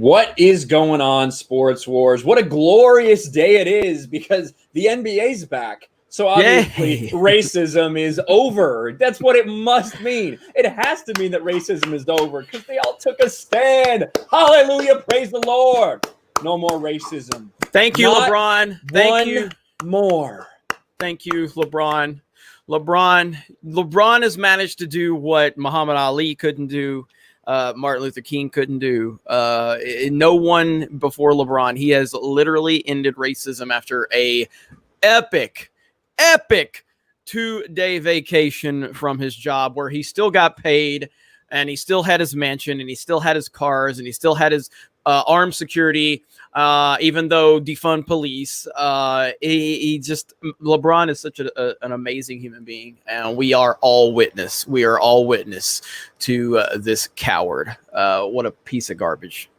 What is going on, Sports Wars? What a glorious day it is because the NBA's back. So obviously racism is over. That's what it must mean. It has to mean that racism is over because they all took a stand. Hallelujah. Praise the Lord. No more racism. Thank you, LeBron. Thank you. More. Thank you, LeBron. LeBron has managed to do what Muhammad Ali couldn't do. Martin Luther King couldn't do. No one before LeBron. He has literally ended racism after a epic 2-day vacation from his job where he still got paid and he still had his mansion and he still had his cars and he still had his armed security, even though defund police. LeBron is such an amazing human being, and we are all witness. We are all witness to this coward. What a piece of garbage.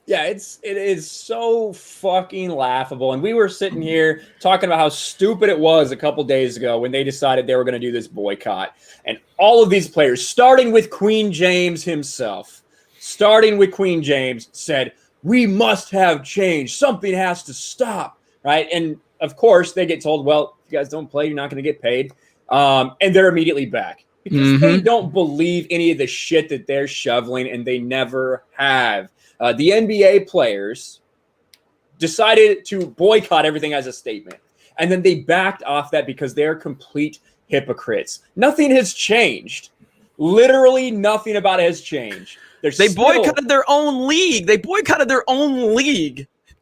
Yeah, it is so fucking laughable. And we were sitting here talking about how stupid it was a couple days ago when they decided they were going to do this boycott. And all of these players, starting with Queen James himself, said, we must have change. Something has to stop, right? And of course, they get told, well, if you guys don't play, you're not going to get paid. And they're immediately back because they don't believe any of the shit that they're shoveling, and they never have. The NBA players decided to boycott everything as a statement, and then they backed off that because they're complete hypocrites. Nothing has changed. Literally nothing about it has changed. They boycotted their own league.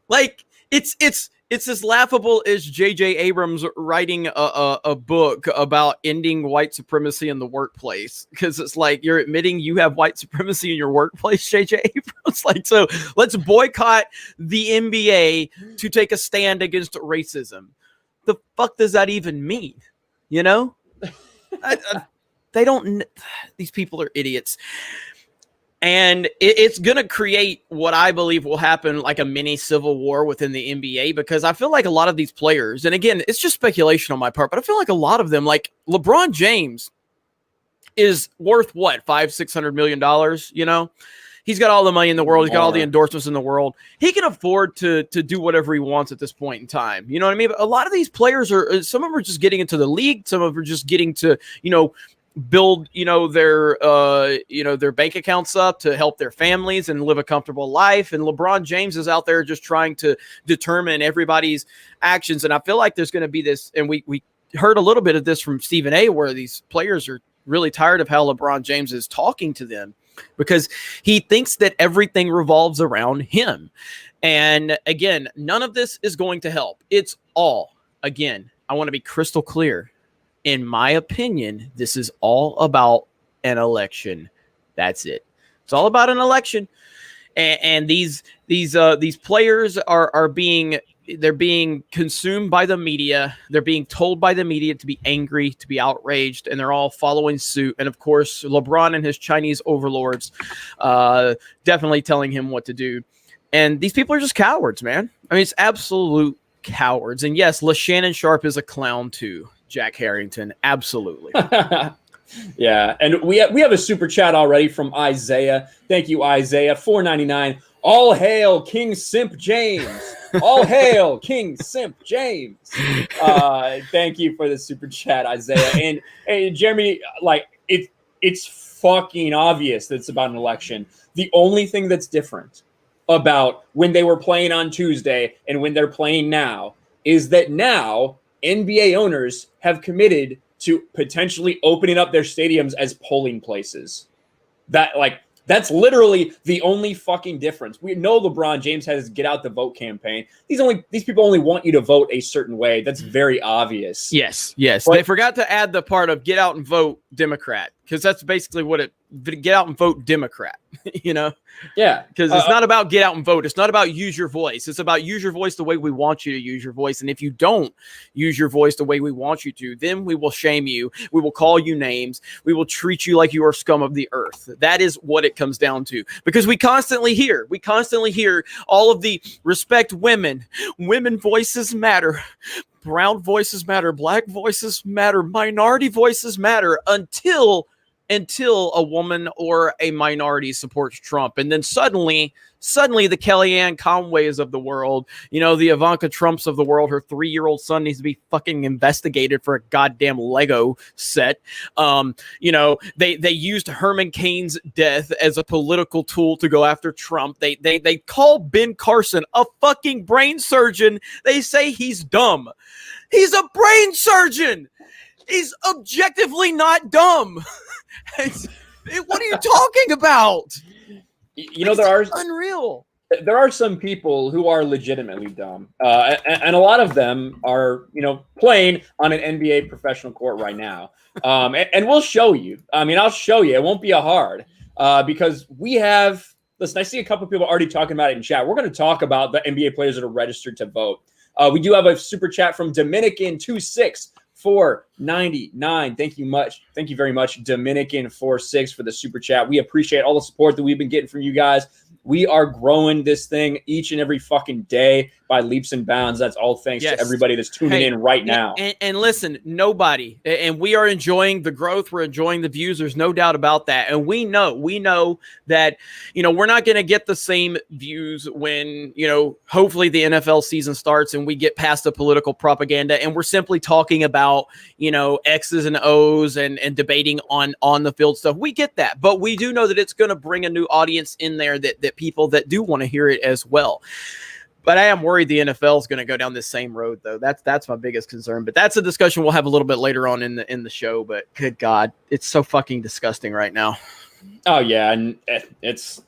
Like it's as laughable as J.J. Abrams writing a book about ending white supremacy in the workplace, because it's like you're admitting you have white supremacy in your workplace, J.J. Abrams. Like, so let's boycott the NBA to take a stand against racism. The fuck does that even mean? You know, they don't. These people are idiots. And it's going to create what I believe will happen, like a mini civil war within the NBA, because I feel like a lot of these players, and again, it's just speculation on my part, but I feel like a lot of them, like LeBron James is worth what, $500-600 million, you know? He's got all the money in the world. He's got all the endorsements in the world. He can afford to do whatever he wants at this point in time. You know what I mean? But a lot of these players some of them are just getting into the league. Some of them are just getting to, build, their bank accounts up to help their families and live a comfortable life. And LeBron James is out there just trying to determine everybody's actions. And I feel like there's going to be this, and we heard a little bit of this from Stephen A, where these players are really tired of how LeBron James is talking to them because he thinks that everything revolves around him. And again, none of this is going to help. It's all, again, I want to be crystal clear. In my opinion, this is all about an election. That's it. It's all about an election. And these players are being consumed by the media. They're being told by the media to be angry, to be outraged, and they're all following suit. And of course, LeBron and his Chinese overlords definitely telling him what to do. And these people are just cowards, man. I mean, it's absolute cowards. And yes, Shannon Sharpe is a clown too. Jack Harrington, absolutely. Yeah, and we have a super chat already from Isaiah. Thank you, Isaiah. $4.99. All hail King Simp James. All hail King Simp James. Thank you for the super chat, Isaiah. And Jeremy, like it's fucking obvious that it's about an election. The only thing that's different about when they were playing on Tuesday and when they're playing now is that now NBA owners have committed to potentially opening up their stadiums as polling places. That's literally the only fucking difference. We know LeBron James has his Get Out the Vote campaign. These people only want you to vote a certain way. That's very obvious. Yes. But they forgot to add the part of get out and vote Democrat, because that's basically what get out and vote Democrat, Yeah. Because it's not about get out and vote. It's not about use your voice. It's about use your voice the way we want you to use your voice. And if you don't use your voice the way we want you to, then we will shame you. We will call you names. We will treat you like you are scum of the earth. That is what it comes down to. Because we constantly hear all of the respect women. Women voices matter. Brown voices matter. Black voices matter. Minority voices matter until until a woman or a minority supports Trump. And then suddenly the Kellyanne Conways of the world, the Ivanka Trumps of the world, her 3-year-old son needs to be fucking investigated for a goddamn Lego set. They used Herman Cain's death as a political tool to go after Trump. They call Ben Carson a fucking brain surgeon. They say he's dumb. He's a brain surgeon. He's objectively not dumb. What are you talking about? There are unreal. There are some people who are legitimately dumb, and a lot of them are, playing on an NBA professional court right now. And we'll show you. I'll show you. It won't be a hard because we have. Listen, I see a couple of people already talking about it in chat. We're going to talk about the NBA players that are registered to vote. We do have a super chat from Dominican26499. Thank you very much, Dominican46, for the super chat. We appreciate all the support that we've been getting from you guys. We are growing this thing each and every fucking day by leaps and bounds. That's all thanks to everybody that's tuning in right now. And listen, nobody, and we are enjoying the growth. We're enjoying the views. There's no doubt about that. And we know that, we're not going to get the same views when, hopefully the NFL season starts and we get past the political propaganda and we're simply talking about, X's and O's and debating on the field stuff. We get that, but we do know that it's going to bring a new audience in there that people that do want to hear it as well. But I am worried the NFL is going to go down this same road, though. That's my biggest concern. But that's a discussion we'll have a little bit later on in the show. But good God, it's so fucking disgusting right now. Oh yeah, and it's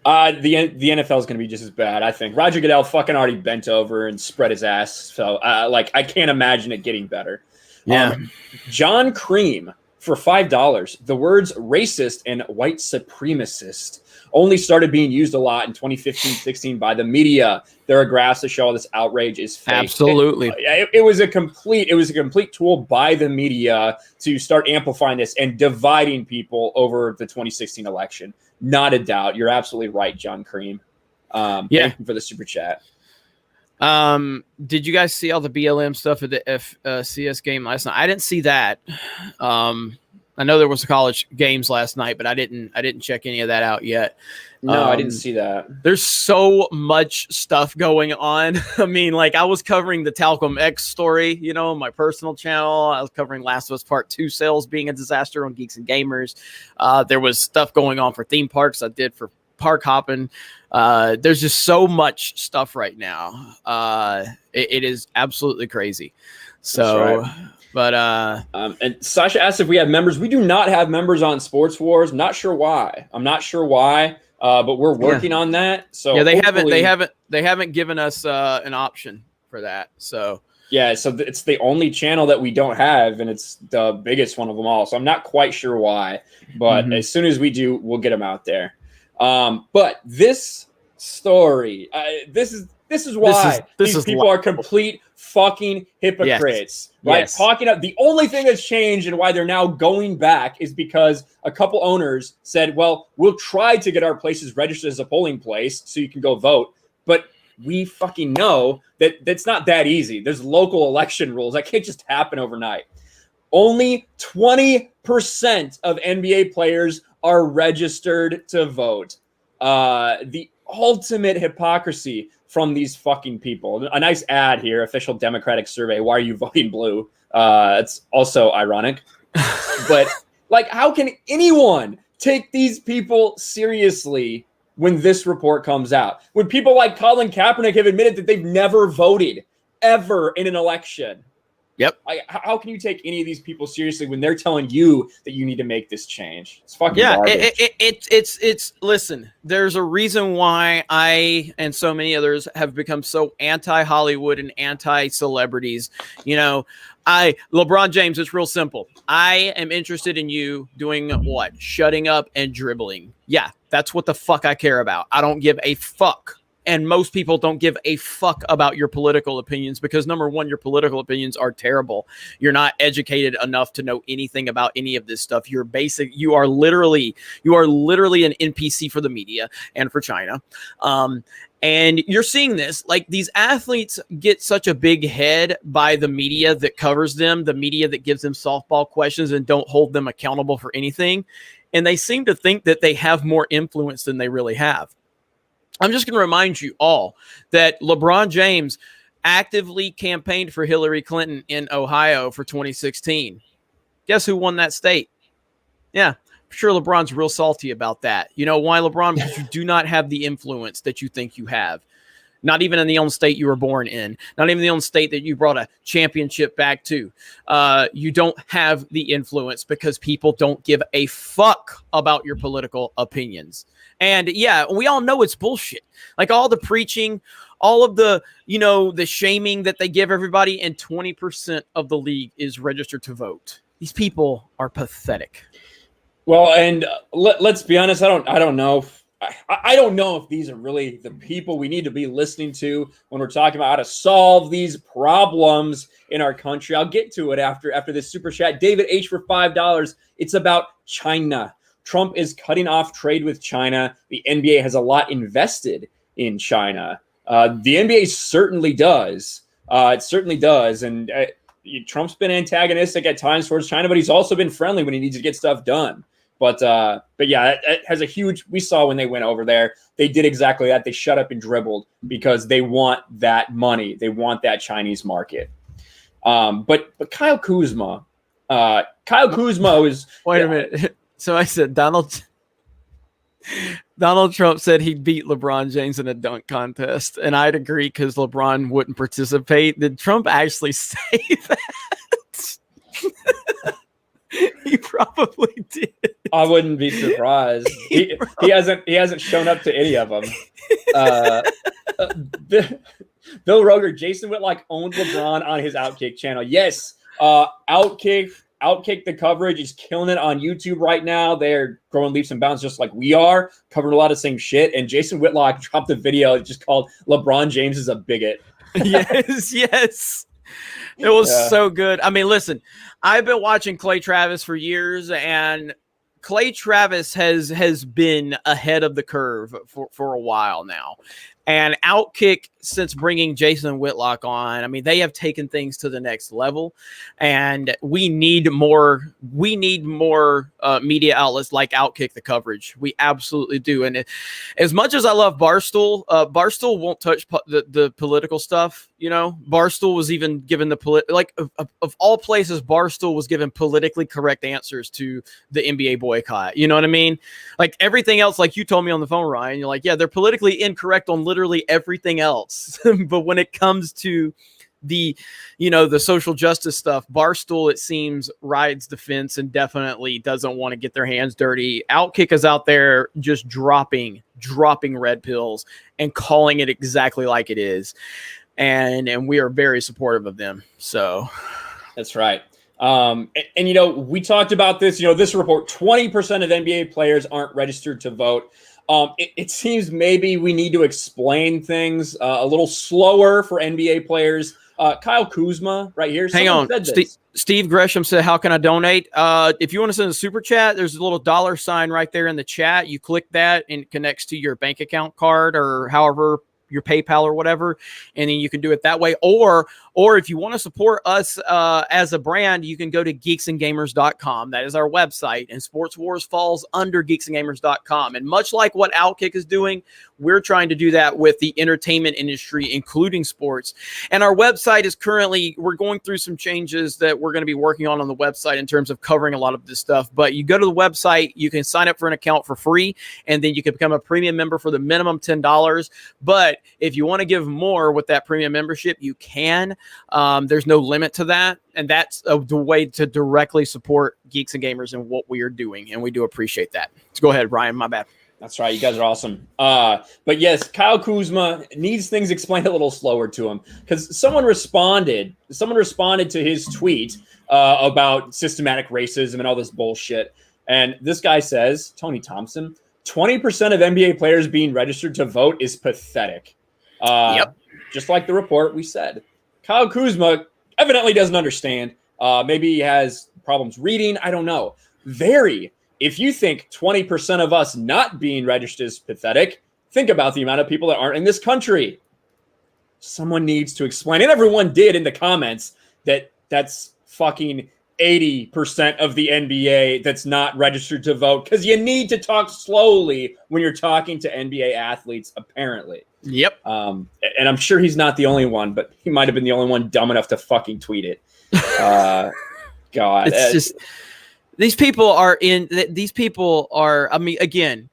the NFL is going to be just as bad. I think Roger Goodell fucking already bent over and spread his ass. So I can't imagine it getting better. Yeah, John Cream for $5. The words racist and white supremacist only started being used a lot in 2015-16 by the media. There are graphs that show this outrage is fake. Absolutely. It was a complete tool by the media to start amplifying this and dividing people over the 2016 election. Not a doubt. You're absolutely right, John Cream. Thank you for the super chat. Did you guys see all the BLM stuff at the FCS game last night? I didn't see that. I know there was college games last night, but I didn't check any of that out yet. No, I didn't see that. There's so much stuff going on. I was covering the Talcum X story, on my personal channel. I was covering Last of Us Part 2 sales being a disaster on Geeks and Gamers. There was stuff going on for theme parks. I did for park hopping. There's just so much stuff right now. It is absolutely crazy. So, right. But and Sasha asked if we have members. We do not have members on Sports Wars. I'm not sure why, but we're working on that. So they haven't given us an option for that. So so it's the only channel that we don't have, and it's the biggest one of them all. So I'm not quite sure why, but as soon as we do, we'll get them out there. But this story, this is why these people are complete fucking hypocrites, right? Yes. Talking up. The only thing that's changed and why they're now going back is because a couple owners said, well, we'll try to get our places registered as a polling place so you can go vote. But we fucking know that that's not that easy. There's local election rules. That can't just happen overnight. Only 20% of NBA players are registered to vote. The ultimate hypocrisy from these fucking people. A nice ad here, official Democratic survey. Why are you voting blue? It's also ironic. But how can anyone take these people seriously when this report comes out? When people like Colin Kaepernick have admitted that they've never voted ever in an election. Yep. How can you take any of these people seriously when they're telling you that you need to make this change? It's fucking garbage. It's listen, there's a reason why I and so many others have become so anti-Hollywood and anti-celebrities. LeBron James, it's real simple. I am interested in you doing what? Shutting up and dribbling. Yeah, that's what the fuck I care about. I don't give a fuck And most people don't give a fuck about your political opinions because, number one, your political opinions are terrible. You're not educated enough to know anything about any of this stuff. You are literally an NPC for the media and for China. And you're seeing this, like, these athletes get such a big head by the media that covers them, the media that gives them softball questions and don't hold them accountable for anything. And they seem to think that they have more influence than they really have. I'm just going to remind you all that LeBron James actively campaigned for Hillary Clinton in Ohio for 2016. Guess who won that state? Yeah. I'm sure LeBron's real salty about that. You know why, LeBron? Because you do not have the influence that you think you have. Not even in the own state you were born in. Not even the own state that you brought a championship back to. You don't have the influence because people don't give a fuck about your political opinions. And yeah, we all know it's bullshit. Like all the preaching, all of the, the shaming that they give everybody, and 20% of the league is registered to vote. These people are pathetic. Well, and let's be honest. I don't know. I don't know if these are really the people we need to be listening to when we're talking about how to solve these problems in our country. I'll get to it after this super chat. David H for $5. It's about China. Trump is cutting off trade with China. The NBA has a lot invested in China. The NBA certainly does. It certainly does. And Trump's been antagonistic at times towards China, but he's also been friendly when he needs to get stuff done. But yeah, it has a huge. We saw when they went over there, they did exactly that. They shut up and dribbled because they want that money. They want that Chinese market. But Kyle Kuzma is. Wait a minute. So I said Donald Trump said he'd beat LeBron James in a dunk contest, and I'd agree because LeBron wouldn't participate. Did Trump actually say that? He probably did. I wouldn't be surprised. He hasn't shown up to any of them. Bill Roger, Jason Whitlock owned LeBron on his Outkick channel. Yes, Outkick the coverage is killing it on YouTube right now. They're growing leaps and bounds just like we are, covering a lot of the same shit. And Jason Whitlock dropped a video just called "LeBron James is a Bigot." Yes. It was so good. I mean, listen, I've been watching Clay Travis for years, and Clay Travis has been ahead of the curve for a while now. And Outkick, since bringing Jason Whitlock on, I mean, they have taken things to the next level, and we need more media outlets like Outkick the coverage. We absolutely do. And as much as I love Barstool, Barstool won't touch the political stuff. Barstool was even given of all places, Barstool was given politically correct answers to the NBA boycott. You know what I mean? Like everything else, like you told me on the phone, Ryan, you're like, yeah, they're politically incorrect on literally everything else. But when it comes to the social justice stuff, Barstool, it seems, rides the fence and definitely doesn't want to get their hands dirty. Outkick is out there just dropping red pills and calling it exactly like it is. And we are very supportive of them. So that's right. And we talked about this, this report, 20% of NBA players aren't registered to vote. It seems maybe we need to explain things a little slower for NBA players. Kyle Kuzma right here. Hang on. Steve Gresham said, how can I donate? If you want to send a super chat, there's a little $ right there in the chat. You click that and it connects to your bank account card or however your PayPal or whatever, and then you can do it that way. Or if you want to support us as a brand, you can go to geeksandgamers.com. That is our website, and Sports Wars falls under geeksandgamers.com. And much like what Outkick is doing, we're trying to do that with the entertainment industry, including sports. And our website is we're going through some changes that we're going to be working on the website in terms of covering a lot of this stuff. But you go to the website, you can sign up for an account for free, and then you can become a premium member for the minimum $10. But if you want to give more with that premium membership, you can. There's no limit to that. And that's the way to directly support Geeks and Gamers and what we are doing. And we do appreciate that. So go ahead, Ryan. My bad. That's right. You guys are awesome. But yes, Kyle Kuzma needs things explained a little slower to him because someone responded to his tweet about systematic racism and all this bullshit. And this guy says, Tony Thompson, 20% of NBA players being registered to vote is pathetic. Just like the report we said. Kyle Kuzma evidently doesn't understand. Maybe he has problems reading. I don't know. If you think 20% of us not being registered is pathetic, think about the amount of people that aren't in this country. Someone needs to explain. And everyone did in the comments that's fucking 80% of the NBA that's not registered to vote, because you need to talk slowly when you're talking to NBA athletes, apparently. Yep. And I'm sure he's not the only one, but he might have been the only one dumb enough to fucking tweet it. God. It's just, these people are, I mean, again,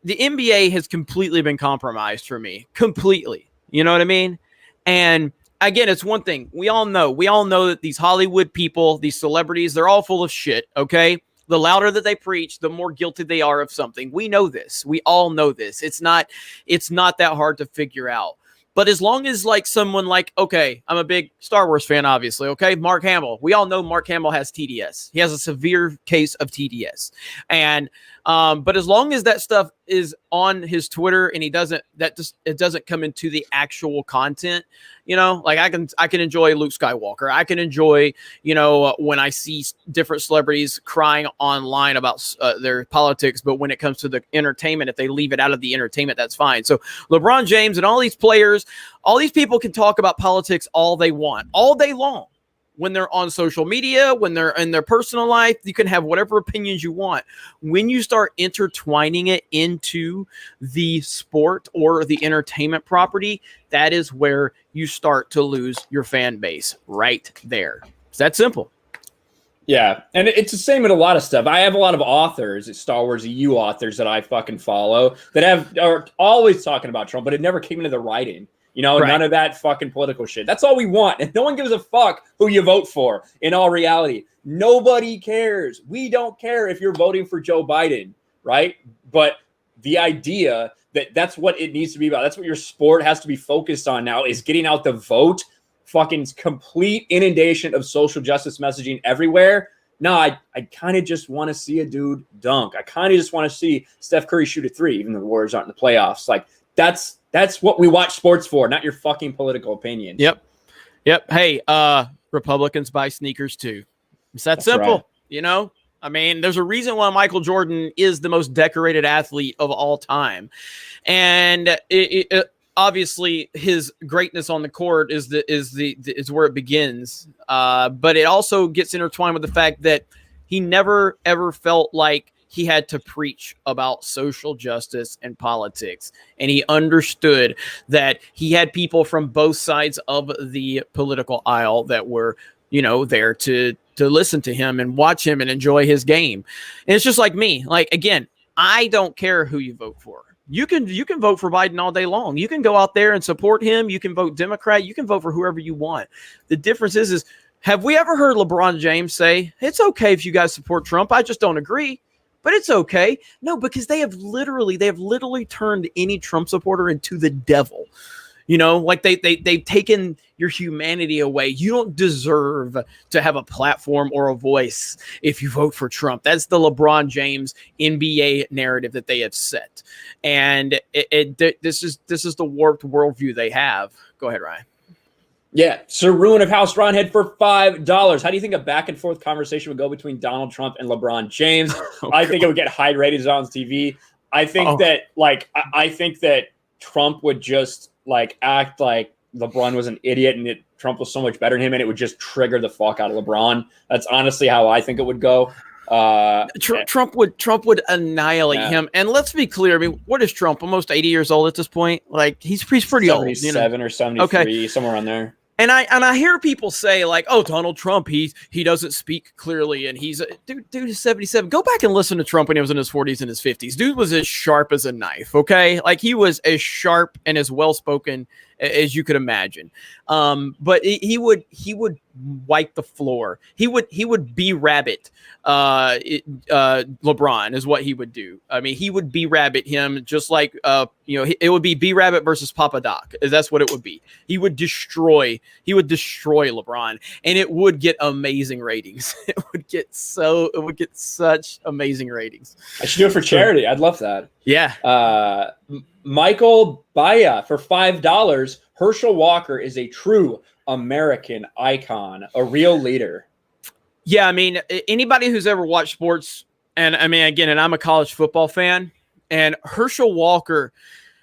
the NBA has completely been compromised for me. Completely. You know what I mean? And again, it's one thing. We all know that these Hollywood people, these celebrities, they're all full of shit, okay? The louder that they preach, the more guilty they are of something. We know this. We all know this. It's not that hard to figure out. But as long as like someone like, okay, I'm a big Star Wars fan, obviously, okay? Mark Hamill. We all know Mark Hamill has TDS. He has a severe case of TDS. And but as long as that stuff is on his Twitter and it doesn't come into the actual content, you know, like I can enjoy Luke Skywalker. I can enjoy, you know, when I see different celebrities crying online about their politics. But when it comes to the entertainment, if they leave it out of the entertainment, that's fine. So LeBron James and all these players, all these people can talk about politics all they want, all day long. When they're on social media, when they're in their personal life, you can have whatever opinions you want. When you start intertwining it into the sport or the entertainment property, that is where you start to lose your fan base right there. It's that simple. Yeah, and it's the same with a lot of stuff. I have a lot of authors, Star Wars EU authors that I fucking follow that are always talking about Trump, but it never came into the writing. You know, None of that fucking political shit. That's all we want. And no one gives a fuck who you vote for in all reality. Nobody cares. We don't care if you're voting for Joe Biden, right? But the idea that that's what it needs to be about, that's what your sport has to be focused on now, is getting out the vote, fucking complete inundation of social justice messaging everywhere. No, I kind of just want to see a dude dunk. I kind of just want to see Steph Curry shoot a three, even though the Warriors aren't in the playoffs. Like, that's what we watch sports for, not your fucking political opinions. Yep. Hey, Republicans buy sneakers too. It's that's simple. Right. You know, I mean, there's a reason why Michael Jordan is the most decorated athlete of all time. And it obviously his greatness on the court is where it begins. But it also gets intertwined with the fact that he never, ever felt like he had to preach about social justice and politics. And he understood that he had people from both sides of the political aisle that were, you know, there to listen to him and watch him and enjoy his game. And it's just like me. Like, again, I don't care who you vote for. You can vote for Biden all day long. You can go out there and support him. You can vote Democrat. You can vote for whoever you want. The difference is have we ever heard LeBron James say, it's okay if you guys support Trump, I just don't agree? But it's okay. No, because they have literally turned any Trump supporter into the devil. You know, like they've taken your humanity away. You don't deserve to have a platform or a voice if you vote for Trump. That's the LeBron James NBA narrative that they have set. And this is the warped worldview they have. Go ahead, Ryan. Yeah, Sir Ruin of House Ron head for $5. How do you think a back and forth conversation would go between Donald Trump and LeBron James? I think it would get high ratings on TV. I think that Trump would just like act like LeBron was an idiot and Trump was so much better than him, and it would just trigger the fuck out of LeBron. That's honestly how I think it would go. Trump would annihilate him. And let's be clear. I mean, what is Trump? Almost 80 years old at this point. Like he's pretty old. 77 or 73, somewhere on there. And I hear people say like, oh, Donald Trump, he doesn't speak clearly, and he's dude is 77. Go back and listen to Trump when he was in his 40s and his 50s. Dude was as sharp as a knife. Okay, like he was as sharp and as well spoken as you could imagine. But he would wipe the floor. He would be rabbit. LeBron is what he would do. I mean, he would be rabbit him just like it would be B Rabbit versus Papa Doc. That's what it would be. He would destroy LeBron, and it would get amazing ratings. It would get such amazing ratings. I should do it for charity. I'd love that. Yeah. Michael Baya for $5. Herschel Walker is a true American icon, a real leader. Yeah, I mean, anybody who's ever watched sports, and I mean, again, and I'm a college football fan, and Herschel Walker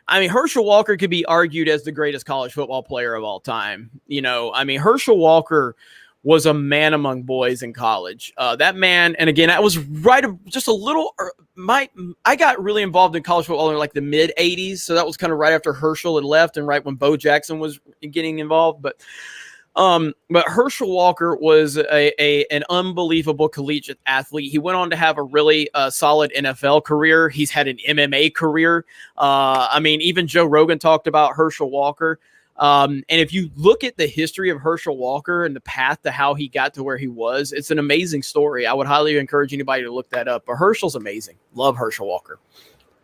could be argued as the greatest college football player of all time. I mean, Herschel Walker was a man among boys in college. That man, and again, I was right just a little. I got really involved in college football in like the mid '80s, so that was kind of right after Herschel had left and right when Bo Jackson was getting involved. But Herschel Walker was an unbelievable collegiate athlete. He went on to have a really solid NFL career. He's had an MMA career. I mean, even Joe Rogan talked about Herschel Walker. And if you look at the history of Herschel Walker and the path to how he got to where he was, it's an amazing story. I would highly encourage anybody to look that up. But Herschel's amazing. Love Herschel Walker.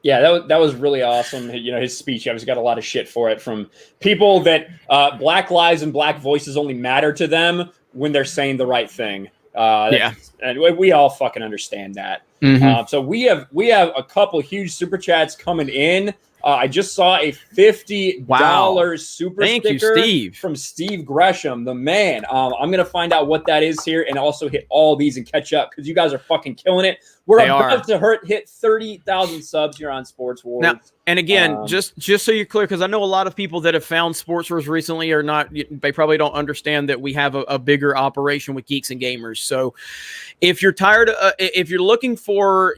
Yeah, that was really awesome. His speech, obviously got a lot of shit for it from people that black lives and black voices only matter to them when they're saying the right thing. And we all fucking understand that. Mm-hmm. So we have a couple huge super chats coming in. I just saw a $50 super Thank sticker you, Steve. from Steve Gresham, the man. I'm going to find out what that is here and also hit all these and catch up because you guys are fucking killing it. We're about to hit 30,000 subs here on Sports Wars. Now, and again, just so you're clear, because I know a lot of people that have found Sports Wars recently are not, they probably don't understand that we have a bigger operation with Geeks and Gamers. So if you're tired, if you're looking for,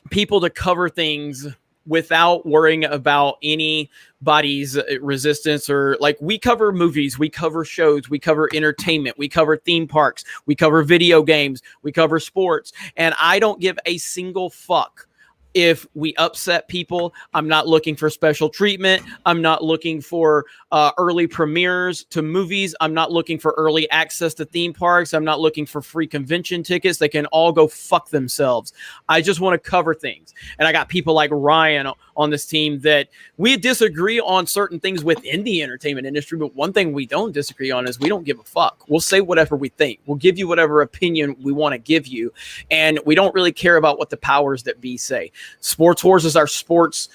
people to cover things without worrying about anybody's resistance, or like, we cover movies, we cover shows, we cover entertainment, we cover theme parks, we cover video games, we cover sports, and I don't give a single fuck if we upset people. I'm not looking for special treatment. I'm not looking for early premieres to movies. I'm not looking for early access to theme parks. I'm not looking for free convention tickets. They can all go fuck themselves. I just want to cover things. And I got people like Ryan on this team that we disagree on certain things within the entertainment industry, but one thing we don't disagree on is we don't give a fuck. We'll say whatever we think. We'll give you whatever opinion we want to give you. And we don't really care about what the powers that be say. Sports Wars is our sports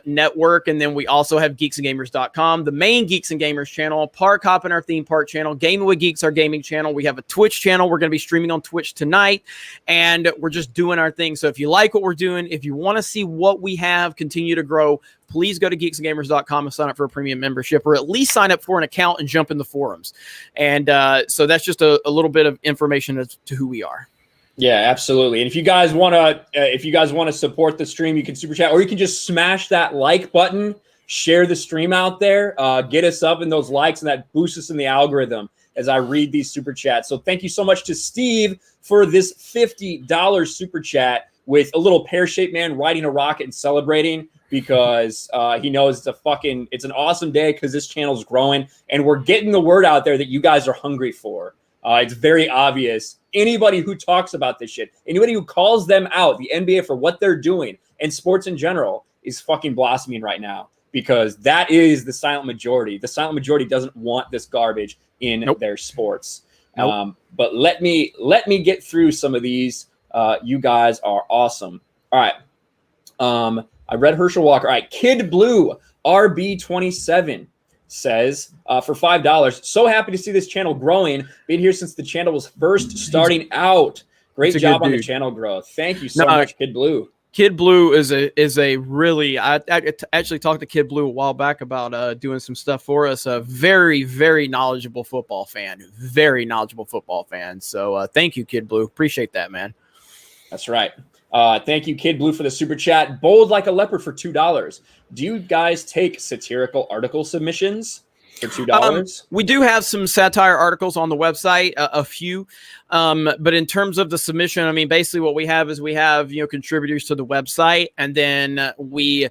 network, and then we also have geeksandgamers.com, the main Geeks and Gamers channel, Park Hoppin', our theme park channel, Gaming with Geeks, our gaming channel. We have a Twitch channel. We're going to be streaming on Twitch tonight, and we're just doing our thing. So if you like what we're doing, if you want to see what we have continue to grow, please go to geeksandgamers.com and sign up for a premium membership, or at least sign up for an account and jump in the forums. And so that's just a little bit of information as to who we are. Yeah, absolutely. And if you guys want to support the stream, you can super chat, or you can just smash that like button, share the stream out there, get us up in those likes, and that boosts us in the algorithm as I read these super chats. So thank you so much to Steve for this $50 super chat with a little pear-shaped man riding a rocket and celebrating because he knows it's an awesome day because this channel is growing and we're getting the word out there that you guys are hungry for. It's very obvious. Anybody who talks about this shit, anybody who calls them out, the NBA, for what they're doing and sports in general, is fucking blossoming right now because that is the silent majority. The silent majority doesn't want this garbage in their sports. But let me get through some of these. You guys are awesome. All right. I read Herschel Walker. All right. Kid Blue RB27 says for $5, so happy to see this channel growing. Been here since the channel was first starting out. Great job on the channel growth. Thank you so much, Kid Blue. Kid Blue is a really, I actually talked to Kid Blue a while back about doing some stuff for us. A very, very knowledgeable football fan. So thank you, Kid Blue. Appreciate that, man. That's right. Thank you, Kid Blue, for the super chat. Bold like a leopard for $2. Do you guys take satirical article submissions? for $2? We do have some satire articles on the website, a few. But in terms of the submission, I mean, basically what we have is we have, contributors to the website, and then we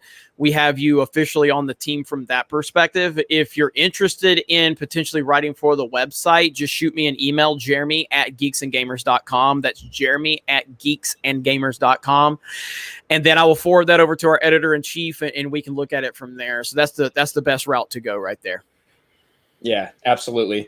have you officially on the team from that perspective. If you're interested in potentially writing for the website, just shoot me an email, jeremy@geeksandgamers.com. That's jeremy@geeksandgamers.com. And then I will forward that over to our editor-in-chief, and we can look at it from there. So that's the best route to go right there. Yeah, absolutely.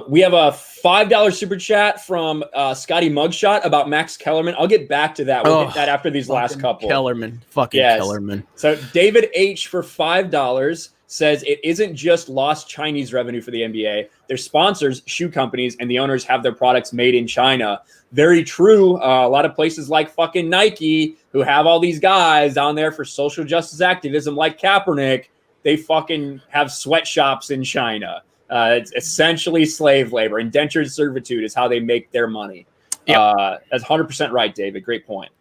We have a $5 super chat from Scotty Mugshot about Max Kellerman. I'll get back to that. We'll get that after these last couple. Kellerman. Kellerman. So David H for $5 says it isn't just lost Chinese revenue for the NBA. Their sponsors, shoe companies, and the owners have their products made in China. Very true. A lot of places like fucking Nike, who have all these guys down there for social justice activism like Kaepernick, they fucking have sweatshops in China. It's essentially slave labor. Indentured servitude is how they make their money. Yep. That's 100% right, David. Great point.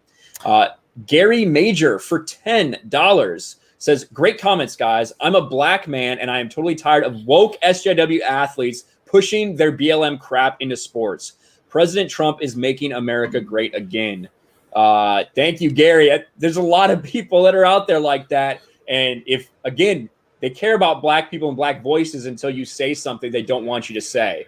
Gary Major for $10 says, great comments, guys. I'm a black man, and I am totally tired of woke SJW athletes pushing their BLM crap into sports. President Trump is making America great again. Thank you, Gary. There's a lot of people that are out there like that. And if, again, they care about black people and black voices until you say something they don't want you to say.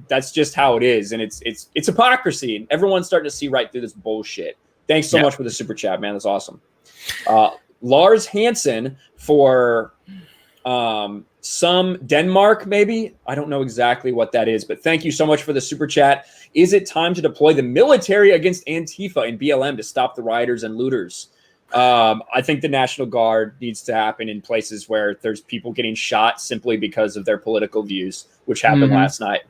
That's just how it is. And it's hypocrisy. And everyone's starting to see right through this bullshit. Thanks so much for the super chat, man. That's awesome. Lars Hansen for some Denmark, maybe. I don't know exactly what that is, but thank you so much for the super chat. Is it time to deploy the military against Antifa and BLM to stop the rioters and looters? I think the National Guard needs to happen in places where there's people getting shot simply because of their political views, which happened last night.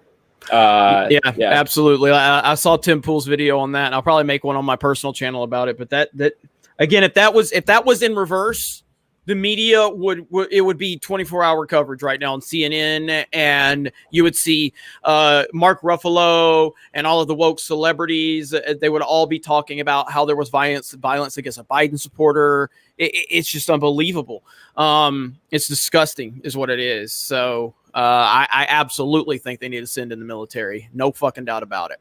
Yeah, absolutely. I saw Tim Pool's video on that, and I'll probably make one on my personal channel about it. But that again, if that was in reverse, the media would be 24-hour coverage right now on CNN, and you would see Mark Ruffalo and all of the woke celebrities. They would all be talking about how there was violence against a Biden supporter. It's just unbelievable. It's disgusting, is what it is. So I absolutely think they need to send in the military. No fucking doubt about it.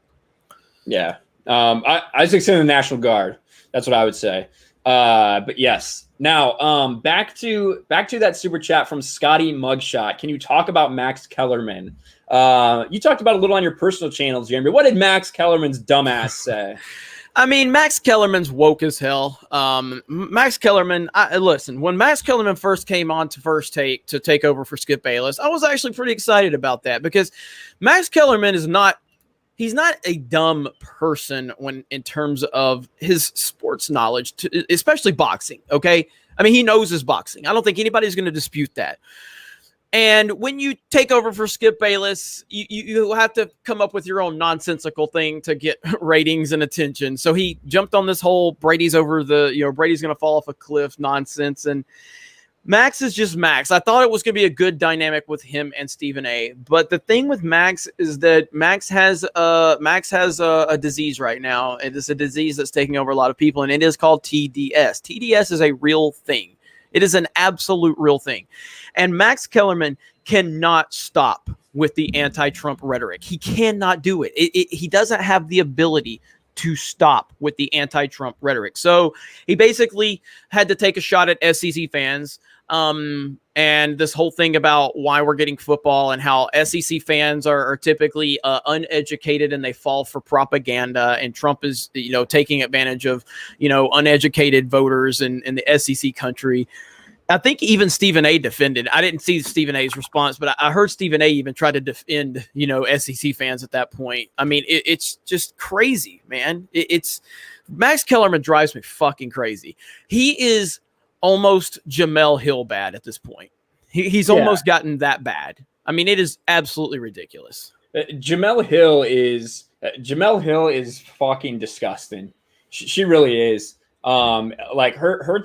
Yeah, I think send in the National Guard. That's what I would say. But yes. Now, back to that super chat from Scotty Mugshot. Can you talk about Max Kellerman? You talked about a little on your personal channels, Jeremy. What did Max Kellerman's dumbass say? I mean, Max Kellerman's woke as hell. Max Kellerman, listen, when Max Kellerman first came on to First Take to take over for Skip Bayless, I was actually pretty excited about that because Max Kellerman he's not a dumb person in terms of his sports knowledge, especially boxing. Okay. I mean, he knows his boxing. I don't think anybody's going to dispute that. And when you take over for Skip Bayless, you have to come up with your own nonsensical thing to get ratings and attention. So he jumped on this whole Brady's going to fall off a cliff nonsense. And Max is just Max. I thought it was going to be a good dynamic with him and Stephen A. But the thing with Max is that Max has a disease right now. It is a disease that's taking over a lot of people, and it is called TDS. TDS is a real thing. It is an absolute real thing. And Max Kellerman cannot stop with the anti-Trump rhetoric. He cannot do it. He doesn't have the ability to stop with the anti-Trump rhetoric. So he basically had to take a shot at SEC fans. And this whole thing about why we're getting football and how SEC fans are typically uneducated and they fall for propaganda, and Trump is, taking advantage of, uneducated voters in the SEC country. I think even Stephen A defended. I didn't see Stephen A's response, but I heard Stephen A even try to defend, SEC fans at that point. I mean, it's just crazy, man. It's Max Kellerman drives me fucking crazy. He is almost Jamel Hill bad at this point. He's almost gotten that bad. I mean, it is absolutely ridiculous. Jamel Hill is fucking disgusting. She really is. Like her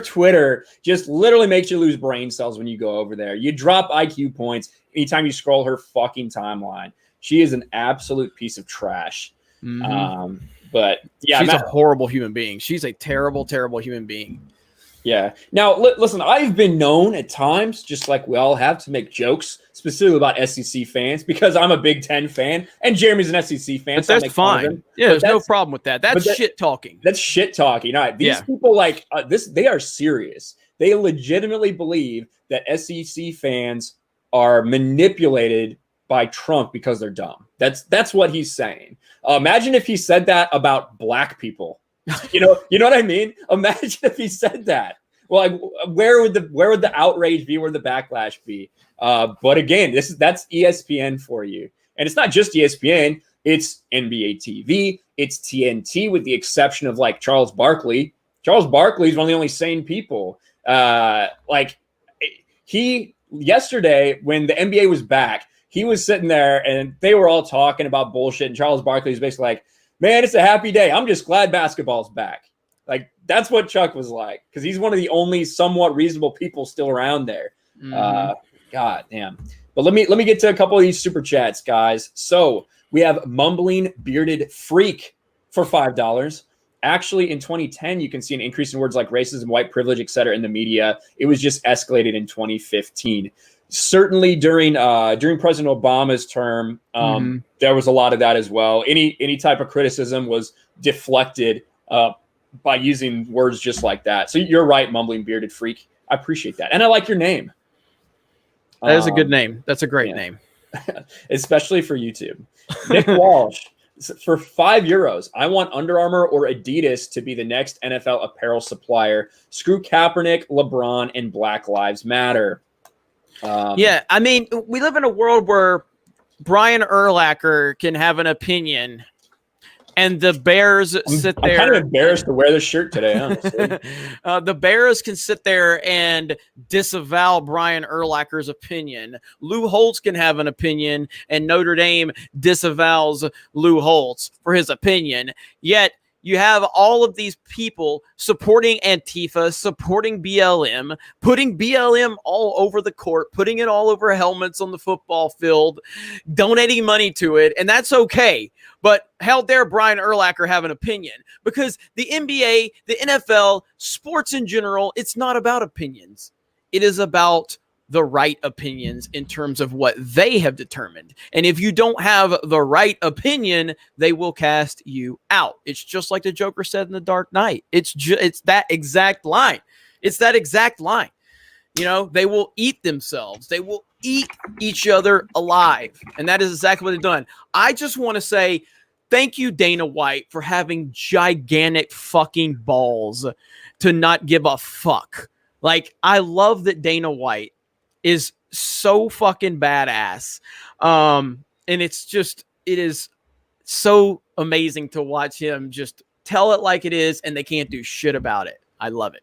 Twitter just literally makes you lose brain cells when you go over there. You drop IQ points anytime you scroll her fucking timeline. She is an absolute piece of trash. But yeah, she's a horrible human being. She's a terrible, terrible human being. Yeah. Now, listen, I've been known at times, just like we all have, to make jokes specifically about SEC fans because I'm a Big Ten fan and Jeremy's an SEC fan. But so I that's make fun of fine. him. Yeah, But there's no problem with that. That's shit talking. That's shit talking. All right. These people like this, they are serious. They legitimately believe that SEC fans are manipulated by Trump because they're dumb. That's what he's saying. Imagine if he said that about black people. You know what I mean? Imagine if he said that. Well, like, where would the outrage be? Where would the backlash be? But again, that's ESPN for you, and it's not just ESPN. It's NBA TV. It's TNT, with the exception of like Charles Barkley. Charles Barkley is one of the only sane people. Yesterday when the NBA was back, he was sitting there and they were all talking about bullshit. And Charles Barkley was basically like, man, it's a happy day. I'm just glad basketball's back. Like, that's what Chuck was like, because he's one of the only somewhat reasonable people still around there. God damn. But let me get to a couple of these super chats, guys. So we have Mumbling Bearded Freak for $5. Actually, in 2010, you can see an increase in words like racism, white privilege, et cetera, in the media. It was just escalated in 2015. Certainly during President Obama's term, there was a lot of that as well. Any type of criticism was deflected by using words just like that. So you're right, Mumbling Bearded Freak. I appreciate that. And I like your name. That is a good name. That's a great name. Especially for YouTube. Nick Walsh, for €5, I want Under Armour or Adidas to be the next NFL apparel supplier. Screw Kaepernick, LeBron, and Black Lives Matter. Yeah, I mean, we live in a world where Brian Urlacher can have an opinion, and the Bears sit there. I'm kind of embarrassed to wear this shirt today, honestly. The Bears can sit there and disavow Brian Urlacher's opinion. Lou Holtz can have an opinion, and Notre Dame disavows Lou Holtz for his opinion. Yet you have all of these people supporting Antifa, supporting BLM, putting BLM all over the court, putting it all over helmets on the football field, donating money to it, and that's okay. But how dare Brian Urlacher have an opinion? Because the NBA, the NFL, sports in general, it's not about opinions. It is about the right opinions in terms of what they have determined. And if you don't have the right opinion, they will cast you out. It's just like the Joker said in The Dark Knight. It's that exact line. It's that exact line. You know, they will eat themselves. They will eat each other alive. And that is exactly what they've done. I just want to say thank you, Dana White, for having gigantic fucking balls to not give a fuck. Like, I love that Dana White is so fucking badass. And it is so amazing to watch him just tell it like it is, and they can't do shit about it. I love it.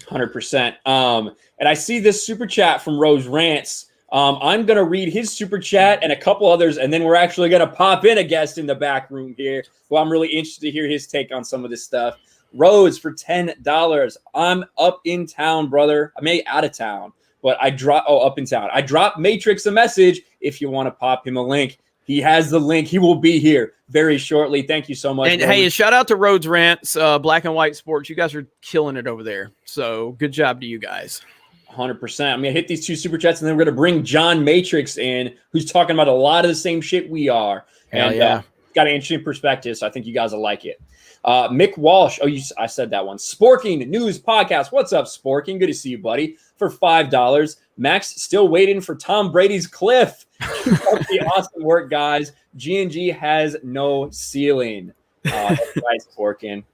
100%. And I see this super chat from Rose Rants. I'm going to read his super chat and a couple others, and then we're actually going to pop in a guest in the back room here who I'm really interested to hear his take on some of this stuff. Rose for $10. I'm up in town, brother. I may out of town, but up in town. I dropped Matrix a message if you want to pop him a link. He has the link. He will be here very shortly. Thank you so much. And hey, shout out to Rhodes Rants, Black and White Sports. You guys are killing it over there. So good job to you guys. 100%. I'm going to hit these two super chats, and then we're going to bring John Matrix in, who's talking about a lot of the same shit we are. Hell and got an interesting perspective, so I think you guys will like it. Mick Walsh. I said that one. Sporking News Podcast. What's up, Sporking? Good to see you, buddy. For $5. Max still waiting for Tom Brady's cliff. Keep up the awesome work, guys. G&G has no ceiling. That's right, Sporking.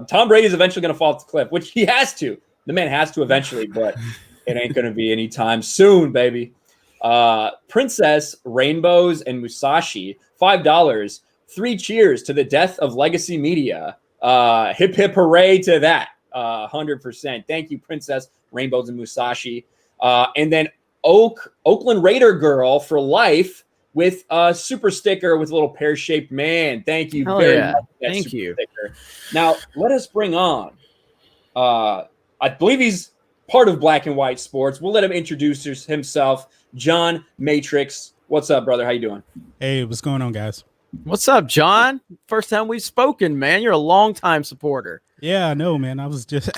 Tom Brady's eventually going to fall off the cliff, which he has to. The man has to eventually, but it ain't going to be anytime soon, baby. Princess, Rainbows, and Musashi, $5. 3 cheers to the death of legacy media. Hip, hip, hooray to that. 100%. Thank you, Princess, Rainbows, and Musashi. And then Oakland Raider Girl for life with a super sticker with a little pear-shaped man. Thank you very much. Thank you. Sticker. Now, let us bring on, I believe he's part of Black and White Sports. We'll let him introduce himself. John Matrix. What's up, brother? How you doing? Hey, what's going on, guys? What's up, John? First time we've spoken, man. You're a longtime supporter. Yeah, I know, man. I was just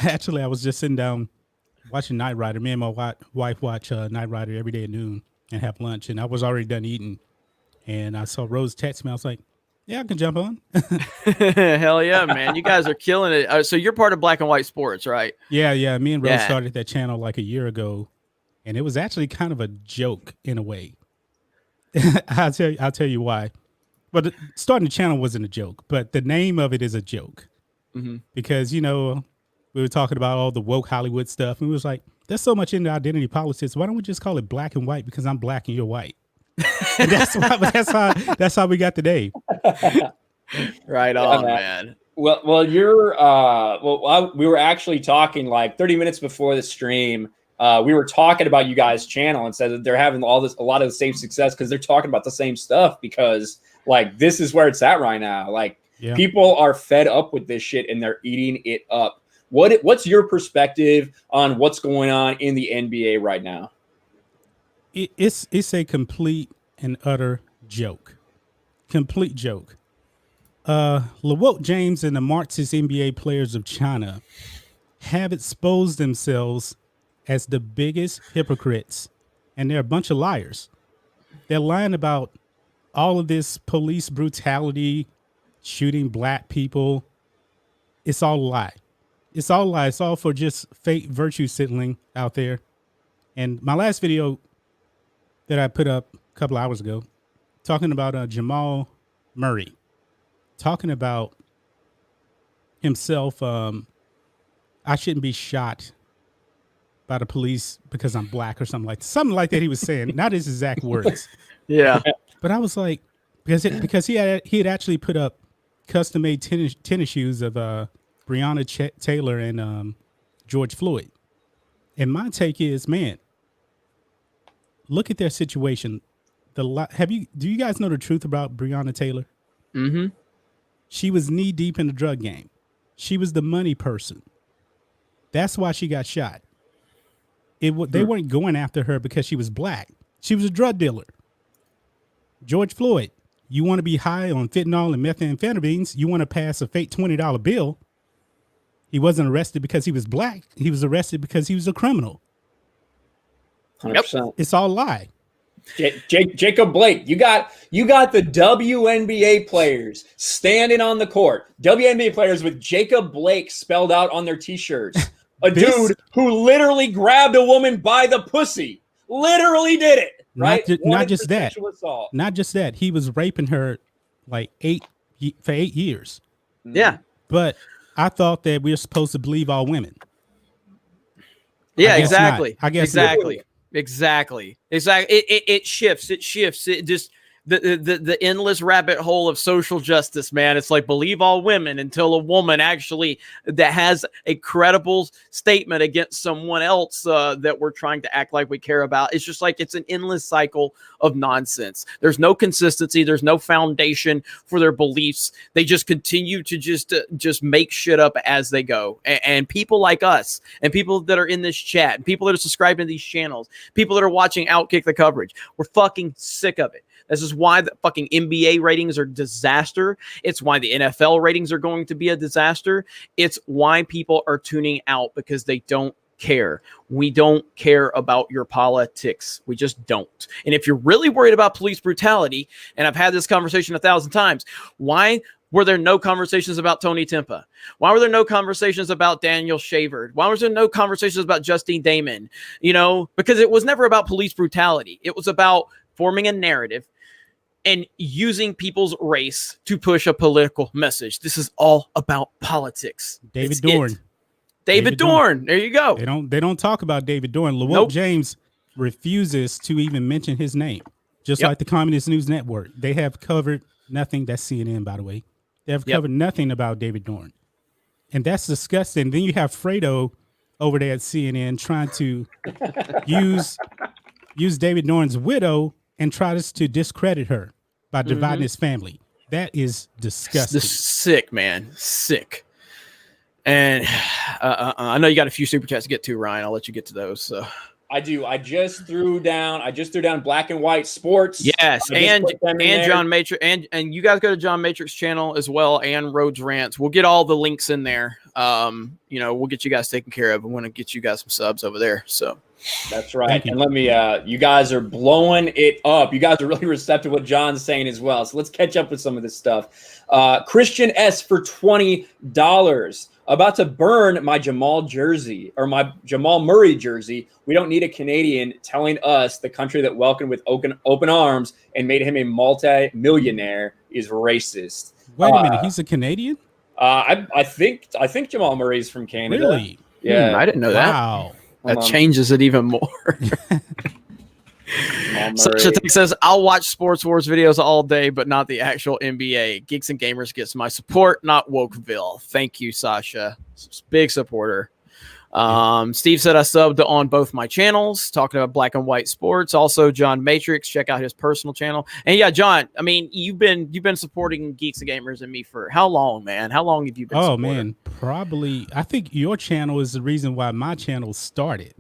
sitting down watching Knight Rider. Me and my wife watch Knight Rider every day at noon and have lunch. And I was already done eating. And I saw Rose text me. I was like, yeah, I can jump on. Hell yeah, man. You guys are killing it. So you're part of Black and White Sports, right? Yeah. Me and Rose Yeah. started that channel like a year ago. And it was actually kind of a joke in a way. I'll tell you why. But starting the channel wasn't a joke, but the name of it is a joke. Mm-hmm. Because, we were talking about all the woke Hollywood stuff. And we was like, there's so much into identity politics. Why don't we just call it Black and White? Because I'm black and you're white. And that's how we got the name. Right on, man. Well, we were actually talking like 30 minutes before the stream. We were talking about you guys' channel and said that they're having a lot of the same success because they're talking about the same stuff, because like this is where it's at right now. Like people are fed up with this shit and they're eating it up. What's your perspective on what's going on in the NBA right now? It's a complete and utter joke. Complete joke. LeBron James and the Marxist NBA players of China have exposed themselves as the biggest hypocrites, and they're a bunch of liars. They're lying about all of this police brutality, shooting black people. It's all a lie. It's all a lie. It's all for just fake virtue signaling out there. And my last video that I put up a couple hours ago, talking about Jamal Murray, talking about himself, I shouldn't be shot by the police because I'm black or something like that. He was saying, not his exact words. Yeah, but I was like, because he had actually put up custom made tennis shoes of Breonna Taylor and George Floyd, and my take is, man, look at their situation. Do you guys know the truth about Breonna Taylor? Mm-hmm. She was knee deep in the drug game. She was the money person. That's why she got shot. They weren't going after her because she was black. She was a drug dealer. George Floyd, you want to be high on fentanyl and methamphetamines, you want to pass a fake $20 bill. He wasn't arrested because he was black. He was arrested because he was a criminal. 100%. It's all a lie. Jacob Blake, you got the WNBA players standing on the court. WNBA players with Jacob Blake spelled out on their t-shirts. Dude who literally grabbed a woman by the pussy. Literally did it. Right? Not just that. Assault. Not just that. He was raping her like 8 years. Yeah. But I thought that we were supposed to believe all women. Yeah, exactly. I guess exactly. It shifts. It just the endless rabbit hole of social justice, man. It's like believe all women until a woman actually that has a credible statement against someone else that we're trying to act like we care about. It's just like it's an endless cycle of nonsense. There's no consistency. There's no foundation for their beliefs. They just continue to just make shit up as they go. And people like us and people that are in this chat, and people that are subscribing to these channels, people that are watching Outkick the coverage, we're fucking sick of it. This is why the fucking NBA ratings are disaster. It's why the NFL ratings are going to be a disaster. It's why people are tuning out, because they don't care. We don't care about your politics. We just don't. And if you're really worried about police brutality, and I've had this conversation 1,000 times, why were there no conversations about Tony Timpa? Why were there no conversations about Daniel Shavard? Why was there no conversations about Justine Damon? Because it was never about police brutality. It was about forming a narrative and using people's race to push a political message. This is all about politics. David Dorn. David Dorn. There you go. They don't talk about David Dorn. LeBron James refuses to even mention his name, just like the Communist News Network. They have covered nothing. That's CNN, by the way. They have covered nothing about David Dorn. And that's disgusting. Then you have Fredo over there at CNN trying to use David Dorn's widow and tries to discredit her by dividing his family. That is disgusting. Sick, man. Sick. And I know you got a few super chats to get to, Ryan. I'll let you get to those. So. I do. I just threw down Black and White Sports. Yes, and John Matrix, and you guys go to John Matrix channel as well, and Rhodes Rants. We'll get all the links in there. We'll get you guys taken care of. I want to get you guys some subs over there. So that's right. And let me you guys are blowing it up. You guys are really receptive to what John's saying as well. So let's catch up with some of this stuff. Christian S for $20. About to burn my Jamal Murray jersey. We don't need a Canadian telling us the country that welcomed with open arms and made him a multi-millionaire is racist. Wait a minute, he's a Canadian? I think Jamal Murray's from Canada. Really? Yeah, I didn't know that. Wow. That changes it even more. Such a thing says, I'll watch Sports Wars videos all day, but not the actual NBA. Geeks and Gamers gets my support, not Wokeville. Thank you, Sasha. Big supporter. Steve said I subbed on both my channels, talking about Black and White Sports. Also, John Matrix, check out his personal channel. And yeah, John, I mean, you've been supporting Geeks and Gamers and me for how long, man? How long have you been supporting? Man, probably, I think your channel is the reason why my channel started.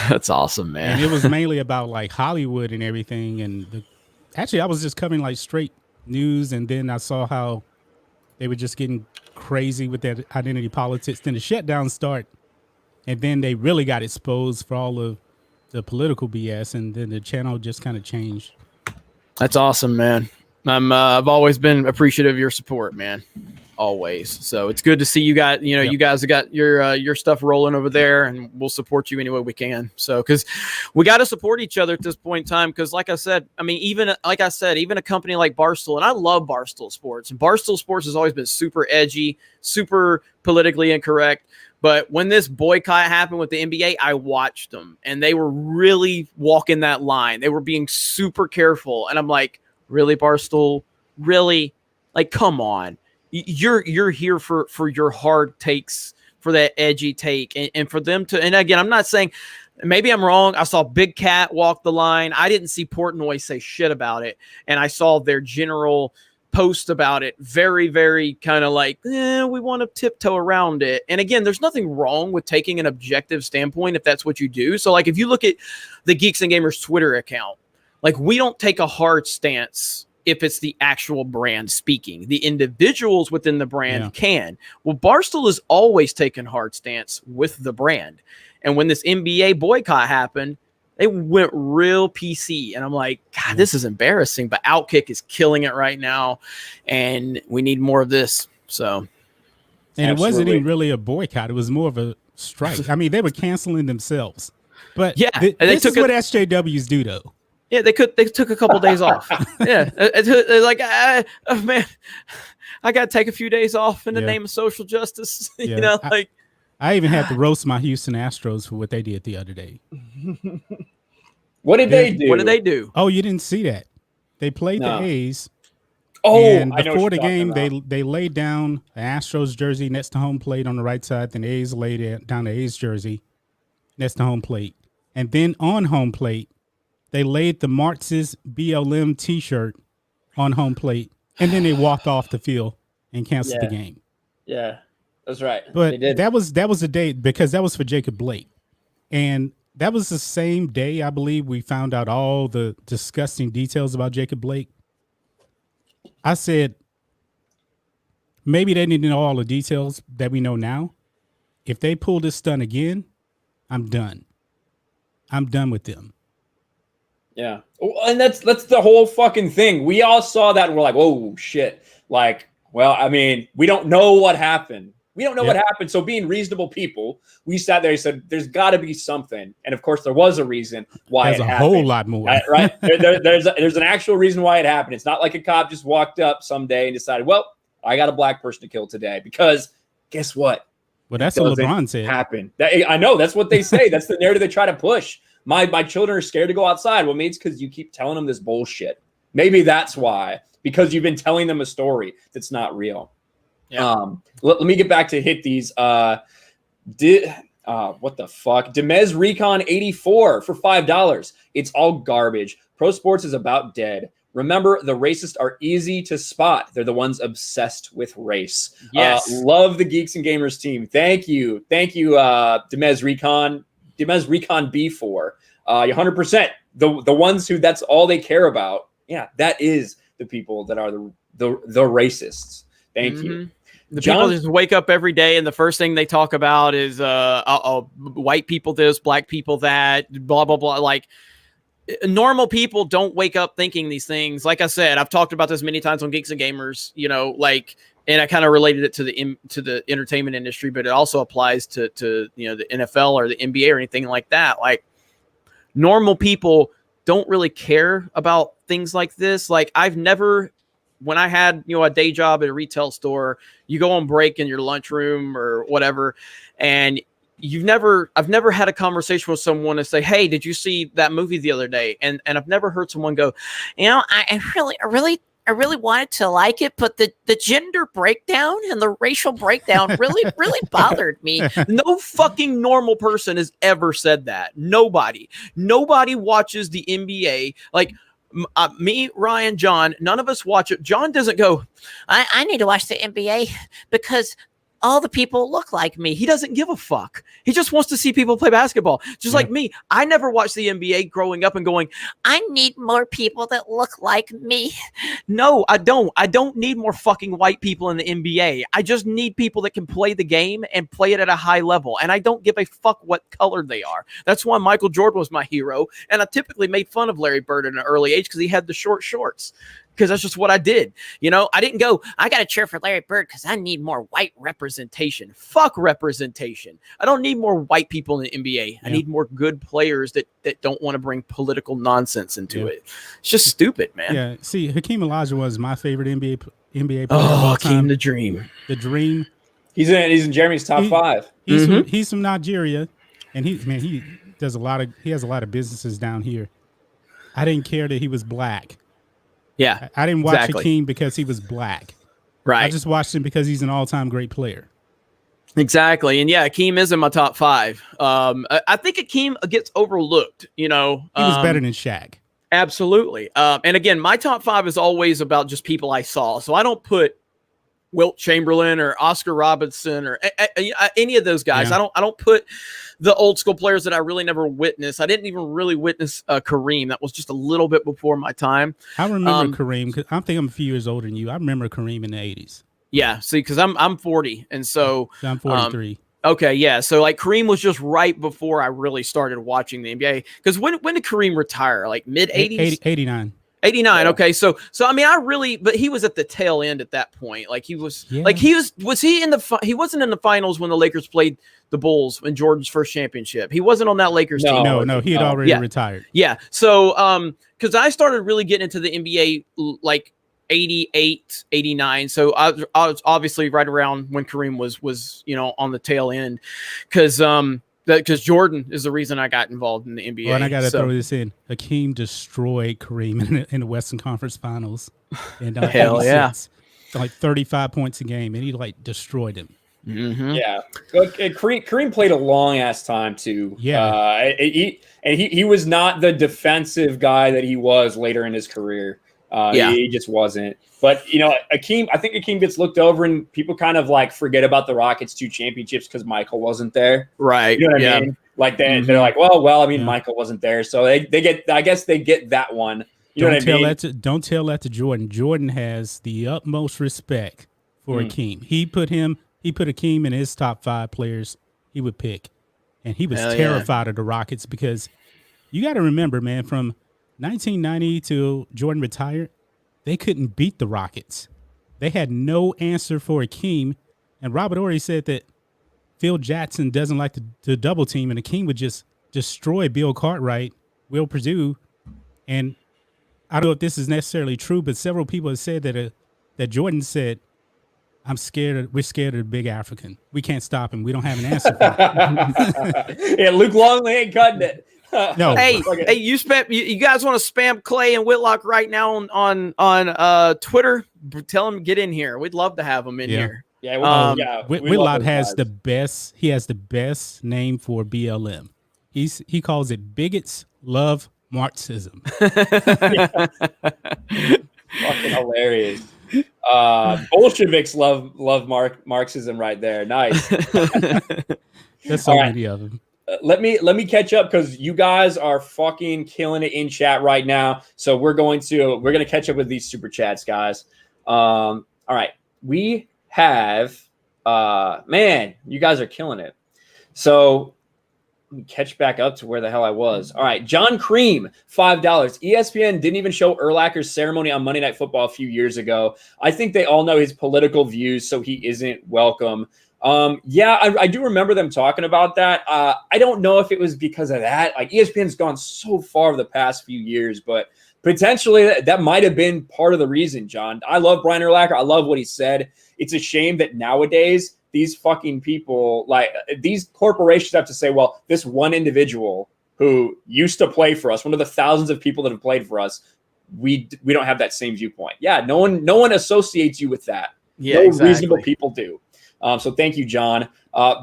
That's awesome, man. And it was mainly about like Hollywood and everything. And actually, I was just covering like straight news, and then I saw how they were just getting crazy with their identity politics. Then the shutdown started. And then they really got exposed for all of the political BS, and then the channel just kind of changed. That's awesome, man. I've always been appreciative of your support, man. Always. So it's good to see you guys. You know, You guys have got your stuff rolling over there, and we'll support you any way we can. So because we got to support each other at this point in time. Because like I said, I mean, even a company like Barstool, and I love Barstool Sports, and Barstool Sports has always been super edgy, super politically incorrect. But when this boycott happened with the NBA, I watched them, and they were really walking that line. They were being super careful, and I'm like, really, Barstool? Really? Like, come on. You're here for your hard takes, for that edgy take, and for them to. And again, I'm not saying, maybe I'm wrong. I saw Big Cat walk the line. I didn't see Portnoy say shit about it, and I saw their general post about it very, very kind of like, we want to tiptoe around it. And again, there's nothing wrong with taking an objective standpoint if that's what you do. So like if you look at the Geeks and Gamers Twitter account, like we don't take a hard stance if it's the actual brand speaking. The individuals within the brand can. Well, Barstool has always taken hard stance with the brand. And when this NBA boycott happened, they went real PC, and I'm like, God, this is embarrassing. But Outkick is killing it right now, and we need more of this. So, and it wasn't even really a boycott; it was more of a strike. I mean, they were canceling themselves. But yeah, this is what SJWs do, though. Yeah, they took a couple days off. Yeah, they're like, man, I got to take a few days off in the name of social justice. You know, like. I even had to roast my Houston Astros for what they did the other day. What did they do? What did they do? Oh, you didn't see that. They played the A's. Oh, and before the game, they laid down the Astros jersey next to home plate on the right side. Then the A's laid down the A's jersey next to home plate. And then on home plate, they laid the Marx's BLM T-shirt on home plate. And then they walked off the field and canceled the game. Yeah. That's right. But that was the day, because that was for Jacob Blake. And that was the same day, I believe, we found out all the disgusting details about Jacob Blake. I said, maybe they didn't know all the details that we know now. If they pull this stunt again, I'm done. I'm done with them. Yeah. And that's the whole fucking thing. We all saw that and we're like, oh, shit. Like, well, I mean, we don't know what happened. We don't know what happened. So being reasonable people, we sat there and said, there's got to be something. And of course, there was a reason why it happened. There's a whole lot more. Right? There's an actual reason why it happened. It's not like a cop just walked up someday and decided, well, I got a black person to kill today. Because guess what? Well, that's what LeBron said. Happened. I know. That's what they say. That's the narrative they try to push. My children are scared to go outside. Well, maybe it's because you keep telling them this bullshit. Maybe that's why. Because you've been telling them a story that's not real. Yeah. Let me get back to hit these. What the fuck? Demez Recon 84 for $5. It's all garbage. Pro sports is about dead. Remember, the racists are easy to spot. They're the ones obsessed with race. Yes. Love the Geeks and Gamers team. Thank you. Demez Recon B4. 100%. The ones who that's all they care about. Yeah, that is the people that are the racists. Thank you. The John, people just wake up every day and the first thing they talk about is white people this, black people that, blah blah blah. Like, normal people don't wake up thinking these things. Like I said, I've talked about this many times on Geeks and Gamers, you know, like, and I kind of related it to the entertainment industry, but it also applies to you know, the NFL or the NBA or anything like that. Like, normal people don't really care about things like this. Like, I've never, when I had, you know, a day job at a retail store, you go on break in your lunchroom or whatever, and I've never had a conversation with someone and say, "Hey, did you see that movie the other day?" And I've never heard someone go, "You know, I really wanted to like it, but the gender breakdown and the racial breakdown really bothered me." No fucking normal person has ever said that. Nobody watches the NBA. Like, me, Ryan, John, none of us watch it. John doesn't go, I need to watch the NBA because all the people look like me. He doesn't give a fuck. He just wants to see people play basketball. Just like me. I never watched the NBA growing up and going, I need more people that look like me. No, I don't. I don't need more fucking white people in the NBA. I just need people that can play the game and play it at a high level. And I don't give a fuck what color they are. That's why Michael Jordan was my hero. And I typically made fun of Larry Bird at an early age because he had the short shorts. Because that's just what I did. You know, I didn't go, I got to cheer for Larry Bird because I need more white representation. Fuck representation. I don't need more white people in the NBA. I need more good players that don't want to bring political nonsense into it. It's just stupid, man. Yeah. See, Hakeem Olajuwon was my favorite NBA player. Oh, Hakeem the Dream. The Dream. He's in Jeremy's top 5. He's from Nigeria, and he has a lot of businesses down here. I didn't care that he was black. Yeah, I didn't watch Hakeem because he was black. Right. I just watched him because he's an all-time great player. Exactly. And yeah, Hakeem is in my top 5. I think Hakeem gets overlooked, you know. He was better than Shaq. Absolutely. And again, my top 5 is always about just people I saw. So I don't put Wilt Chamberlain or Oscar Robertson or any of those guys. Yeah. I don't put the old school players that I really never witnessed. I didn't even really witness Kareem. That was just a little bit before my time. I remember Kareem because I think I'm a few years older than you. I remember Kareem in the 80s. Yeah, see, because I'm 40, and so I'm 43. Okay, yeah. So like Kareem was just right before I really started watching the NBA. Because when did Kareem retire? Like mid 80s? 89. 89. Okay. So I mean, but he was at the tail end at that point. Like he was he wasn't in the finals when the Lakers played the Bulls in Jordan's first championship. He wasn't on that Lakers team. No, he had already retired. Yeah. So, cause I started really getting into the NBA like 88, 89. So I was obviously right around when Kareem was, you know, on the tail end. Because Jordan is the reason I got involved in the NBA. Well, and I got to throw this in. Hakeem destroyed Kareem in the Western Conference Finals. And hell yeah. Like 35 points a game, and he like destroyed him. Mm-hmm. Yeah. Kareem played a long ass time too. Yeah. He was not the defensive guy that he was later in his career. He just wasn't. But, you know, I think Hakeem gets looked over and people kind of like forget about the Rockets' 2 championships because Michael wasn't there. Right. You know what I mean? Like they're like, well, I mean, Michael wasn't there. So they get that one. You know what I mean? Don't tell that to Jordan. Jordan has the utmost respect for Hakeem. He put Hakeem in his top 5 players he would pick. And he was terrified of the Rockets because you got to remember, man, from 1990 till Jordan retired, they couldn't beat the Rockets. They had no answer for Hakeem. And Robert Horry said that Phil Jackson doesn't like to double team, and Hakeem would just destroy Bill Cartwright, Will Perdue. And I don't know if this is necessarily true, but several people have said that Jordan said, we're scared of the big African. We can't stop him. We don't have an answer for him. Yeah, Luke Longley ain't cutting it. No. Hey, you guys want to spam Clay and Whitlock right now on Twitter? Tell them to get in here. We'd love to have them in here. Yeah, Whitlock has the best. He has the best name for BLM. He calls it bigots love Marxism. Fucking hilarious. Bolsheviks love Marxism right there. Nice. There's so many of them. let me catch up because you guys are fucking killing it in chat right now. So we're gonna catch up with these super chats, guys. All right, we have man, you guys are killing it. So let me catch back up to where the hell I was. All right, John Cream, $5. ESPN didn't even show Urlacher's ceremony on Monday Night Football a few years ago. I think they all know his political views, so he isn't welcome. Yeah, I do remember them talking about that. I don't know if it was because of that. Like ESPN's gone so far the past few years, but potentially that might have been part of the reason, John. I love Brian Urlacher. I love what he said. It's a shame that nowadays these fucking people, like these corporations, have to say, well, this one individual who used to play for us, one of the thousands of people that have played for us, we don't have that same viewpoint. Yeah, no one associates you with that. Yeah, no exactly. Reasonable people do. So thank you, John.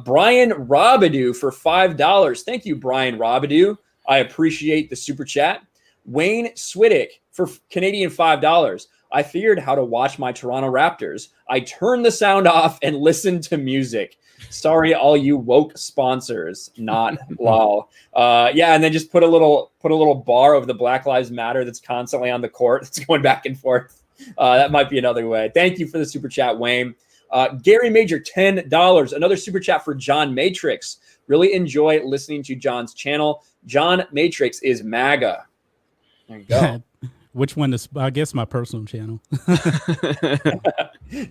Brian Robidoux for $5. Thank you, Brian Robidoux. I appreciate the super chat. Wayne Swiddick for Canadian $5. I figured how to watch my Toronto Raptors. I turned the sound off and listened to music. Sorry, all you woke sponsors. Not lol. Yeah, and then just put a little bar of the Black Lives Matter that's constantly on the court. It's going back and forth. That might be another way. Thank you for the super chat, Wayne. Gary Major, $10. Another super chat for John Matrix. Really enjoy listening to John's channel. John Matrix is MAGA. There you go. Which one is, I guess, my personal channel.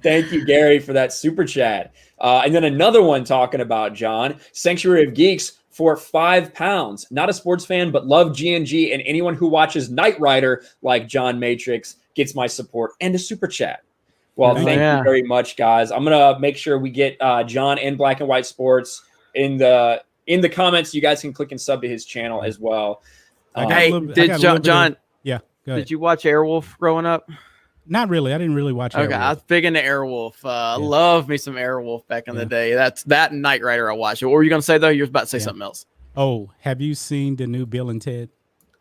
Thank you, Gary, for that super chat. And then another one talking about John, Sanctuary of Geeks for £5. Not a sports fan, but love GNG, and anyone who watches Knight Rider like John Matrix gets my support and a super chat. Well, thank you very much, guys. I'm gonna make sure we get John and Black and White Sports in the comments. You guys can click and sub to his channel as well. Hey, John? Yeah. Did you watch Airwolf growing up? Not really. I didn't really watch Airwolf. Okay, I was big into Airwolf. Love me some Airwolf back in the day. That's that and Knight Rider I watched. What were you going to say, though? You were about to say something else. Oh, have you seen the new Bill and Ted?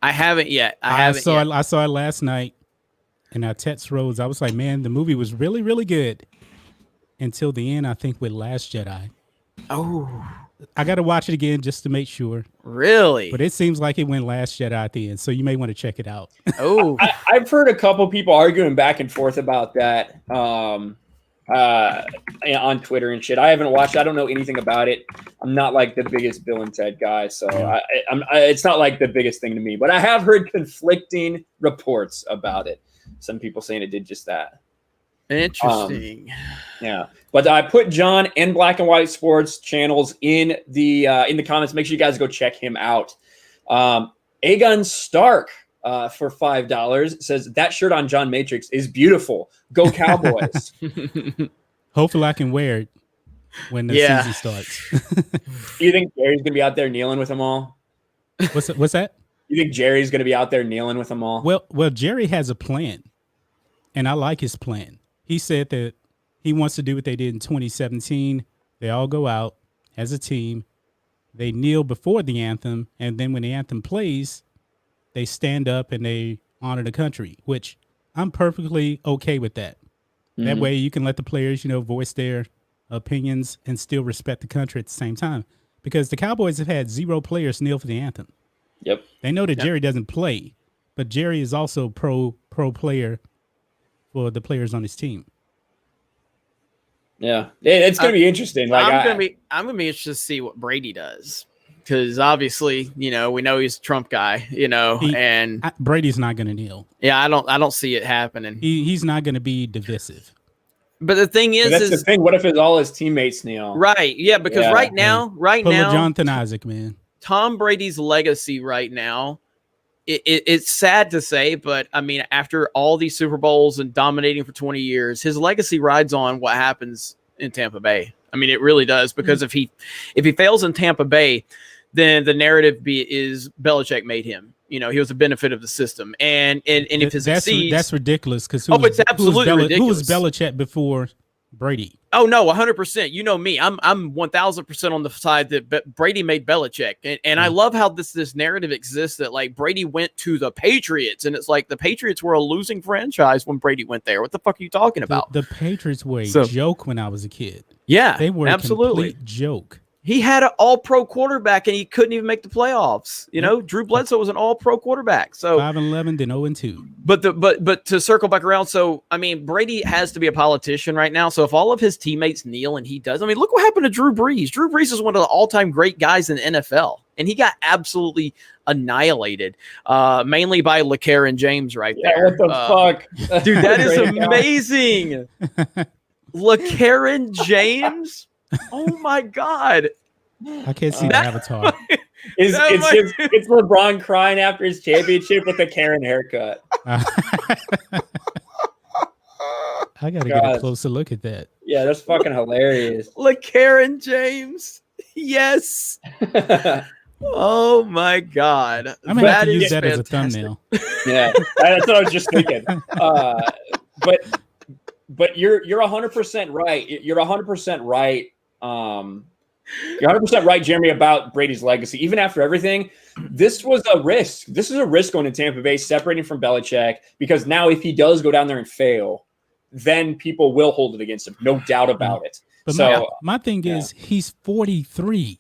I haven't yet. I saw it last night, and I text Rose. I was like, man, the movie was really, really good until the end, I think, with Last Jedi. Oh. I got to watch it again just to make sure. Really? But it seems like it went Last Jedi at the end, so you may want to check it out. Oh, I've heard a couple people arguing back and forth about that on Twitter and shit. I haven't watched it. I don't know anything about it. I'm not like the biggest Bill and Ted guy, so it's not like the biggest thing to me. But I have heard conflicting reports about it. Some people saying it did just that. Interesting. Yeah, but I put John and Black and White Sports channels in the comments. Make sure you guys go check him out. Aegon Stark for $5 says that shirt on John Matrix is beautiful. Go Cowboys! Hopefully, I can wear it when the season starts. You think Jerry's gonna be out there kneeling with them all? What's that? You think Jerry's gonna be out there kneeling with them all? Well, Jerry has a plan, and I like his plan. He said that he wants to do what they did in 2017. They all go out as a team. They kneel before the anthem, and then when the anthem plays, they stand up and they honor the country, which I'm perfectly okay with that. Mm-hmm. That way you can let the players, voice their opinions and still respect the country at the same time. Because the Cowboys have had 0 players kneel for the anthem. Yep. They know that Jerry doesn't play, but Jerry is also pro player for the players on his team. Yeah, it's going to be interesting. Like I'm going to be interested to see what Brady does, because obviously, we know he's a Trump guy, and Brady's not going to kneel. Yeah, I don't see it happening. He's not going to be divisive. But the thing is, that's the thing. What if it's all his teammates kneel? Right? Yeah, because right now, Jonathan Isaac, man, Tom Brady's legacy right now. It's sad to say, but I mean, after all these Super Bowls and dominating for 20 years, his legacy rides on what happens in Tampa Bay. I mean, it really does, because if he fails in Tampa Bay, then the narrative is Belichick made him. He was a benefit of the system, and if it succeeds, that's ridiculous. Because it's absolutely ridiculous. Who was Belichick before Brady? Oh no, 100%. You know me. I'm 1000% on the side that Brady made Belichick, and I love how this narrative exists that like Brady went to the Patriots, and it's like the Patriots were a losing franchise when Brady went there. What the fuck are you talking about? The Patriots were a joke when I was a kid. Yeah, they were absolutely a complete joke. He had an all-pro quarterback, and he couldn't even make the playoffs. You know, Drew Bledsoe was an all-pro quarterback. So 5-11, then 0-2. But to circle back around, so I mean, Brady has to be a politician right now. So if all of his teammates kneel and he does, I mean, look what happened to Drew Brees. Drew Brees is one of the all-time great guys in the NFL, and he got absolutely annihilated, mainly by LeCarron James right there. What the fuck, dude? That is amazing. LeCarron James. Oh my God. I can't see the avatar. It's LeBron crying after his championship with a Karen haircut. I gotta get a closer look at that. Yeah, that's fucking hilarious. LeCarron James. Yes. Oh my God. I'm gonna have to use that as a thumbnail. Yeah, that's what I was just thinking. But you're 100% right. You're 100% right. You're 100% right, Jeremy, about Brady's legacy. Even after everything, this was a risk. This is a risk going to Tampa Bay, separating from Belichick, because now if he does go down there and fail, then people will hold it against him. No doubt about it. But so my thing is, he's 43.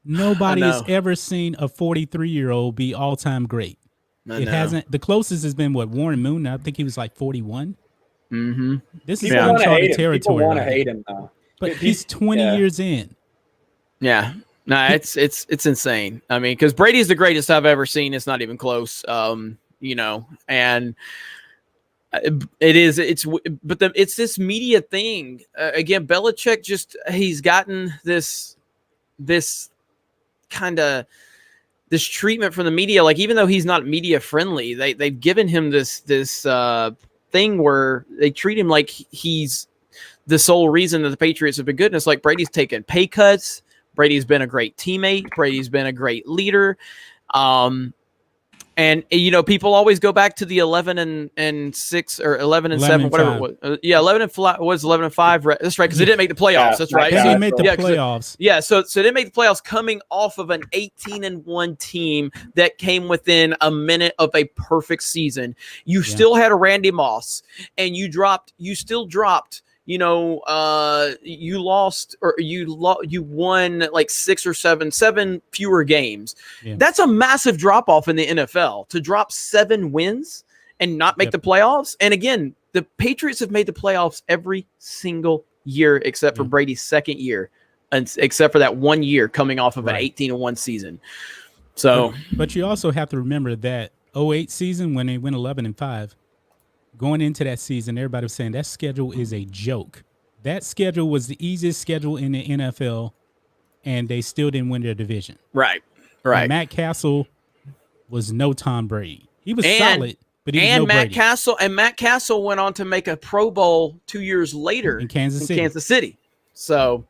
Nobody has ever seen a 43-year-old be all-time great. It hasn't. The closest has been Warren Moon. I think he was like 41. Mm-hmm. This is uncharted territory. People want to hate him though. But he's 20 years in. Yeah. No, it's insane. I mean, because Brady's the greatest I've ever seen. It's not even close. You know, and it's this media thing. Again, Belichick he's gotten this kind of this treatment from the media. Like, even though he's not media friendly, they've given him this thing where they treat him like he's the sole reason that the Patriots have been good. And it's like Brady's taken pay cuts. Brady's been a great teammate. Brady's been a great leader. And you know, people always go back to the 11-6 or 11-7, whatever it was. 11-5. That's right, because they didn't make the playoffs. That's right. They didn't make the playoffs. Yeah, so they didn't make the playoffs coming off of an 18-1 team that came within a minute of a perfect season. You still had a Randy Moss, and you still dropped. You know, you lost or you won like 6 or 7 fewer games. Yeah. That's a massive drop off in the NFL, to drop 7 wins and not make the playoffs. And again, the Patriots have made the playoffs every single year except for Brady's second year, and except for that 1 year coming off of an 18-1 season. So, but you also have to remember that 08 season when they went 11-5. Going into that season, everybody was saying that schedule is a joke. That schedule was the easiest schedule in the NFL, and they still didn't win their division. Right. And Matt Castle was no Tom Brady. He was solid, but he was no Brady. Matt Castle went on to make a Pro Bowl 2 years later in Kansas City. So,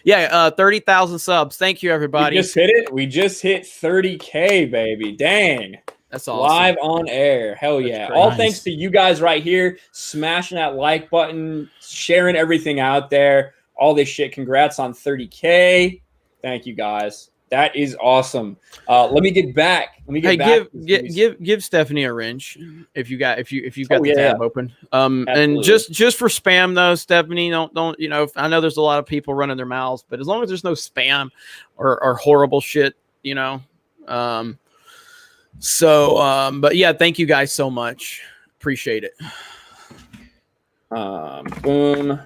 30,000 subs. Thank you, everybody. We just hit it. We just hit 30K, baby. Dang. That's awesome. Live on air. Hell yeah. All thanks to you guys right here, smashing that like button, sharing everything out there, all this shit. Congrats on 30K. Thank you guys. That is awesome. Let me get back. Give Stephanie a wrench if you've got the tab open. And just for spam though, Stephanie, don't you know, I know there's a lot of people running their mouths, but as long as there's no spam or horrible shit, you know. But yeah, thank you guys so much. Appreciate it. Boom.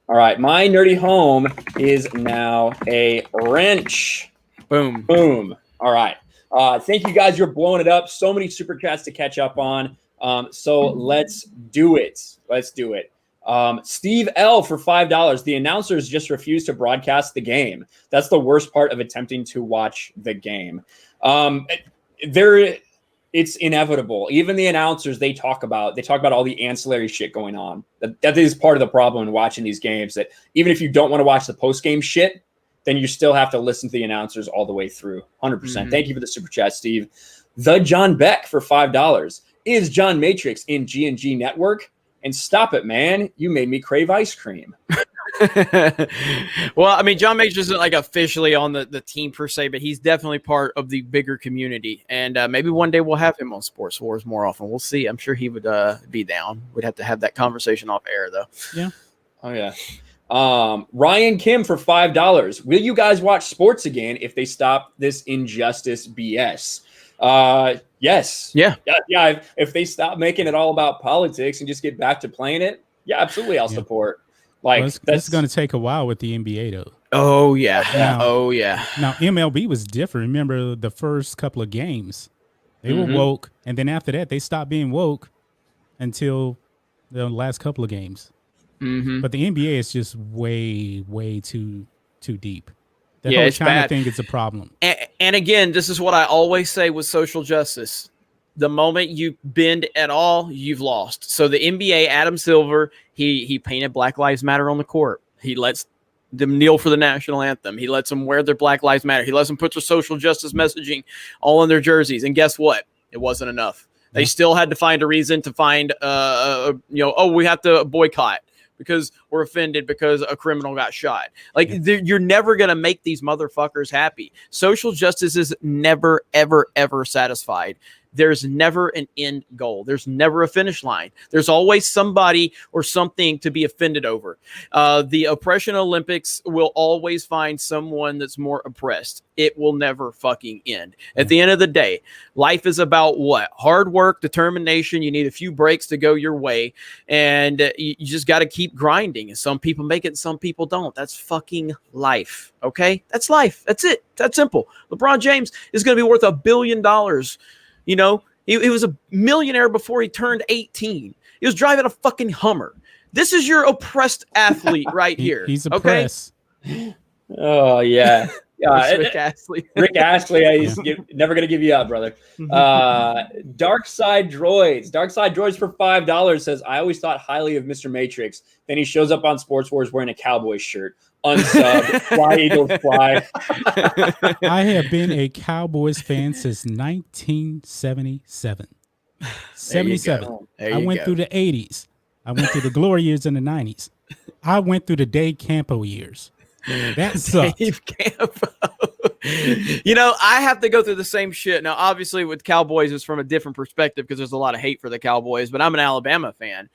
All right. My nerdy home is now a wrench. Boom. Boom. All right. Thank you guys. You're blowing it up. So many super chats to catch up on. So let's do it. Steve L for $5. The announcers just refused to broadcast the game. That's the worst part of attempting to watch the game. It's inevitable. Even the announcers, they talk about all the ancillary shit going on. That is part of the problem in watching these games, that even if you don't want to watch the post-game shit, then you still have to listen to the announcers all the way through. 100%. Mm-hmm. Thank you for the super chat, Steve. The John Beck for $5. Is John Matrix in G&G Network? And stop it, man. You made me crave ice cream. Well, I mean, John Matrix isn't like officially on the team per se, but he's definitely part of the bigger community. And maybe one day we'll have him on Sports Wars more often. We'll see. I'm sure he would be down. We'd have to have that conversation off air, though. Yeah. Oh, yeah. Ryan Kim for $5. Will you guys watch sports again if they stop this injustice BS? Yes. Yeah. If they stop making it all about politics and just get back to playing it, yeah, absolutely, I'll support. Like, well, it's going to take a while with the NBA though. Oh yeah. Now, yeah. Now MLB was different. Remember the first couple of games, they were woke, and then after that, they stopped being woke until the last couple of games. But the NBA is just way too deep. The whole China thing is a problem. And again, this is what I always say with social justice. The moment you bend at all, you've lost. So the NBA, Adam Silver, he painted Black Lives Matter on the court. He lets them kneel for the national anthem. He lets them wear their Black Lives Matter. He lets them put their social justice messaging all on their jerseys. And guess what? It wasn't enough. They still had to find a reason to find, we have to boycott because we're offended because a criminal got shot. Like, you're never going to make these motherfuckers happy. Social justice is never, ever, ever satisfied. There's never an end goal. There's never a finish line. There's always somebody or something to be offended over. The Oppression Olympics will always find someone that's more oppressed. It will never fucking end. At the end of the day, life is about what? Hard work, determination. You need a few breaks to go your way. And you just got to keep grinding. And some people make it and some people don't. That's fucking life. Okay? That's life. That's it. That's simple. LeBron James is going to be worth $1 billion. You know, he was a millionaire before he turned 18. He was driving a fucking Hummer. This is your oppressed athlete right here. He's oppressed. Okay? Oh, yeah. Rick Astley. Rick Astley, he's never going to give you up, brother. Dark Side Droids for $5 says, I always thought highly of Mr. Matrix. Then he shows up on Sports Wars wearing a Cowboys shirt. Unsub. Fly, Eagles, fly. I have been a Cowboys fan since 1977. 77. I went through the 80s. I went through the glory years in the 90s. I went through the Dave Campo years. That sucked. Dave Campo. You know, I have to go through the same shit. Now, obviously, with Cowboys, it's from a different perspective because there's a lot of hate for the Cowboys, but I'm an Alabama fan.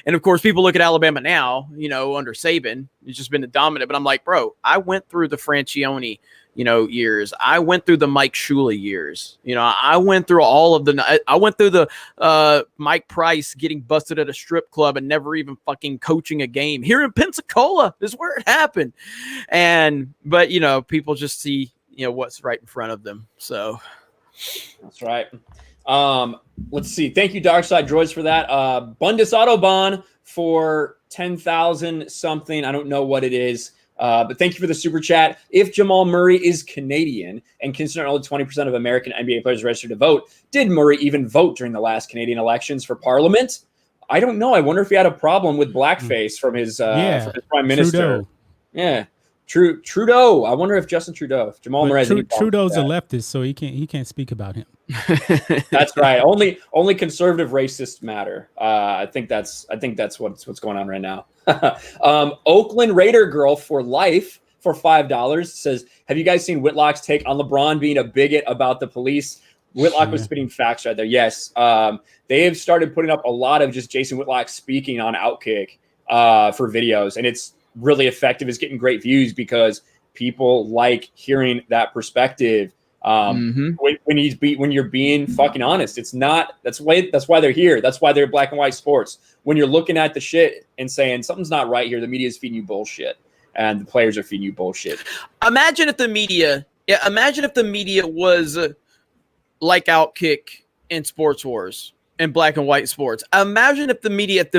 And, of course, people look at Alabama now, you know, under Saban. It's just been the dominant. But I'm like, bro, I went through the Francione, years. I went through the Mike Shula years. I went through all of I went through the Mike Price getting busted at a strip club and never even fucking coaching a game. Here in Pensacola is where it happened. But people just see, what's right in front of them. So that's right. Let's see. Thank you, Darkside Droids, for that. Bundus Autobahn for 10,000 something. I don't know what it is. But thank you for the super chat. If Jamal Murray is Canadian and considering only 20% of American NBA players registered to vote, did Murray even vote during the last Canadian elections for Parliament? I don't know. I wonder if he had a problem with blackface from his prime minister. Trudeau. Yeah, Trudeau. I wonder if Justin Trudeau, if Jamal Murray, Trudeau's a leftist, so he can't speak about him. That's right. Only conservative racists matter. I think that's what's going on right now. Oakland Raider girl for life for $5 says, have you guys seen Whitlock's take on LeBron being a bigot about the police? Whitlock was spitting facts right there. Yes. They have started putting up a lot of just Jason Whitlock speaking on Outkick for videos, and it's really effective. It's getting great views because people like hearing that perspective. When you're being fucking honest, that's why they're here. That's why they're Black and White Sports. When you're looking at the shit and saying something's not right here, the media is feeding you bullshit and the players are feeding you bullshit. Imagine if the media was like Outkick and Sports Wars and Black and White Sports. Imagine if the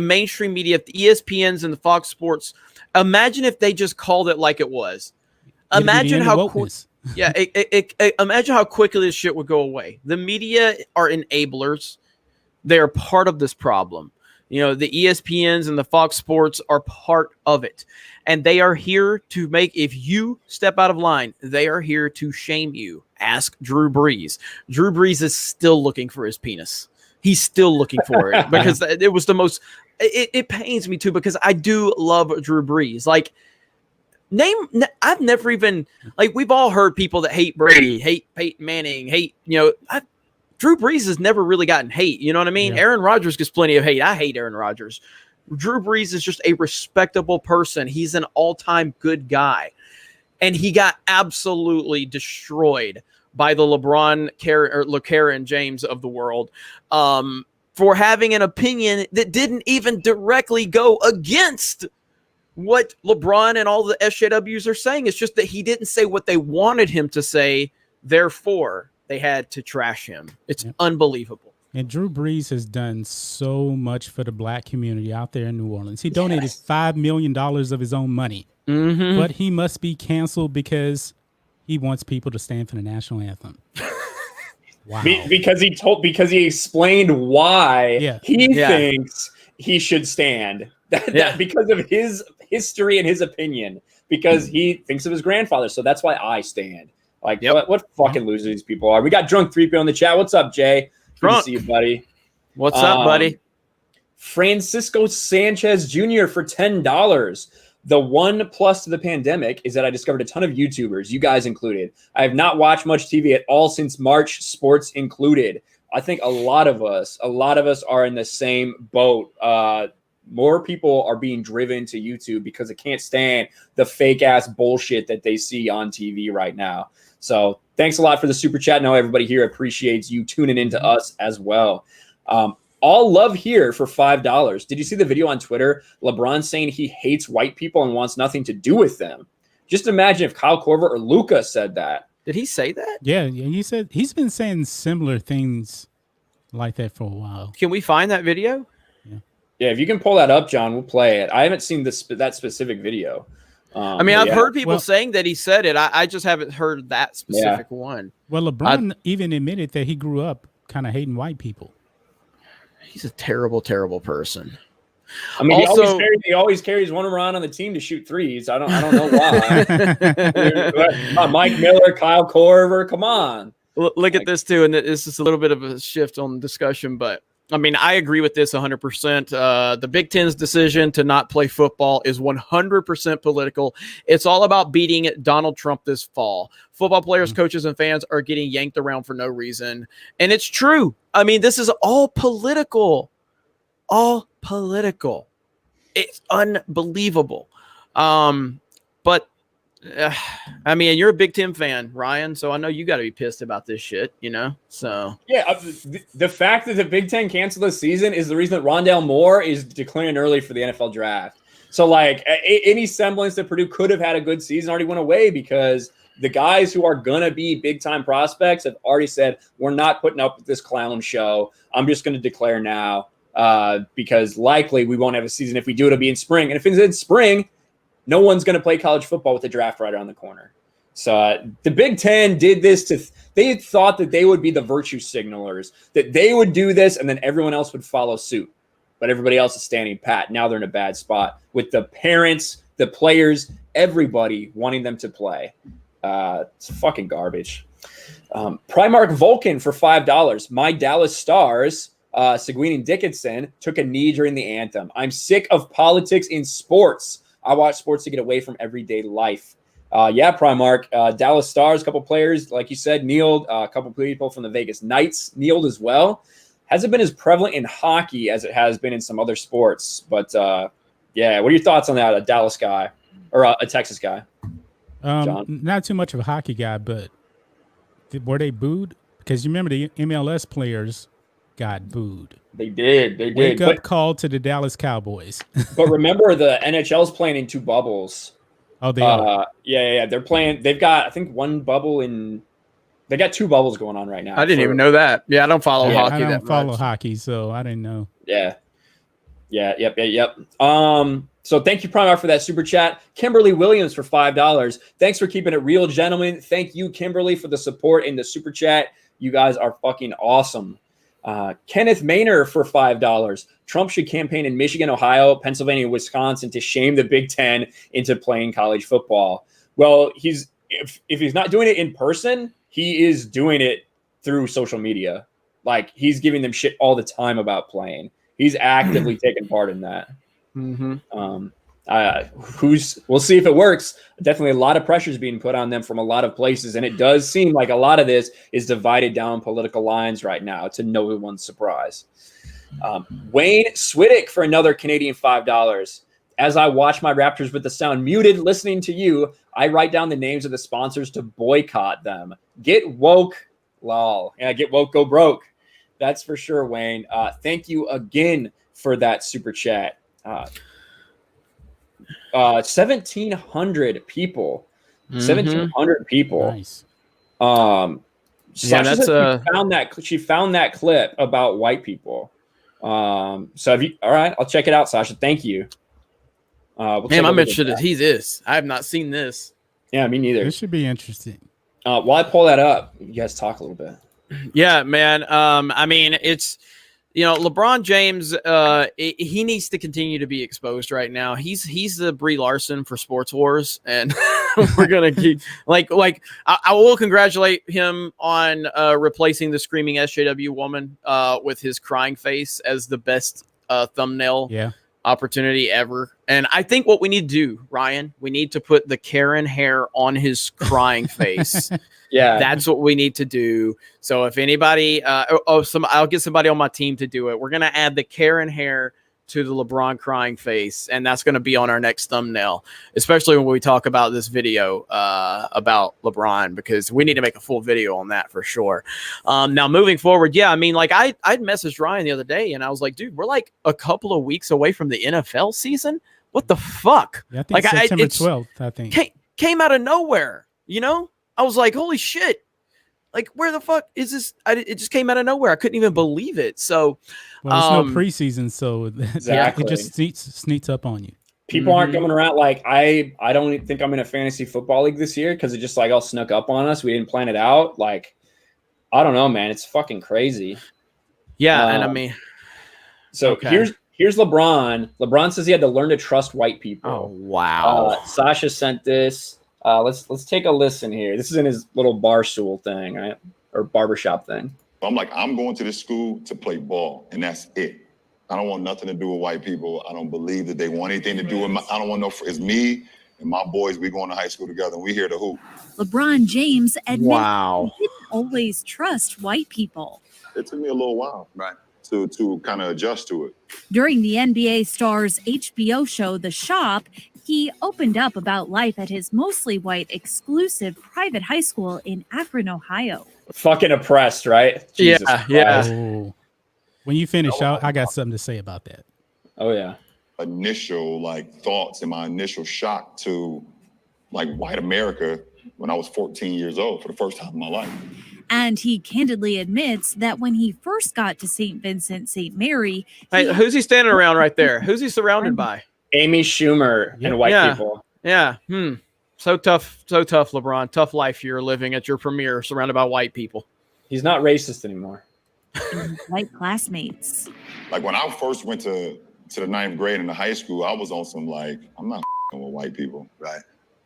mainstream media, if the ESPNs and the Fox Sports, imagine if they just called it like it was. Imagine how quick. Yeah, imagine how quickly this shit would go away. The media are enablers. They are part of this problem. The ESPNs and the Fox Sports are part of it. And they are here to make, if you step out of line, they are here to shame you. Ask Drew Brees. Drew Brees is still looking for his penis. He's still looking for it because it was the most, it pains me too because I do love Drew Brees. Like, I've never even, like, we've all heard people that hate Brady, hate Peyton Manning, hate, Drew Brees has never really gotten hate. You know what I mean? Yeah. Aaron Rodgers gets plenty of hate. I hate Aaron Rodgers. Drew Brees is just a respectable person. He's an all-time good guy. And he got absolutely destroyed by the LeCarron James of the world for having an opinion that didn't even directly go against what LeBron and all the SJWs are saying. It's just that he didn't say what they wanted him to say. Therefore, they had to trash him. It's unbelievable. And Drew Brees has done so much for the black community out there in New Orleans. He donated $5 million of his own money, but he must be canceled because he wants people to stand for the national anthem. Wow. Because he explained why he thinks he should stand. That because of his history and his opinion, because he thinks of his grandfather. So that's why I stand. Like, what fucking losers these people are. We got Drunk 3P on the chat. What's up, Jay? Good to see you, buddy. What's up, buddy? Francisco Sanchez Jr. for $10. The one plus to the pandemic is that I discovered a ton of YouTubers, you guys included. I have not watched much TV at all since March, sports included. I think a lot of us are in the same boat. More people are being driven to YouTube because they can't stand the fake ass bullshit that they see on TV right now. So thanks a lot for the super chat. Now everybody here appreciates you tuning into us as well. All love here for $5. Did you see the video on Twitter? LeBron saying he hates white people and wants nothing to do with them. Just imagine if Kyle Korver or Luka said that. Did he say that? Yeah, he said he's been saying similar things like that for a while. Can we find that video? Yeah, if you can pull that up, John, we'll play it. I haven't seen that specific video. I mean, I've heard people saying that he said it. I just haven't heard that specific one. Well, LeBron even admitted that he grew up kind of hating white people. He's a terrible, terrible person. I mean, he always carries one around on the team to shoot threes. I don't know why. Mike Miller, Kyle Korver, come on. Look at this too, and this is a little bit of a shift on discussion, but I mean, I agree with this 100%. The Big Ten's decision to not play football is 100% political. It's all about beating Donald Trump this fall. Football players, coaches, and fans are getting yanked around for no reason. And it's true. I mean, this is all political. All political. It's unbelievable. But I mean, you're a Big Ten fan, Ryan, so I know you got to be pissed about this shit, you know? So yeah, the fact that the Big Ten canceled this season is the reason that Rondale Moore is declaring early for the NFL draft. So, like, any semblance that Purdue could have had a good season already went away because the guys who are going to be big-time prospects have already said, we're not putting up with this clown show. I'm just going to declare now because likely we won't have a season. If we do, it'll be in spring. And if it's in spring, no one's going to play college football with the draft right around the corner. So the Big Ten did this they thought that they would be the virtue signalers, that they would do this and then everyone else would follow suit. But everybody else is standing pat. Now they're in a bad spot with the parents, the players, everybody wanting them to play. It's fucking garbage. Primark Vulcan for $5. My Dallas Stars, Seguin and Dickinson, took a knee during the anthem. I'm sick of politics in sports. I watch sports to get away from everyday life. Primark, Dallas Stars, a couple players, like you said, kneeled. A couple people from the Vegas Knights kneeled as well. Hasn't been as prevalent in hockey as it has been in some other sports. But, what are your thoughts on that, a Dallas guy or a Texas guy? John? Not too much of a hockey guy, but were they booed? Because you remember the MLS players got booed. They did. Wake up call to the Dallas Cowboys. But remember, the NHL's playing in two bubbles. Oh, they are? Yeah. They're playing. They've got, I think, one bubble in. They got two bubbles going on right now. I didn't even know that. Yeah, I don't follow hockey. I don't follow hockey, so I didn't know. Yeah. Yep. So thank you, Primark, for that super chat. Kimberly Williams for $5. Thanks for keeping it real, gentlemen. Thank you, Kimberly, for the support in the super chat. You guys are fucking awesome. Kenneth Maynor for $5. Trump should campaign in Michigan, Ohio, Pennsylvania, Wisconsin to shame the Big Ten into playing college football. Well, if he's not doing it in person, he is doing it through social media. Like, he's giving them shit all the time about playing. He's actively taking part in that. Mm-hmm. We'll see if it works. Definitely a lot of pressure is being put on them from a lot of places, and it does seem like a lot of this is divided down political lines right now, to no one's surprise. Wayne Swiddick for another Canadian $5. As I watch my Raptors with the sound muted, listening to you, I write down the names of the sponsors to boycott them. Get woke, lol. Yeah, get woke, go broke. That's for sure, Wayne. Thank you again for that super chat. 1,700 people. 1,700 people. Nice. Yeah, that's she found that clip about white people. So have you? All right, I'll check it out, Sasha. Thank you. Man, I'm interested to see this. I have not seen this. Yeah, me neither. This should be interesting. While I pull that up, you guys talk a little bit. Yeah, man. I mean, it's, LeBron James, he needs to continue to be exposed right now. He's the Brie Larson for Sports Wars, and we're gonna keep I will congratulate him on replacing the screaming SJW woman with his crying face as the best thumbnail opportunity ever. And I think what we need to do, Ryan, we need to put the Karen hair on his crying face. Yeah, that's what we need to do. So if anybody, I'll get somebody on my team to do it. We're gonna add the Karen hair to the LeBron crying face, and that's gonna be on our next thumbnail, especially when we talk about this video about LeBron, because we need to make a full video on that for sure. Now moving forward, I mean, like I'd messaged Ryan the other day, and I was like, dude, we're like a couple of weeks away from the NFL season. What the fuck? Yeah, I think September 12th. I think came out of nowhere. I was like, holy shit. Like, where the fuck is this? It just came out of nowhere. I couldn't even believe it. So, well, it's no preseason, so it just sneaks up on you. People aren't coming around. Like, I don't think I'm in a fantasy football league this year because it just like all snuck up on us. We didn't plan it out. Like, I don't know, man. It's fucking crazy. Yeah, and I mean, so here's LeBron. LeBron says he had to learn to trust white people. Oh wow. Sasha sent this. Let's take a listen here. This is in his little barstool thing, right? Or barbershop thing. I'm like, I'm going to this school to play ball, and that's it. I don't want nothing to do with white people. I don't believe that they want anything to do with I don't want it's me and my boys. We going to high school together, and we here to hoop. LeBron James admits he didn't always trust white people. It took me a little while, right, to kind of adjust to it. During the NBA star's HBO show, The Shop, he opened up about life at his mostly white exclusive private high school in Akron, Ohio. Fucking oppressed, right? Jesus yeah. Oh. When you finish, I got something to say about that. Oh yeah. Initial thoughts and my initial shock to white America when I was 14 years old for the first time in my life. And he candidly admits that when he first got to St. Vincent St. Mary, hey, who's he standing around right there? Who's he surrounded by? Amy Schumer and white people. Yeah. So tough, LeBron. Tough life you're living at your premiere, surrounded by white people. He's not racist anymore. White classmates. Like when I first went to the 9th grade in the high school, I was on some I'm not with white people, right?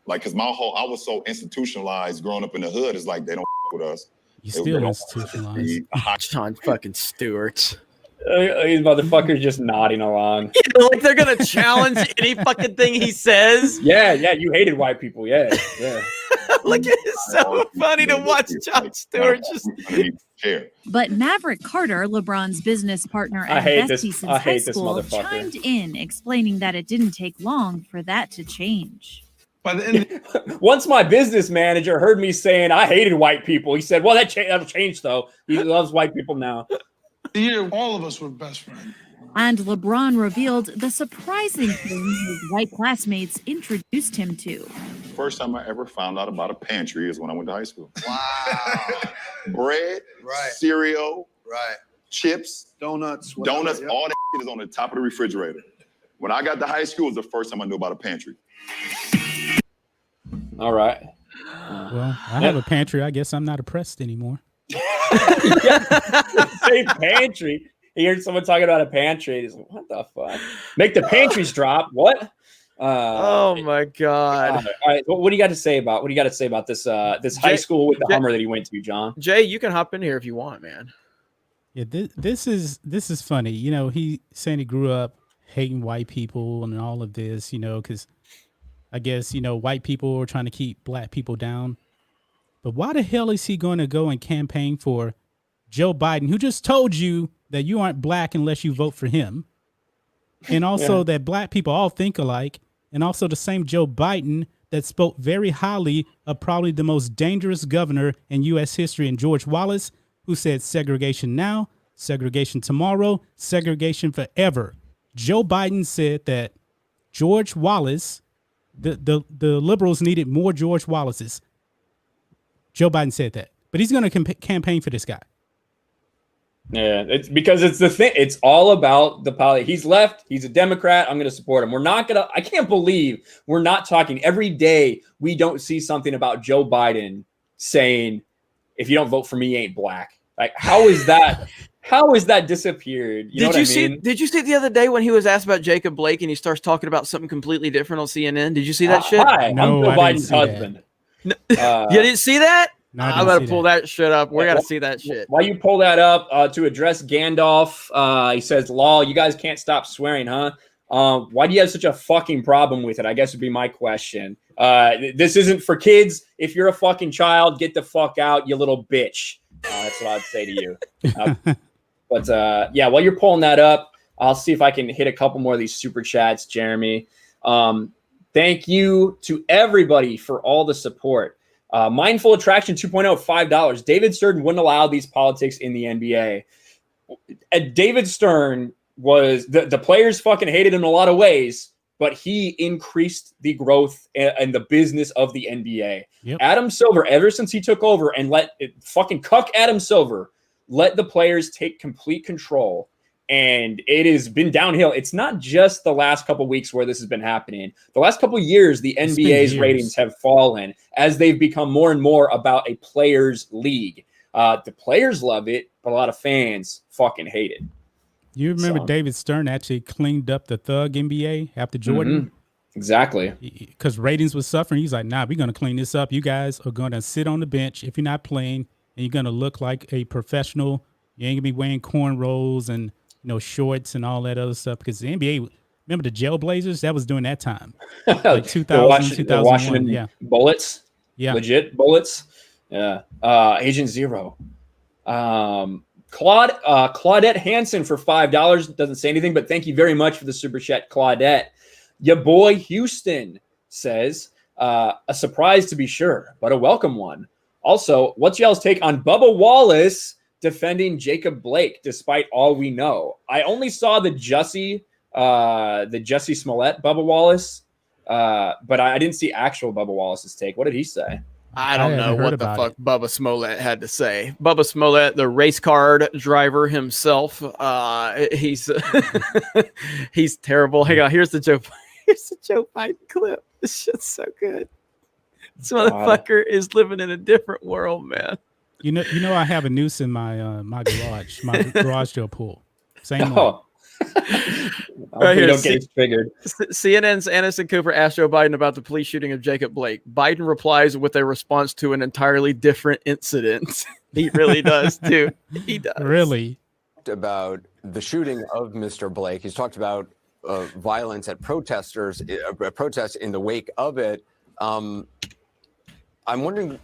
Because I was so institutionalized growing up in the hood. It's like they don't with us. You still institutionalized. John fucking Stewart. These motherfuckers just nodding along. Like they're gonna challenge any fucking thing he says. Yeah, you hated white people. Yeah. Look, it's so funny to watch John Stewart just. But Maverick Carter, LeBron's business partner and bestie since high school, chimed in, explaining that it didn't take long for that to change. Once my business manager heard me saying I hated white people, he said, "Well, that'll change though. He loves white people now." All of us were best friends. And LeBron revealed the surprising thing his white classmates introduced him to. First time I ever found out about a pantry is when I went to high school. Wow. Bread, cereal, chips, donuts, all that shit is on the top of the refrigerator. When I got to high school, it was the first time I knew about a pantry. All right. Well, I have a pantry. I guess I'm not oppressed anymore. Say pantry. He heard someone talking about a pantry. He's like, "What the fuck? Make the pantries drop? What?" Oh my god! All right, what do you got to say about this this high school with the Hummer that he went to, John? Jay, you can hop in here if you want, man. Yeah, this is funny. He saying he grew up hating white people and all of this. Because I guess white people are trying to keep black people down. But why the hell is he going to go and campaign for Joe Biden, who just told you that you aren't black unless you vote for him, and also that black people all think alike, and also the same Joe Biden that spoke very highly of probably the most dangerous governor in U.S. history, and George Wallace, who said segregation now, segregation tomorrow, segregation forever. Joe Biden said that George Wallace, the liberals needed more George Wallaces. Joe Biden said that, but he's going to campaign for this guy. Yeah, it's because it's the thing. It's all about the politics. He's left. He's a Democrat. I'm going to support him. We're not going to. I can't believe we're not talking every day. We don't see something about Joe Biden saying, "If you don't vote for me, you ain't black." Like, how is that? How is that disappeared? You know what I mean? Did you see it the other day when he was asked about Jacob Blake and he starts talking about something completely different on CNN? Did you see that shit? Hi, No, I'm Joe I didn't Biden's see that. husband. You didn't see that? No, I I'm didn't gonna see pull that shit up. We gotta see that shit. While you pull that up, to address Gandalf, he says, "Lol, you guys can't stop swearing, huh? Why do you have such a fucking problem with it? I guess would be my question. This isn't for kids. If you're a fucking child, get the fuck out, you little bitch." That's what I'd say to you. But yeah, while you're pulling that up, I'll see if I can hit a couple more of these super chats, Jeremy. Thank you to everybody for all the support. Mindful Attraction 2.0, $5. David Stern wouldn't allow these politics in the NBA. David Stern was the players fucking hated him in a lot of ways, but he increased the growth and the business of the NBA. Yep. Adam Silver, ever since he took over and fucking cuck Adam Silver, let the players take complete control. And it has been downhill. It's not just the last couple of weeks where this has been happening. The last couple of years, the NBA's ratings have fallen as they've become more and more about a players' league. The players love it, but a lot of fans fucking hate it. You remember David Stern actually cleaned up the thug NBA after Jordan? Mm-hmm. Exactly. Because ratings was suffering. He's like, nah, we're going to clean this up. You guys are going to sit on the bench if you're not playing, and you're going to look like a professional. You ain't going to be wearing cornrows and shorts and all that other stuff, because the NBA, remember the Jailblazers? That was during that time. Like 2000, 2001. Washington Bullets. Yeah. Legit Bullets. Yeah. Agent Zero. Claudette Hansen for $5. Doesn't say anything, but thank you very much for the super chat, Claudette. Your boy Houston says, a surprise to be sure, but a welcome one. Also, what's y'all's take on Bubba Wallace defending Jacob Blake, despite all we know? I only saw the Jussie Smollett Bubba Wallace, but I didn't see actual Bubba Wallace's take. What did he say? I don't know what the fuck Bubba Smollett had to say. Bubba Smollett, the race car driver himself, he's he's terrible. Hang on, here's the Joe Biden clip. This shit's so good. This motherfucker is living in a different world, man. You know, I have a noose in my my garage door pool. Same one. Right here, don't get triggered. CNN's Anderson Cooper asked Joe Biden about the police shooting of Jacob Blake. Biden replies with a response to an entirely different incident. He really does, too. He does. Really? About the shooting of Mr. Blake. He's talked about violence at protests in the wake of it. I'm wondering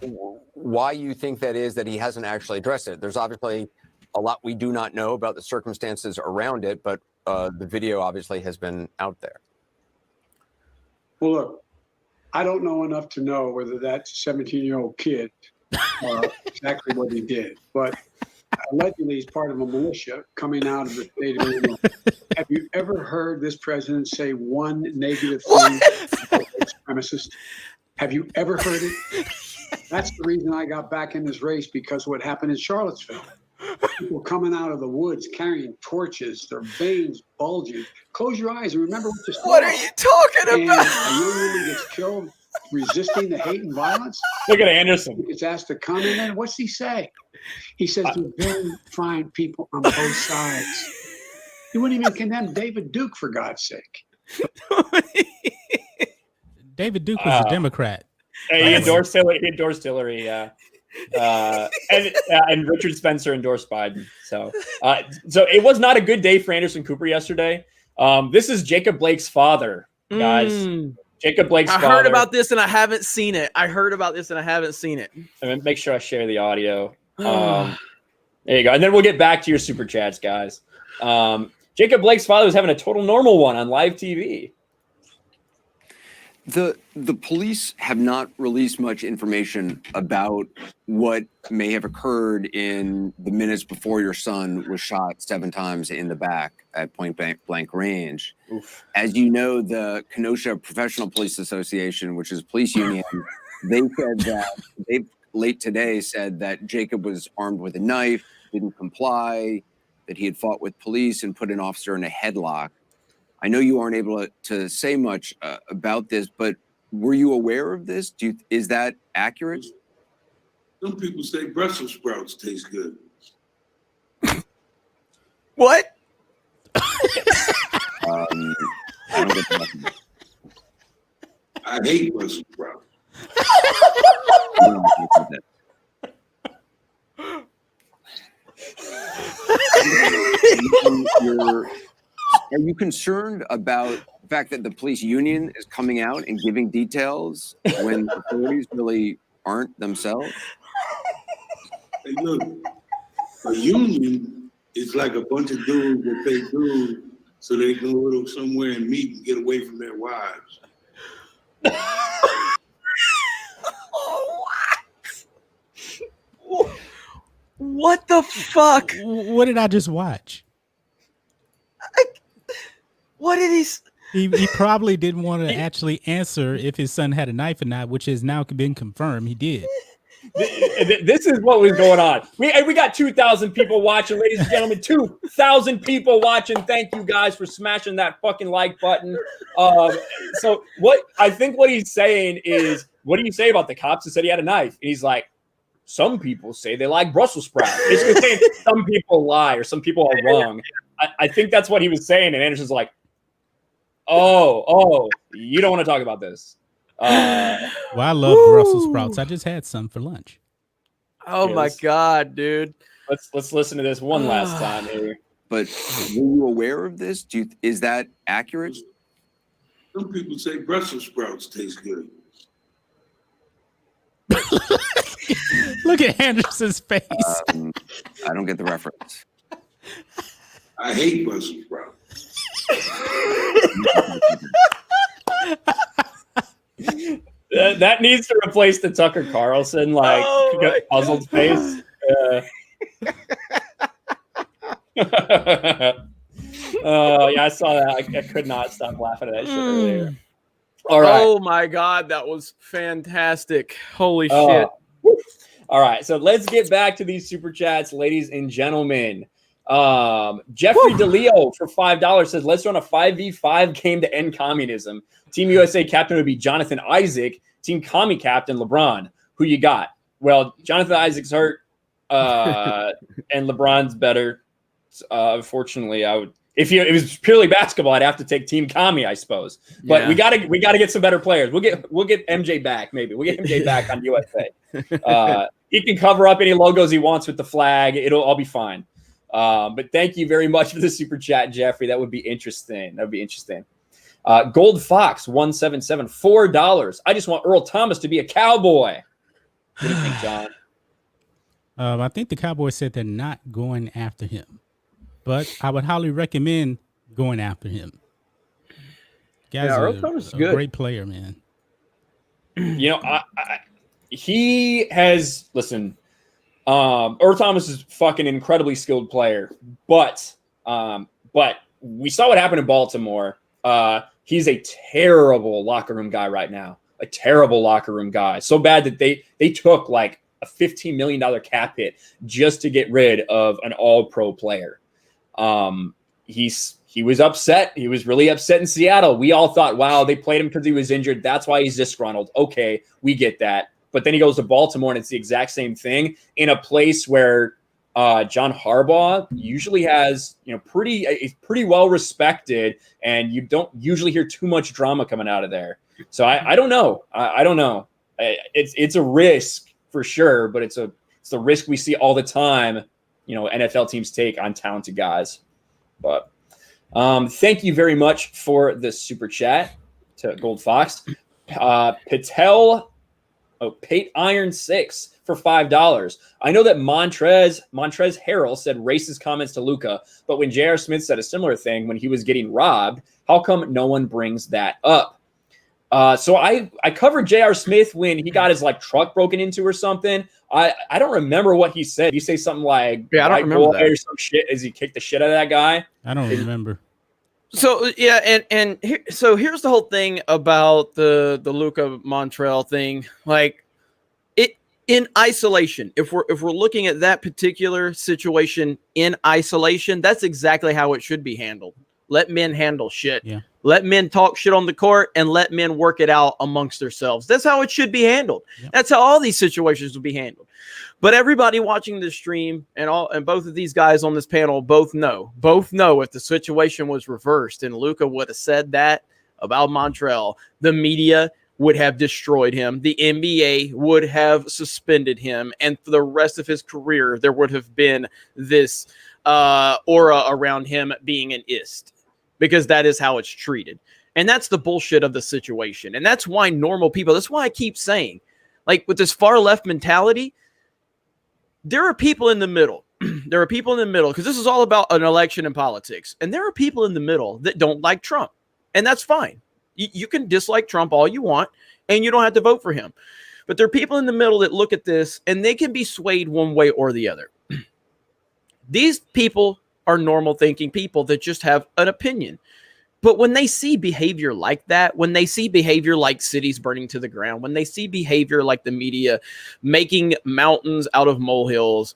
why you think that is, that he hasn't actually addressed it. There's obviously a lot we do not know about the circumstances around it, but the video obviously has been out there. Well, look, I don't know enough to know whether that 17-year-old kid exactly what he did, but allegedly he's part of a militia coming out of the state of Illinois. Have you ever heard this president say one negative thing about supremacists? Have you ever heard it? That's the reason I got back in this race, because what happened in Charlottesville. People coming out of the woods carrying torches, their veins bulging. Close your eyes and remember what you saw. What are you talking about? A young woman gets killed resisting the hate and violence. Look at Anderson. He gets asked to come in, and what's he say? He says there's very fine people on both sides. He wouldn't even condemn David Duke, for God's sake. David Duke was a Democrat. He endorsed Hillary. And Richard Spencer endorsed Biden. So it was not a good day for Anderson Cooper yesterday. This is Jacob Blake's father, guys. Jacob Blake's father. I heard about this and I haven't seen it. I mean, make sure I share the audio. There you go. And then we'll get back to your super chats, guys. Jacob Blake's father was having a total normal one on live TV. The police have not released much information about what may have occurred in the minutes before your son was shot 7 times in the back at point blank range. Oof. As you know, the Kenosha Professional Police Association, which is a police union, they said that late today said that Jacob was armed with a knife, didn't comply, that he had fought with police and put an officer in a headlock. I know you aren't able to say much about this, but were you aware of this? Is that accurate? Some people say Brussels sprouts taste good. What? I don't get that. I hate Brussels sprouts. Are you concerned about the fact that the police union is coming out and giving details when authorities really aren't themselves? Hey, look, a union is like a bunch of dudes that pay dues so they can go somewhere and meet and get away from their wives. What the fuck? What did I just watch? What did he? He probably didn't want to actually answer if his son had a knife or not, which has now been confirmed. He did. This is what was going on. We got 2,000 people watching, ladies and gentlemen. 2,000 people watching. Thank you guys for smashing that fucking like button. So what he's saying is, what do you say about the cops that said he had a knife? And he's like, some people say they like Brussels sprouts. Basically saying some people lie or some people are wrong. I think that's what he was saying. And Anderson's like, oh, you don't want to talk about this. Well, I love Brussels sprouts. I just had some for lunch. Oh my God, dude. Let's listen to this one last time here. But were you aware of this? Is that accurate? Some people say Brussels sprouts taste good. Look at Anderson's face. I don't get the reference. I hate Brussels sprouts. That needs to replace the Tucker Carlson puzzled face. Yeah, I saw that. I could not stop laughing at that shit earlier. All right. Oh my God, that was fantastic. Holy shit. All right, so let's get back to these super chats, ladies and gentlemen. Jeffrey DeLeo for $5 says, let's run a 5v5 game to end communism. Team USA captain would be Jonathan Isaac. Team Commie captain, LeBron. Who you got? Well, Jonathan Isaac's hurt, and LeBron's better. Unfortunately, I would. If it was purely basketball, I'd have to take Team Commie, I suppose. But we gotta get some better players. We'll get MJ back, maybe. We'll get MJ back on USA. He can cover up any logos he wants with the flag. It'll all be fine. But thank you very much for the super chat, Jeffrey. That would be interesting. Gold Fox 177, $4. I just want Earl Thomas to be a cowboy. What do you think, John? I think the Cowboys said they're not going after him, but I would highly recommend going after him. Guy's Earl Thomas is good. Great player, man. You know, he has Earl Thomas is fucking incredibly skilled player, but we saw what happened in Baltimore. He's a terrible locker room guy right now. A terrible locker room guy. So bad that they took like a $15 million cap hit just to get rid of an all-pro player. He was upset. He was really upset in Seattle. We all thought, wow, they played him because he was injured. That's why he's disgruntled. Okay, we get that. But then he goes to Baltimore, and it's the exact same thing in a place where John Harbaugh usually has, pretty well respected, and you don't usually hear too much drama coming out of there. So I don't know. I don't know. It's a risk for sure, but it's the risk we see all the time. NFL teams take on talented guys. But thank you very much for the super chat to Gold Fox. Pate Iron 6 for for $5. I know that Montrez Harrell said racist comments to Luka, but when J.R. Smith said a similar thing when he was getting robbed, how come no one brings that up? So I covered J.R. Smith when he got his truck broken into or something. I don't remember what he said. Did he say something like I don't remember that. Or some shit as he kicked the shit out of that guy? I don't remember. So yeah, so here's the whole thing about the Luka Montrell thing. It in isolation, if we're looking at that particular situation in isolation, that's exactly how it should be handled. Let men handle shit. Yeah. Let men talk shit on the court and let men work it out amongst themselves. That's how it should be handled. Yep. That's how all these situations will be handled. But everybody watching this stream and both of these guys on this panel both know if the situation was reversed and Luka would have said that about Montrell, the media would have destroyed him. The NBA would have suspended him. And for the rest of his career, there would have been this aura around him being an ist, because that is how it's treated. And that's the bullshit of the situation. And that's why normal people, that's why I keep saying, with this far left mentality, there are people in the middle. There are people in the middle, because this is all about an election and politics. And there are people in the middle that don't like Trump. And that's fine. You can dislike Trump all you want, and you don't have to vote for him. But there are people in the middle that look at this, and they can be swayed one way or the other. These people are normal thinking people that just have an opinion. But when they see behavior like that, when they see behavior like cities burning to the ground, when they see behavior like the media making mountains out of molehills,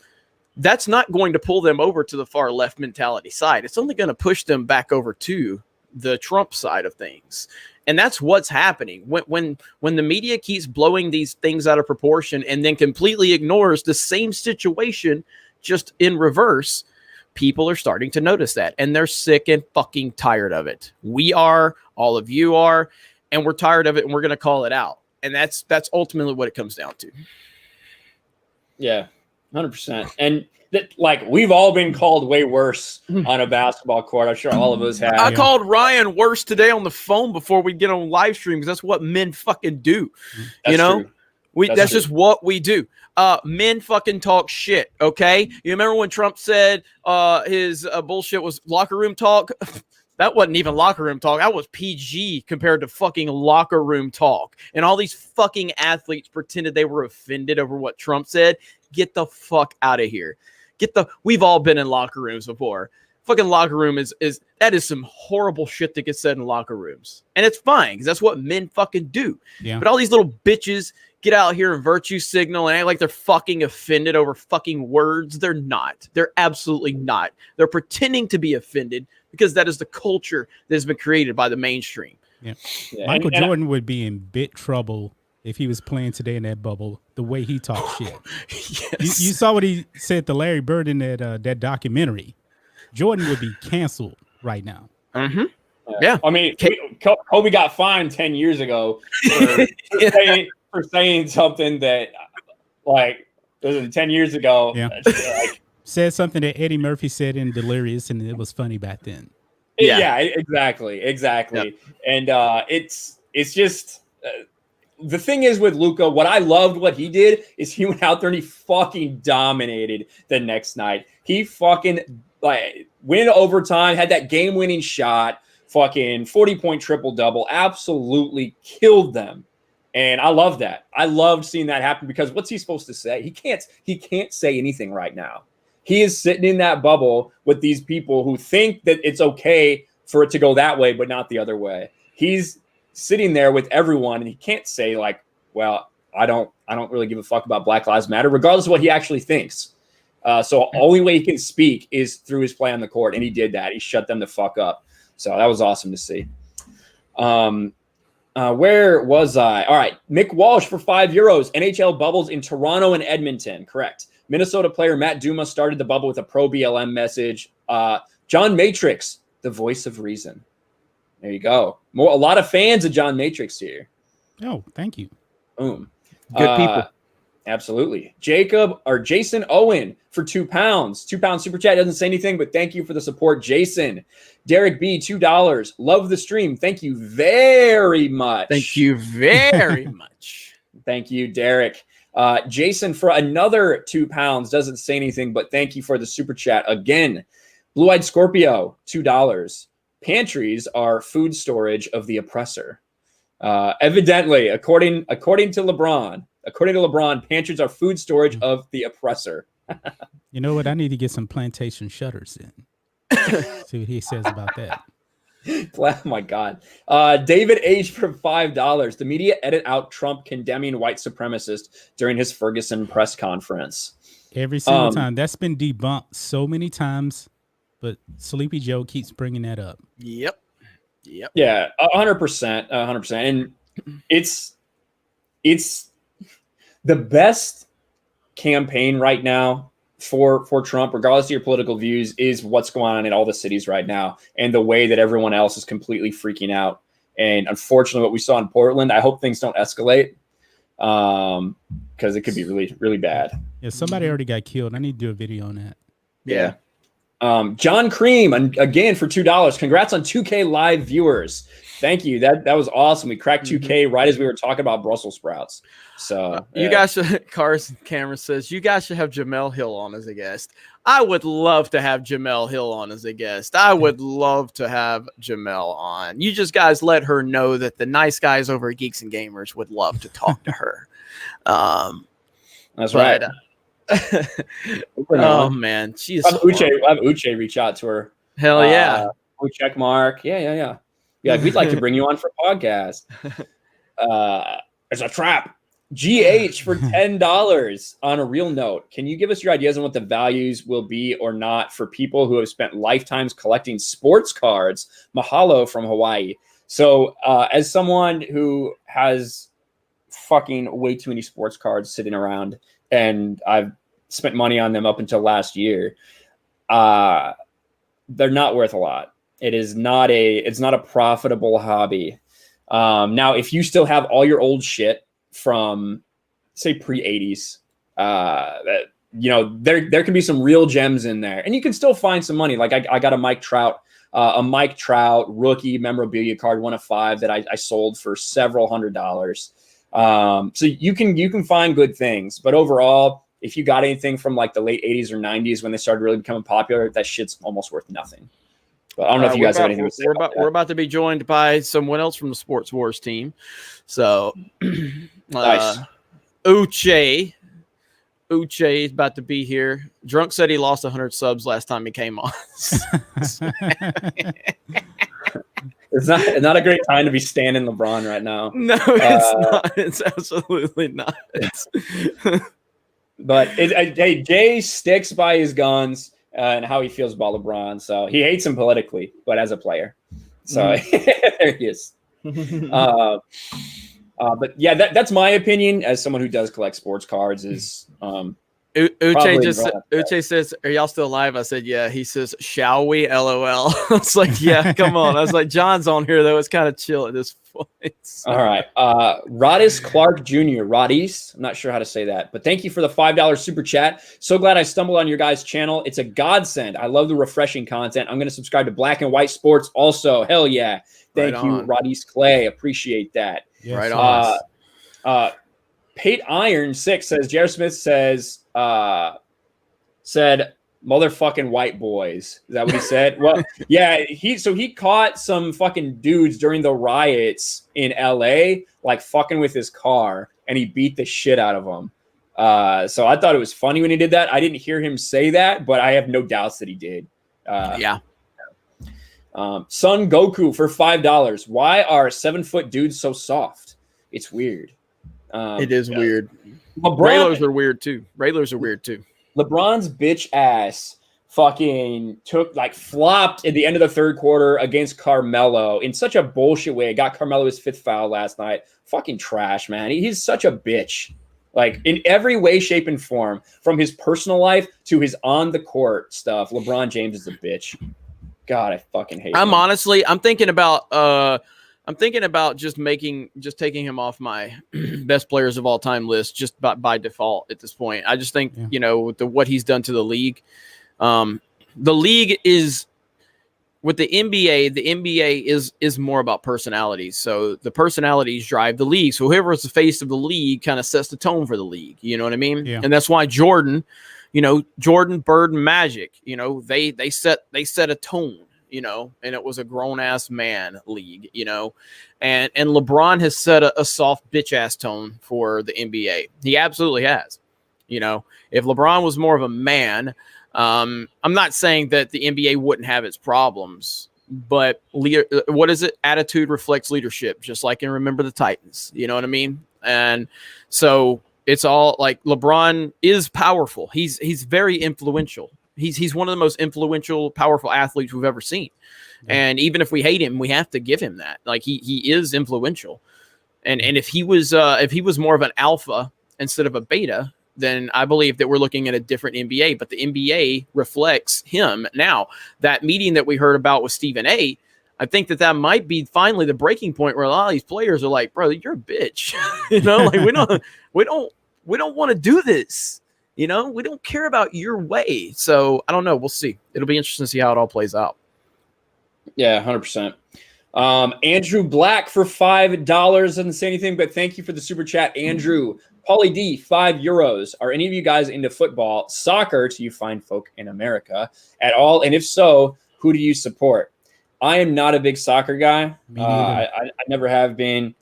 that's not going to pull them over to the far left mentality side. It's only going to push them back over to the Trump side of things. And that's what's happening. When the media keeps blowing these things out of proportion and then completely ignores the same situation just in reverse, people are starting to notice that, and they're sick and fucking tired of it. We are, all of you are, and we're tired of it, and we're going to call it out. And that's ultimately what it comes down to. Yeah, 100%. And we've all been called way worse on a basketball court. I'm sure all of us have. I called Ryan worse today on the phone before we get on live stream, because that's what men fucking do. That's true. That's just what we do. Men fucking talk shit, okay? You remember when Trump said his bullshit was locker room talk? That wasn't even locker room talk. That was PG compared to fucking locker room talk. And all these fucking athletes pretended they were offended over what Trump said. Get the fuck out of here. We've all been in locker rooms before. Fucking locker room is some horrible shit that gets said in locker rooms. And it's fine, because that's what men fucking do. Yeah. But all these little bitches get out here and virtue signal and act like they're fucking offended over fucking words. They're not. They're absolutely not. They're pretending to be offended because that is the culture that has been created by the mainstream. Yeah. Michael Jordan would be in big trouble if he was playing today in that bubble, the way he talks shit. Yes. You saw what he said to Larry Bird in that documentary. Jordan would be canceled right now. Mm-hmm. Yeah. I mean, Kobe got fined 10 years ago for saying something that, 10 years ago. Yeah. Said something that Eddie Murphy said in Delirious, and it was funny back then. Yeah, exactly. Yep. And it's just the thing is with Luka, what I loved what he did is he went out there and he fucking dominated the next night. He fucking win overtime, had that game-winning shot, fucking 40-point triple-double, absolutely killed them. And I love that. I loved seeing that happen, because what's he supposed to say? He can't say anything right now. He is sitting in that bubble with these people who think that it's okay for it to go that way, but not the other way. He's sitting there with everyone, and he can't say well, I don't really give a fuck about Black Lives Matter, regardless of what he actually thinks. So only way he can speak is through his play on the court, and he did that. He shut them the fuck up. So that was awesome to see. Where was I? All right. Mick Walsh for €5. NHL bubbles in Toronto and Edmonton. Correct. Minnesota player Matt Duma started the bubble with a pro-BLM message. John Matrix, the voice of reason. There you go. A lot of fans of John Matrix here. Oh, thank you. Boom. Good people. Absolutely. Jason Owen for £2. £2 super chat doesn't say anything, but thank you for the support, Jason. Derek B, $2. Love the stream. Thank you very much. Thank you very much. Thank you, Derek. Jason for another £2 doesn't say anything, but thank you for the super chat again. Blue-eyed Scorpio, $2. Pantries are food storage of the oppressor. Evidently, according to LeBron, pantries are food storage of the oppressor. You know what? I need to get some plantation shutters in. See what he says about that. Oh my God. David H for $5. The media edit out Trump condemning white supremacists during his Ferguson press conference. Every single time. That's been debunked so many times, but Sleepy Joe keeps bringing that up. Yep. Yeah, 100%. 100%. And it's the best campaign right now for Trump, regardless of your political views, is what's going on in all the cities right now and the way that everyone else is completely freaking out. And unfortunately, what we saw in Portland, I hope things don't escalate because it could be really, really bad. Yeah, somebody already got killed. I need to do a video on that. Yeah. John Cream, again, for $2. Congrats on 2K live viewers. Thank you. That was awesome. We cracked 2K right as we were talking about Brussels sprouts. So you guys should, Carson Cameron says, you guys should have Jamel Hill on as a guest. I would love to have Jamel Hill on as a guest. I would love to have Jamel on. You just guys let her know that the nice guys over at Geeks and Gamers would love to talk to her. That's right. Oh man, she is. We'll have Uche reach out to her. Hell yeah. Check mark. Yeah. We'd like to bring you on for a podcast. It's a trap. GH for $10. On a real note, can you give us your ideas on what the values will be or not for people who have spent lifetimes collecting sports cards? Mahalo from Hawaii. So as someone who has fucking way too many sports cards sitting around, and I've spent money on them up until last year, they're not worth a lot. It's not a profitable hobby. Now, if you still have all your old shit from, say, pre-80s, there can be some real gems in there, and you can still find some money. Like I got a Mike Trout rookie memorabilia card, 1 of 5 that I sold for several $100s. So you can find good things, but overall, if you got anything from like the late 80s or 90s when they started really becoming popular, that shit's almost worth nothing. But I don't know if you guys have anything to say. We're about to be joined by someone else from the Sports Wars team. So nice. Uche is about to be here. Drunk said he lost 100 subs last time he came on. It's not a great time to be standing LeBron right now. No, it's not. It's absolutely not. But hey, Jay sticks by his guns and how he feels about LeBron. So he hates him politically, but as a player. So there he is. But yeah, that's my opinion as someone who does collect sports cards. Is Uche says, "Are y'all still live?" I said, "Yeah." He says, "Shall we?" LOL. I was like, "Yeah, come on." I was like, "John's on here though. It's kind of chill at this point." So. All right, Rodis Clark Jr. Rodis. I'm not sure how to say that, but thank you for the $5 super chat. So glad I stumbled on your guys' channel. It's a godsend. I love the refreshing content. I'm going to subscribe to Black and White Sports also. Hell yeah! Thank you, Rodis Clay. Appreciate that. Yes. Right on. Pate Iron 6 says J.R. Smith said motherfucking white boys. Is that what he said? Well, yeah, he caught some fucking dudes during the riots in LA like fucking with his car, and he beat the shit out of them. So I thought it was funny when he did that. I didn't hear him say that, but I have no doubts that he did. Yeah. Son Goku for $5. Why are 7-foot dudes so soft? It's weird. It is weird. LeBron, Raylers are weird too. LeBron's bitch ass fucking flopped at the end of the third quarter against Carmelo in such a bullshit way. It got Carmelo his 5th foul last night. Fucking trash, man. He's such a bitch. Like in every way, shape, and form, from his personal life to his on the court stuff. LeBron James is a bitch. God, I fucking hate him. I'm thinking about just taking him off my best players of all time list just by default at this point. I just think, what he's done to the league is with the NBA is more about personalities. So the personalities drive the league. So whoever is the face of the league kind of sets the tone for the league. You know what I mean? Yeah. And that's why Jordan, Bird, and Magic, they set a tone, and it was a grown ass man league, and LeBron has set a soft bitch ass tone for the NBA. He absolutely has. If LeBron was more of a man, I'm not saying that the NBA wouldn't have its problems, but what is it? Attitude reflects leadership, just like in Remember the Titans. You know what I mean? And so it's all like LeBron is powerful. He's very influential. He's one of the most influential, powerful athletes we've ever seen. And even if we hate him, we have to give him that. Like he is influential. And if he was more of an alpha instead of a beta, then I believe that we're looking at a different NBA. But the NBA reflects him. Now, that meeting that we heard about with Stephen A., I think that might be finally the breaking point where a lot of these players are like, bro, you're a bitch. Like we don't want to do this. We don't care about your way. So I don't know. We'll see. It'll be interesting to see how it all plays out. Yeah, 100%. Andrew Black for $5 doesn't say anything, but thank you for the super chat, Andrew. Paulie D, €5. Are any of you guys into football, soccer, to you fine folk in America at all? And if so, who do you support? I am not a big soccer guy. I never have been.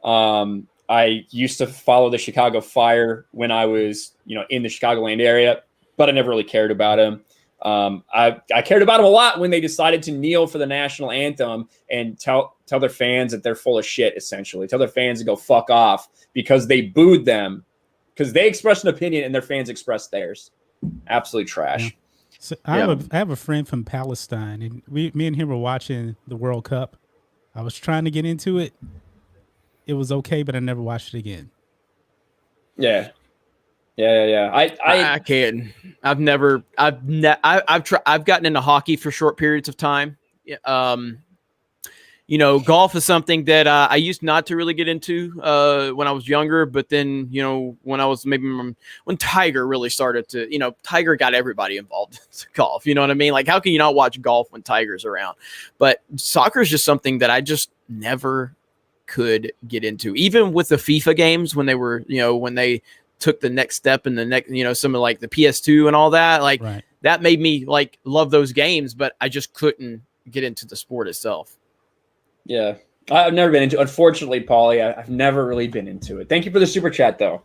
I used to follow the Chicago Fire when I was, in the Chicagoland area, but I never really cared about him. I cared about them a lot when they decided to kneel for the national anthem and tell their fans that they're full of shit, essentially. Tell their fans to go fuck off because they booed them because they expressed an opinion and their fans expressed theirs. Absolutely trash. Yeah. So I have a friend from Palestine, and me and him were watching the World Cup. I was trying to get into it. It was okay, but I never watched it again. Yeah. I can't. I've gotten into hockey for short periods of time. Golf is something that I used not to really get into when I was younger, but then, when I was when Tiger really started to, Tiger got everybody involved in golf. You know what I mean? Like, how can you not watch golf when Tiger's around? But soccer is just something that I just never could get into, even with the FIFA games when they were, when they took the next step in the next, some of like the PS2 and all that, like that made me like love those games, but I just couldn't get into the sport itself. Yeah, I've never been into it. Unfortunately, Paulie, I've never really been into it. Thank you for the super chat, though.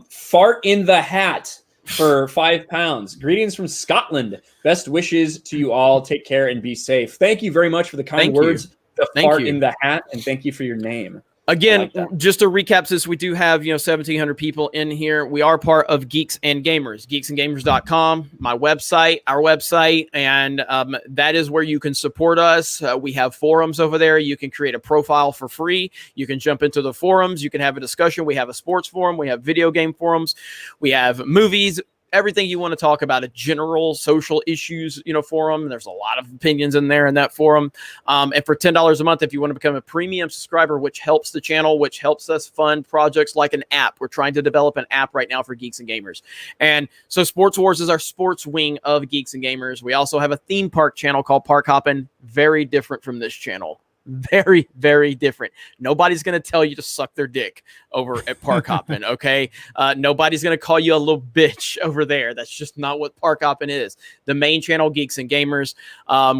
Fart in the hat for £5. Greetings from Scotland. Best wishes to you all. Take care and be safe. Thank you very much for the kind words. The fart in the hat, and thank you for your name. Again, just to recap this, we do have 1,700 people in here. We are part of Geeks and Gamers, geeksandgamers.com, my website, our website, and that is where you can support us. We have forums over there. You can create a profile for free. You can jump into the forums. You can have a discussion. We have a sports forum. We have video game forums. We have movies. Everything you want to talk about, a general social issues, forum. There's a lot of opinions in there in that forum. And for $10 a month, if you want to become a premium subscriber, which helps the channel, which helps us fund projects like an app. We're trying to develop an app right now for Geeks and Gamers. And so Sports Wars is our sports wing of Geeks and Gamers. We also have a theme park channel called Park Hoppin', very different from this channel. Very, very different. Nobody's going to tell you to suck their dick over at Park Hoppin', okay? Nobody's going to call you a little bitch over there. That's just not what Park Hoppin' is. The main channel, Geeks and Gamers,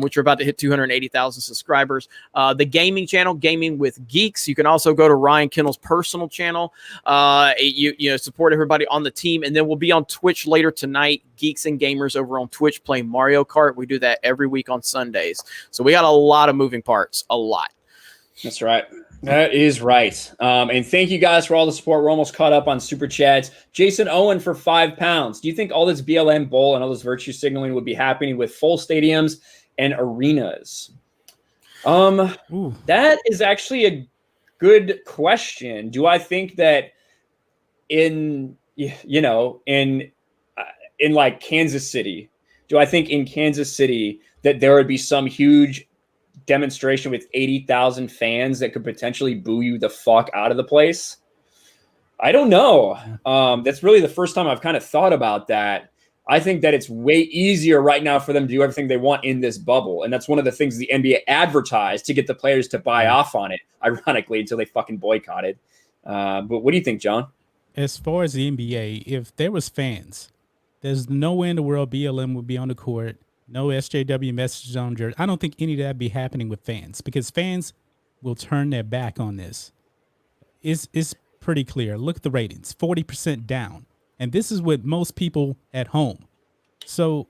which are about to hit 280,000 subscribers. The gaming channel, Gaming with Geeks. You can also go to Ryan Kennel's personal channel. You support everybody on the team. And then we'll be on Twitch later tonight, Geeks and Gamers over on Twitch playing Mario Kart. We do that every week on Sundays. So we got a lot of moving parts, a lot. That's right. That is right. And thank you guys for all the support. We're almost caught up on super chats. Jason Owen for £5. Do you think all this BLM bull and all this virtue signaling would be happening with full stadiums and arenas? That is actually a good question. Do I think that in like Kansas City, do I think in Kansas City that there would be some huge demonstration with 80,000 fans that could potentially boo you the fuck out of the place? I don't know. That's really the first time I've kind of thought about that. I think that it's way easier right now for them to do everything they want in this bubble. And that's one of the things the NBA advertised to get the players to buy off on it, ironically, until they fucking boycotted. But what do you think, John? As far as the NBA, if there was fans, there's no way in the world BLM would be on the court, no SJW messages on jersey. I don't think any of that would be happening with fans because fans will turn their back on this. It's pretty clear. Look at the ratings, 40% down. And this is with most people at home. So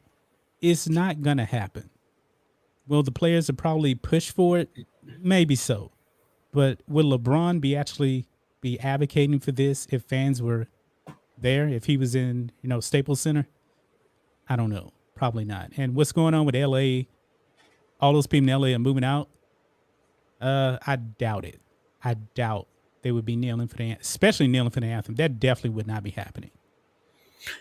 it's not going to happen. Will the players have probably pushed for it? Maybe so. But will LeBron be advocating for this if fans were there, if he was in, Staples Center? I don't know. Probably not. And what's going on with LA? All those people in LA are moving out. I doubt it. I doubt they would be kneeling for especially kneeling for the anthem. That definitely would not be happening.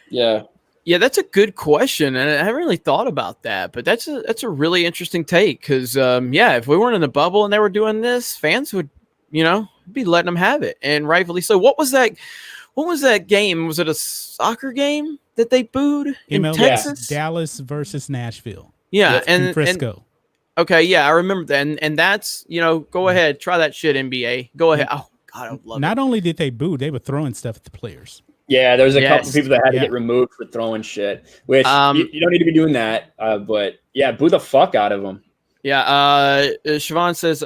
Yeah. Yeah, that's a good question, and I haven't really thought about that. But that's a really interesting take because, if we weren't in the bubble and they were doing this, fans would, be letting them have it, and rightfully so. What was that game? Was it a soccer game that they booed in Texas? Dallas versus Nashville. Yeah, That's in Frisco. Okay, yeah, I remember that, and that's go ahead, try that shit, NBA. Go ahead. Oh God, I would love it. Not only did they boo, they were throwing stuff at the players. Yeah, there's a couple of people that had to get removed for throwing shit, which you don't need to be doing that. But yeah, boo the fuck out of them. Yeah. Siobhan says,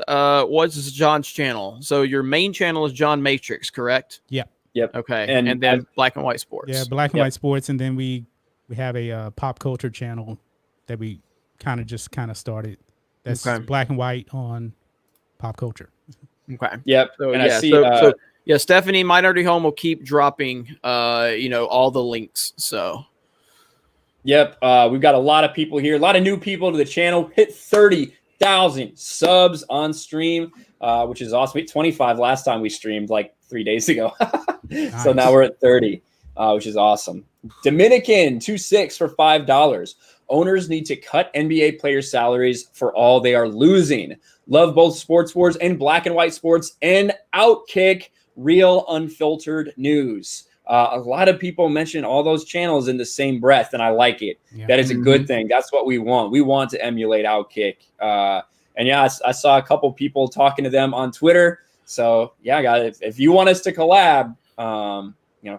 what's John's channel? So your main channel is John Matrix, correct? Yep. Okay. And then Black and White Sports. Yeah, Black and White Sports. And then we have a pop culture channel that we kind of started. That's Black and White on pop culture. Okay. Yep. So, and I see, Stephanie, My Nerdy Home will keep dropping, all the links. So, yep. We've got a lot of people here, a lot of new people to the channel. Hit 30,000 subs on stream, which is awesome. We hit 25 last time we streamed like 3 days ago. Nice. So now we're at 30, which is awesome. Dominican 26 for $5. Owners need to cut NBA players' salaries for all they are losing. Love both Sports Wars and Black and White Sports and Outkick. Real unfiltered news. A lot of people mention all those channels in the same breath, and I like it. Yeah. That is a good thing. That's what we want. We want to emulate Outkick. I saw a couple people talking to them on Twitter. So yeah, guys, if you want us to collab,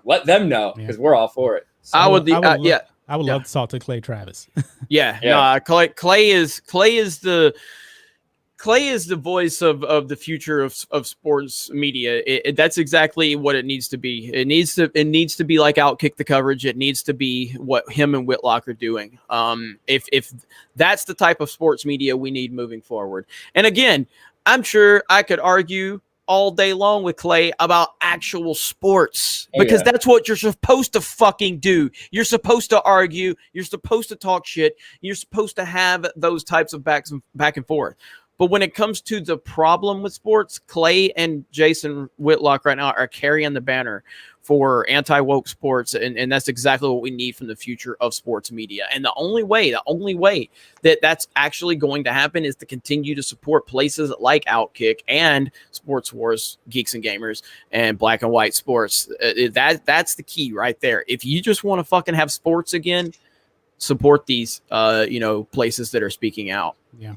let them know because we're all for it. So, I would love to talk to Clay Travis. Clay is the voice of the future of sports media. That's exactly what it needs to be. It needs to be like Outkick the coverage. It needs to be what him and Whitlock are doing. If that's the type of sports media we need moving forward. And again, I'm sure I could argue all day long with Clay about actual sports because that's what you're supposed to fucking do. You're supposed to argue. You're supposed to talk shit. You're supposed to have those types of back and forth. But when it comes to the problem with sports, Clay and Jason Whitlock right now are carrying the banner for anti-woke sports, and that's exactly what we need from the future of sports media. And the only way that that's actually going to happen is to continue to support places like Outkick and Sports Wars, Geeks and Gamers, and Black and White Sports. That's the key right there. If you just want to fucking have sports again, support these places that are speaking out. Yeah.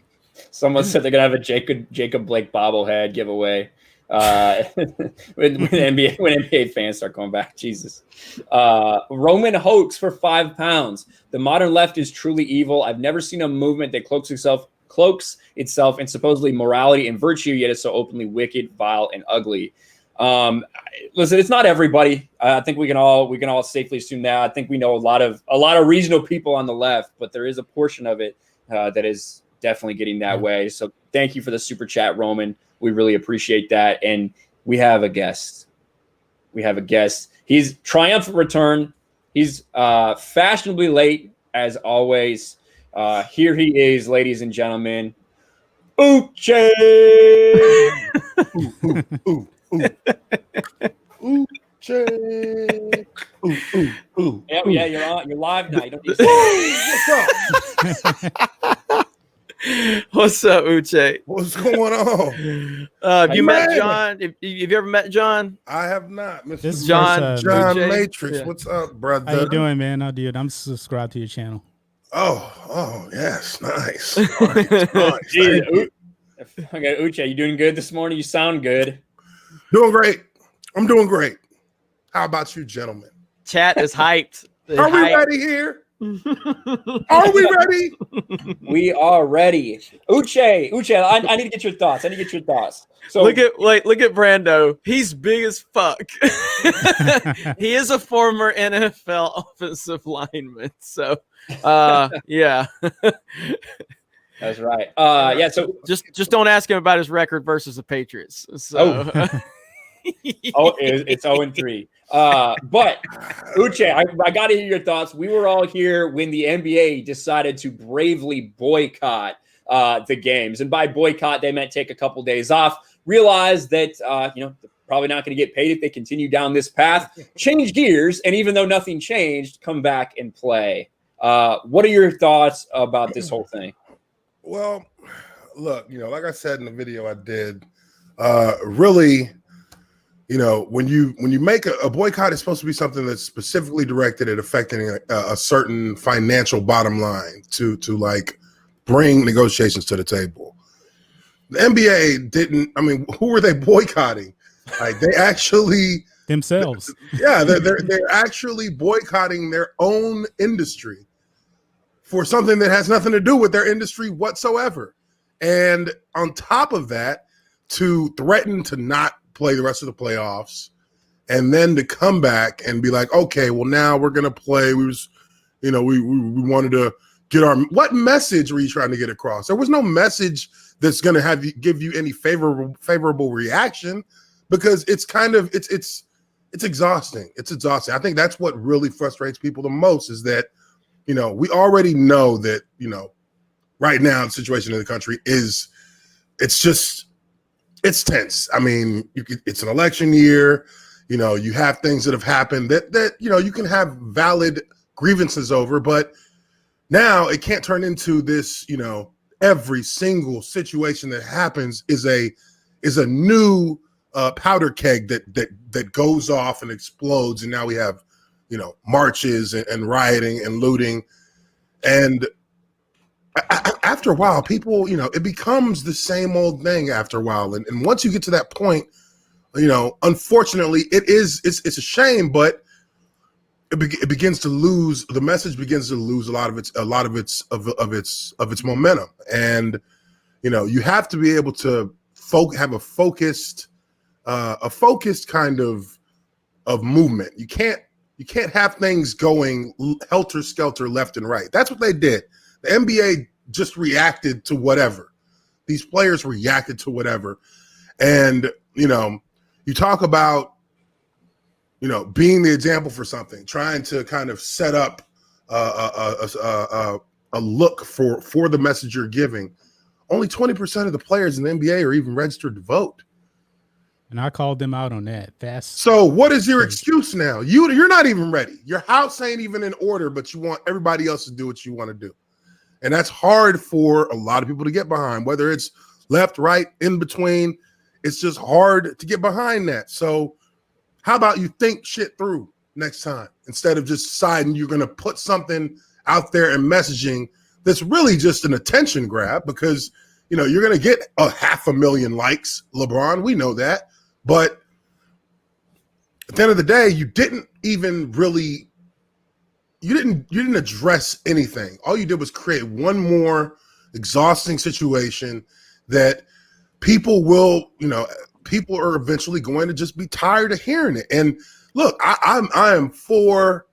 Someone said they're gonna have a Jacob Blake bobblehead giveaway when NBA fans start going back. Jesus. Roman hoax for £5. The modern left is truly evil. I've never seen a movement that cloaks itself in supposedly morality and virtue, yet is so openly wicked, vile, and ugly. Listen, it's not everybody. I think we can all safely assume that. I think we know a lot of reasonable people on the left, but there is a portion of it that is definitely getting that way. So thank you for the super chat, Roman. We really appreciate that. And we have a guest. He's triumphant return. He's fashionably late as always. Here he is, ladies and gentlemen. Uche. Uche. Yeah, you're live now. You don't need to say Oh What's up, Uche? What's going on? Have you met Man. John? Have you ever met John? I have not, Mr. This is John- first, John Uche? Matrix. Yeah. What's up, brother? How you doing, man? Oh, dude, I'm subscribed to your channel. Oh, yes, nice. Nice. Gee, okay, Uche, you doing good this morning? You sound good. Doing great. I'm doing great. How about you, gentlemen? Chat is hyped. Are we ready here? Are we ready? We are ready. Uche, I need to get your thoughts. So look at Brando. He's big as fuck. He is a former NFL offensive lineman. So yeah. That's right. Yeah, so just don't ask him about his record versus the Patriots. So it's 0-3. But Uche, I got to hear your thoughts. We were all here when the NBA decided to bravely boycott the games, and by boycott they meant take a couple days off. Realize that they're probably not going to get paid if they continue down this path. Change gears, and even though nothing changed, come back and play. What are your thoughts about this whole thing? Well, look, like I said in the video I did, really, when you make a boycott, it's supposed to be something that's specifically directed at affecting a certain financial bottom line to like bring negotiations to the table. The NBA didn't. I mean, who were they boycotting? Like they actually themselves. Yeah, they're actually boycotting their own industry for something that has nothing to do with their industry whatsoever. And on top of that, to threaten to not play the rest of the playoffs and then to come back and be like, okay, well, now we're going to play. We wanted to get what message were you trying to get across? There was no message that's going to give you any favorable reaction, because it's kind of, it's exhausting. It's exhausting. I think that's what really frustrates people the most is that, we already know that, right now the situation in the country it's tense. I mean, it's an election year. You have things that have happened that you can have valid grievances over, but now it can't turn into this. Every single situation that happens is a new powder keg that goes off and explodes, and now we have marches and rioting and looting, and after a while, people, it becomes the same old thing after a while. And once you get to that point, unfortunately, it's a shame, but it begins to lose, the message begins to lose a lot of its momentum. And, you have to be able to have a focused kind of movement. You can't have things going helter skelter left and right. That's what they did. The NBA just reacted to whatever. These players reacted to whatever. And, you talk about, being the example for something, trying to kind of set up a look for the message you're giving. Only 20% of the players in the NBA are even registered to vote. And I called them out on that. So what is your excuse now? You're not even ready. Your house ain't even in order, but you want everybody else to do what you want to do. And that's hard for a lot of people to get behind, whether it's left, right, in between. It's just hard to get behind that. So how about you think shit through next time instead of just deciding you're going to put something out there and messaging that's really just an attention grab, because, you're going to get 500,000 likes, LeBron. We know that. But at the end of the day, you didn't address anything. All you did was create one more exhausting situation that people are eventually going to just be tired of hearing it. And look, I am for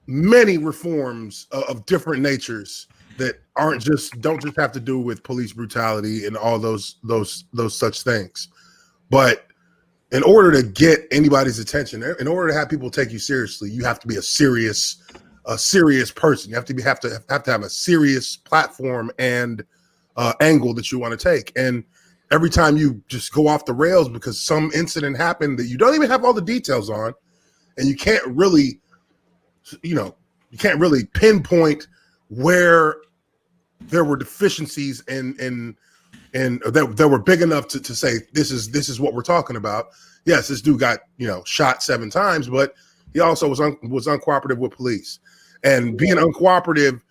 many reforms of different natures that don't just have to do with police brutality and all those such things. But in order to get anybody's attention, in order to have people take you seriously, you have to be a serious person. You have to have a serious platform and angle that you want to take. And every time you just go off the rails because some incident happened that you don't even have all the details on, and you can't really pinpoint where there were deficiencies and that were big enough to say this is what we're talking about. Yes, this dude got shot 7 times, but he also was uncooperative with police, and being uncooperative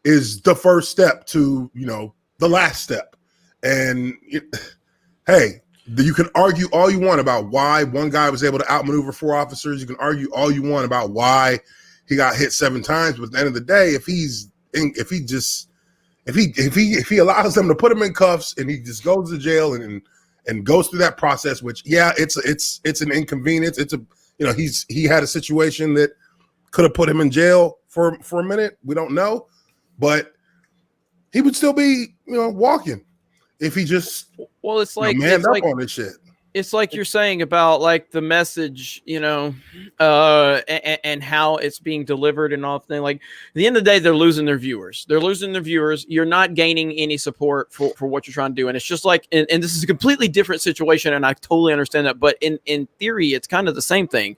is the first step to the last step. And hey, you can argue all you want about why one guy was able to outmaneuver 4 officers. You can argue all you want about why he got hit 7 times, but at the end of the day, if he allows them to put him in cuffs and he just goes to jail and goes through that process, which it's an inconvenience. He had a situation that could have put him in jail for a minute. We don't know, but he would still be walking if he just it's like manned up on this shit. It's like you're saying about like the message, and how it's being delivered and all thing. Like at the end of the day, they're losing their viewers. You're not gaining any support for what you're trying to do. And it's just like, and this is a completely different situation. And I totally understand that. But in theory, it's kind of the same thing.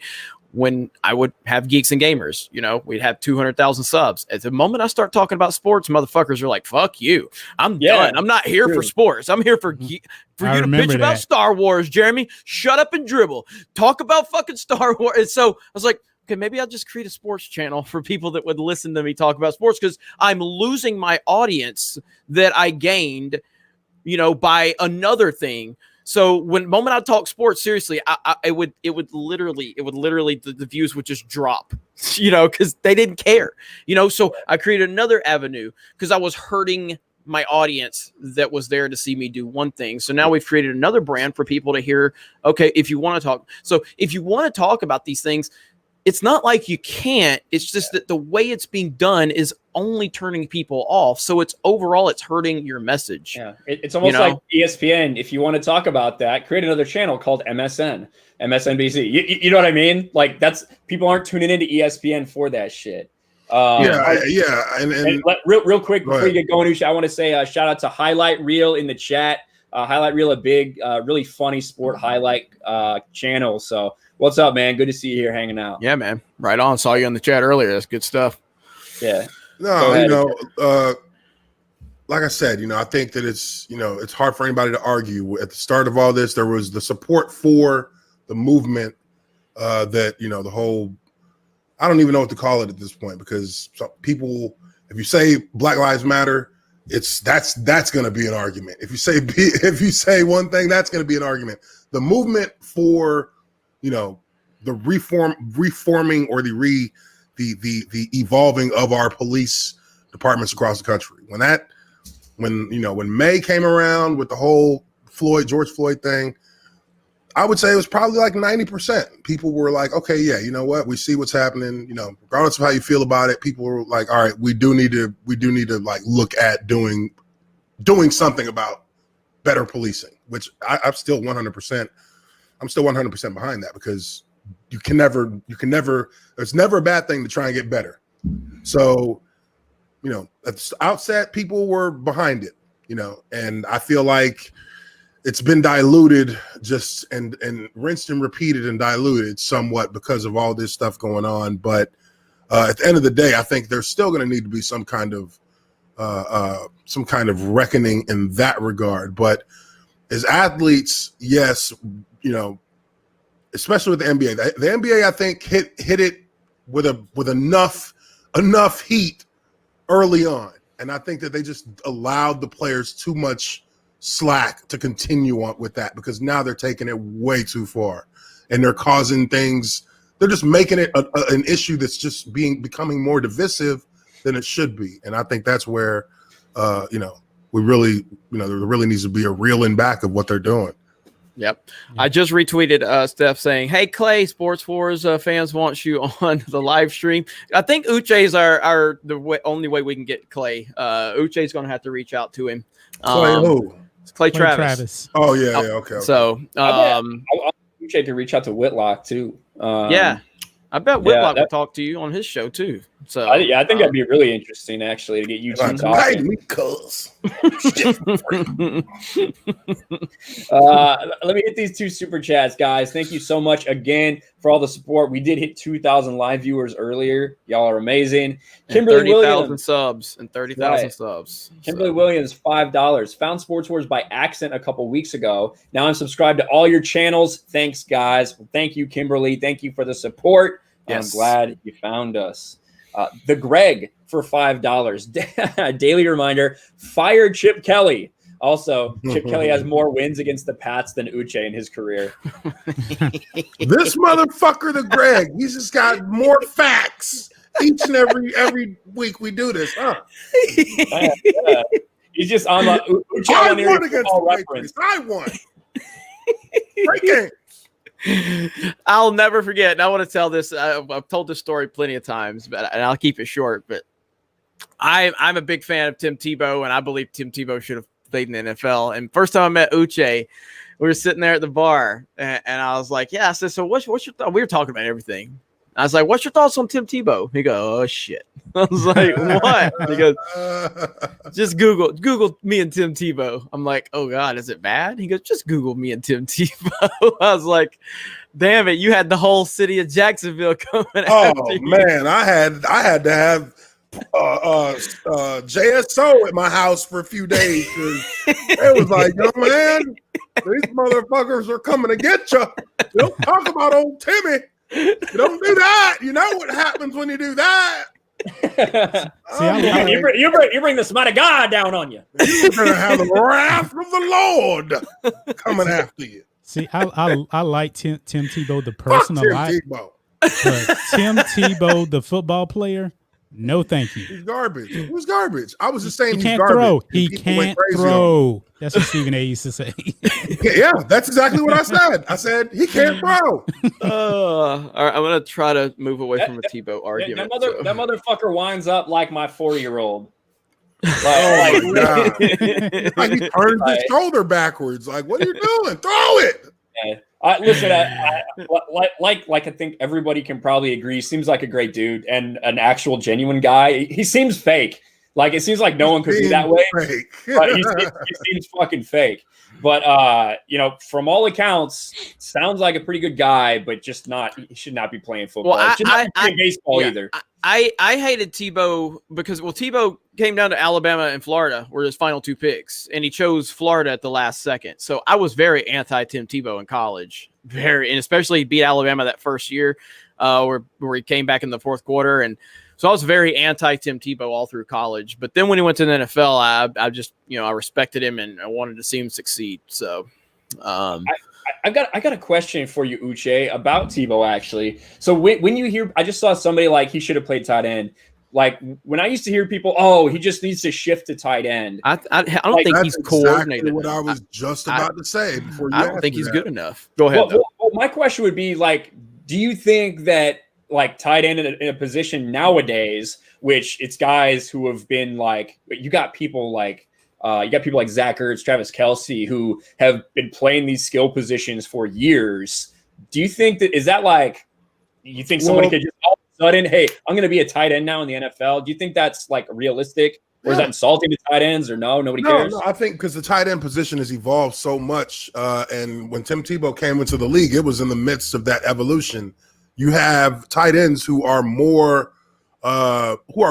When I would have Geeks and Gamers, we'd have 200,000 subs. At the moment I start talking about sports, motherfuckers are like, fuck you. I'm done. I'm not here for sports. I'm here for you to bitch about Star Wars, Jeremy. Shut up and dribble. Talk about fucking Star Wars. And so I was like, okay, maybe I'll just create a sports channel for people that would listen to me talk about sports, because I'm losing my audience that I gained, by another thing. So when moment I talk sports seriously, it would literally the views would just drop, because they didn't care, So I created another avenue because I was hurting my audience that was there to see me do one thing. So now we've created another brand for people to hear. Okay, if you want to talk, so if you want to talk about these things, it's not like you can't. It's just that the way it's being done is only turning people off. So it's hurting your message. Yeah, it's almost like ESPN. If you want to talk about that, create another channel called MSNBC. You know what I mean? Like people aren't tuning into ESPN for that shit. And real quick before you get going, Usha, I want to say shout out to Highlight Reel in the chat. Highlight Reel, a big, really funny sport highlight channel. So what's up, man? Good to see you here hanging out. Yeah, man. Right on. Saw you in the chat earlier. That's good stuff. Yeah. No, like I said, I think that it's hard for anybody to argue. At the start of all this, there was the support for the movement that, the whole, I don't even know what to call it at this point, because people, if you say Black Lives Matter, that's going to be an argument. If you say one thing, that's going to be an argument. The movement for, the reforming or the evolving of our police departments across the country. When May came around with the whole George Floyd thing, I would say it was probably like 90%. People were like, okay, yeah, you know what? We see what's happening. Regardless of how you feel about it, people were like, all right, we do need to like look at doing something about better policing, which I'm still 100%. I'm still 100% behind that, because you can never, there's never a bad thing to try and get better. So, at the outset, people were behind it, and I feel like it's been diluted and rinsed and repeated and diluted somewhat because of all this stuff going on. But at the end of the day, I think there's still going to need to be some kind of reckoning in that regard. But as athletes, yes, especially with the NBA, the NBA, I think hit it with enough heat early on, and I think that they just allowed the players too much slack to continue on with that, because now they're taking it way too far, and they're causing things. They're just making it an issue that's just becoming more divisive than it should be, and I think that's where we really, there really needs to be a reeling back of what they're doing. Yep. I just retweeted Steph saying, "Hey Clay, Sports Wars fans want you on the live stream." I think Uche's the only way we can get Clay. Uche's going to have to reach out to him. Clay who? Clay Travis. Oh yeah, okay. So I want Uche to reach out to Whitlock too. Yeah, I bet Whitlock will talk to you on his show too. So I think that'd be really interesting actually to get you two Like, talking. hide me, cuz. Let me hit these 2 super chats, guys. Thank you so much again for all the support. We did hit 2,000 live viewers earlier. Y'all are amazing. Kimberly 30,000 Williams subs and 30,000 Right. subs. Kimberly Williams, $5. Found Sports Wars by accident a couple weeks ago. Now I'm subscribed to all your channels. Thanks, guys. Thank you, Kimberly. Thank you for the support. Yes. I'm glad you found us. The Greg for $5. Daily reminder, fire Chip Kelly. Also, Chip Kelly has more wins against the Pats than Uche in his career. This motherfucker, the Greg, he's just got more facts each and every week we do this, huh? Yeah. He's just on the Uche I on the won against the reference. Patriots. I won. Great game. I'll never forget. And I want to tell this. I've told this story plenty of times, and I'll keep it short. But I'm a big fan of Tim Tebow, and I believe Tim Tebow should have played in the NFL. And first time I met Uche, we were sitting there at the bar, and I was like, "Yeah." I said, "So what's your thought?" We were talking about everything. I was like, "What's your thoughts on Tim Tebow?" He goes, "Oh shit." I was like, "What?" He goes, "Just Google me and Tim Tebow." I'm like, "Oh God, is it bad?" He goes, "Just Google me and Tim Tebow." I was like, "Damn it, you had the whole city of Jacksonville coming after you." Man, I had to have JSO at my house for a few days. It was like, young man, these motherfuckers are coming to get you. Don't talk about old Timmy. You don't do that. You know what happens when you do that. You bring the smite of God down on you. You're gonna have the wrath of the Lord coming after you. See, I like Tim Tebow, the person a lot. Tebow. But Tim Tebow, the football player, no thank you. He's garbage. Who's garbage? I was just saying He he's can't garbage. throw. He People went can't crazy on throw. That's what Stephen A used to say. Yeah, that's exactly what I said. I said he can't throw. All right, I'm gonna try to move away from a Tebow argument. That motherfucker winds up like my 4-year-old. Oh my God. Like he turns his shoulder backwards. Like, what are you doing? Throw it. Listen, I think everybody can probably agree. He seems like a great dude and an actual genuine guy. He seems fake. Like it seems like no one could be that way. But he seems fucking fake. But from all accounts, sounds like a pretty good guy, but just not. He should not be playing football. Well, should not be playing baseball either. I hated Tebow because Tebow came down to Alabama and Florida were his final 2 picks, and he chose Florida at the last second. So I was very anti Tim Tebow in college, and especially he beat Alabama that first year, where he came back in the fourth quarter, and so I was very anti Tim Tebow all through college. But then when he went to the NFL, I just I respected him and I wanted to see him succeed. So. I got a question for you, Uche, about Tebow actually. So when you hear, I just saw somebody like he should have played tight end. Like when I used to hear people, oh, he just needs to shift to tight end. I don't think he's coordinated. Exactly what I was just about to say before you. I don't think he's good enough. Go ahead. Well, my question would be like, do you think that like tight end in a position nowadays, which it's guys who have been like, you got people like Zach Ertz, Travis Kelce, who have been playing these skill positions for years. Do you think is that like, you think somebody could just all of a sudden, hey, I'm going to be a tight end now in the NFL? Do you think that's like realistic? Or is that insulting to tight ends or no? Nobody cares? No, I think because the tight end position has evolved so much. And when Tim Tebow came into the league, it was in the midst of that evolution. You have tight ends who are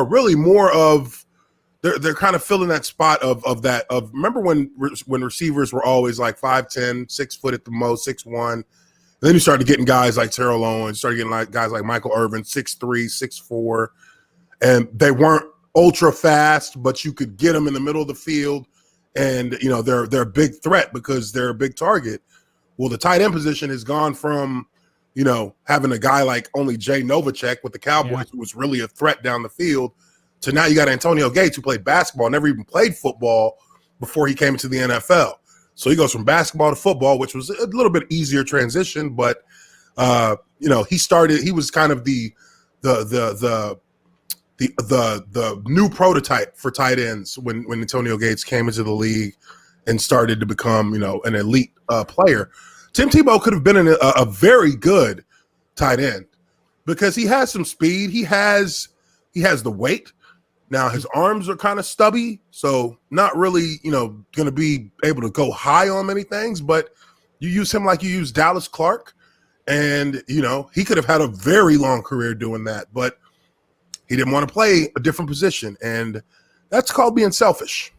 really more of, they're kind of filling that spot of remember when receivers were always like 5'10", 6 foot at the most, 6'1". And then you started getting guys like Terrell Owens, started getting like guys like Michael Irvin, 6'3", 6'4", and they weren't ultra fast, but you could get them in the middle of the field, and they're a big threat because they're a big target. Well, the tight end position has gone from having a guy like only Jay Novacek with the Cowboys who was really a threat down the field, to now you got Antonio Gates who played basketball, never even played football before he came into the NFL. So he goes from basketball to football, which was a little bit easier transition, but he was kind of the new prototype for tight ends when Antonio Gates came into the league and started to become an elite player. Tim Tebow could have been a very good tight end because he has some speed. He has He has the weight. Now his arms are kind of stubby, so not really, going to be able to go high on many things. But you use him like you use Dallas Clark, and he could have had a very long career doing that, but he didn't want to play a different position, and that's called being selfish.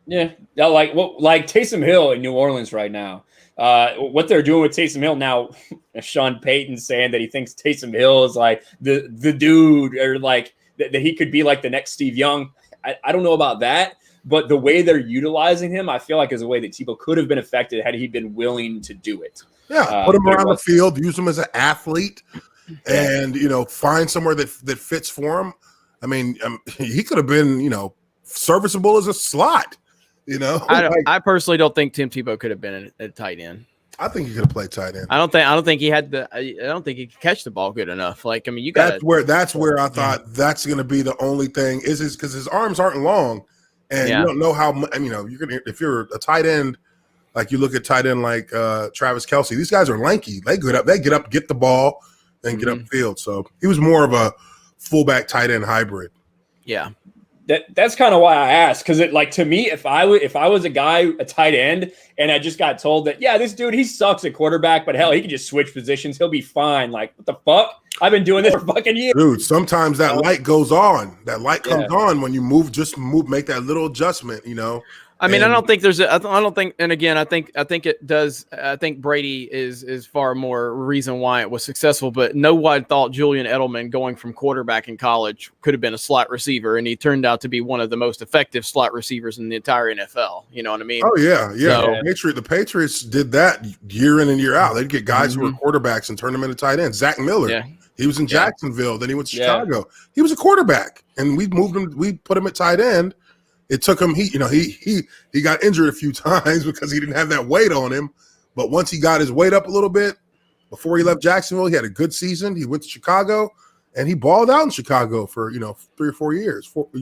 Yeah, like Taysom Hill in New Orleans right now. What they're doing with Taysom Hill now, Sean Payton saying that he thinks Taysom Hill is like the dude, or like that he could be like the next Steve Young. I don't know about that, but the way they're utilizing him, I feel like is a way that Tebow could have been affected had he been willing to do it. Yeah, put him around the field, use him as an athlete, and find somewhere that fits for him. I mean, he could have been serviceable as a slot. I personally don't think Tim Tebow could have been a tight end. I think he could have played tight end. I don't think he had I don't think he could catch the ball good enough. Like, I mean, that's where I thought that's going to be the only thing is because his arms aren't long, and you don't know how. You're gonna, if you're a tight end, like you look at tight end like Travis Kelce, these guys are lanky. They get up, get the ball, and get upfield. So he was more of a fullback tight end hybrid. Yeah. That's kind of why I asked, because to me, if I was a guy, a tight end, and I just got told that this dude, he sucks at quarterback, but hell, he can just switch positions, he'll be fine. Like, what the fuck? I've been doing this for fucking years, dude. Sometimes that light goes on. That light comes on when you move. Just move, make that little adjustment. I mean, I don't think there's I don't think, and again, I think it does. I think Brady is far more reason why it was successful, but no one thought Julian Edelman going from quarterback in college could have been a slot receiver, and he turned out to be one of the most effective slot receivers in the entire NFL. You know what I mean? Oh yeah. So, the Patriots did that year in and year out. They'd get guys who were quarterbacks and turn them into tight ends. Zach Miller, he was in Jacksonville, then he went to Chicago. He was a quarterback, and we moved him. We put him at tight end. It took him. He got injured a few times because he didn't have that weight on him. But once he got his weight up a little bit, before he left Jacksonville, he had a good season. He went to Chicago, and he balled out in Chicago for 3 or 4 years. 3 or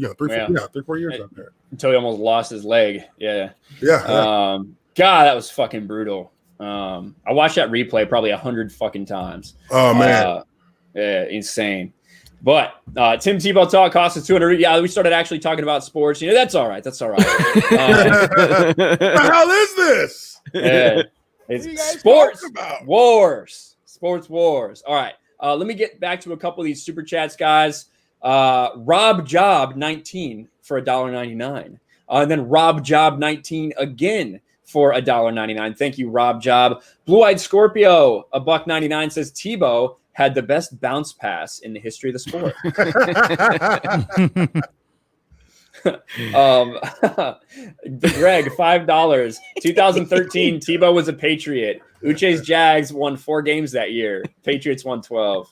4 years out there until he almost lost his leg. Yeah. God, that was fucking brutal. I watched that replay probably 100 fucking times. Oh man, insane. But Tim Tebow talk cost us $200. Yeah, we started actually talking about sports. That's all right. That's all right. What the hell is this? It's sports wars. Sports wars. All right. Let me get back to a couple of these super chats, guys. Rob Job 19 for $1.99. And then Rob Job 19 again for $1.99. Thank you, Rob Job. Blue-Eyed Scorpio, $1.99 says Tebow had the best bounce pass in the history of the sport. Greg, $5. 2013, Tebow was a Patriot. Uche's Jags won 4 games that year. Patriots won 12.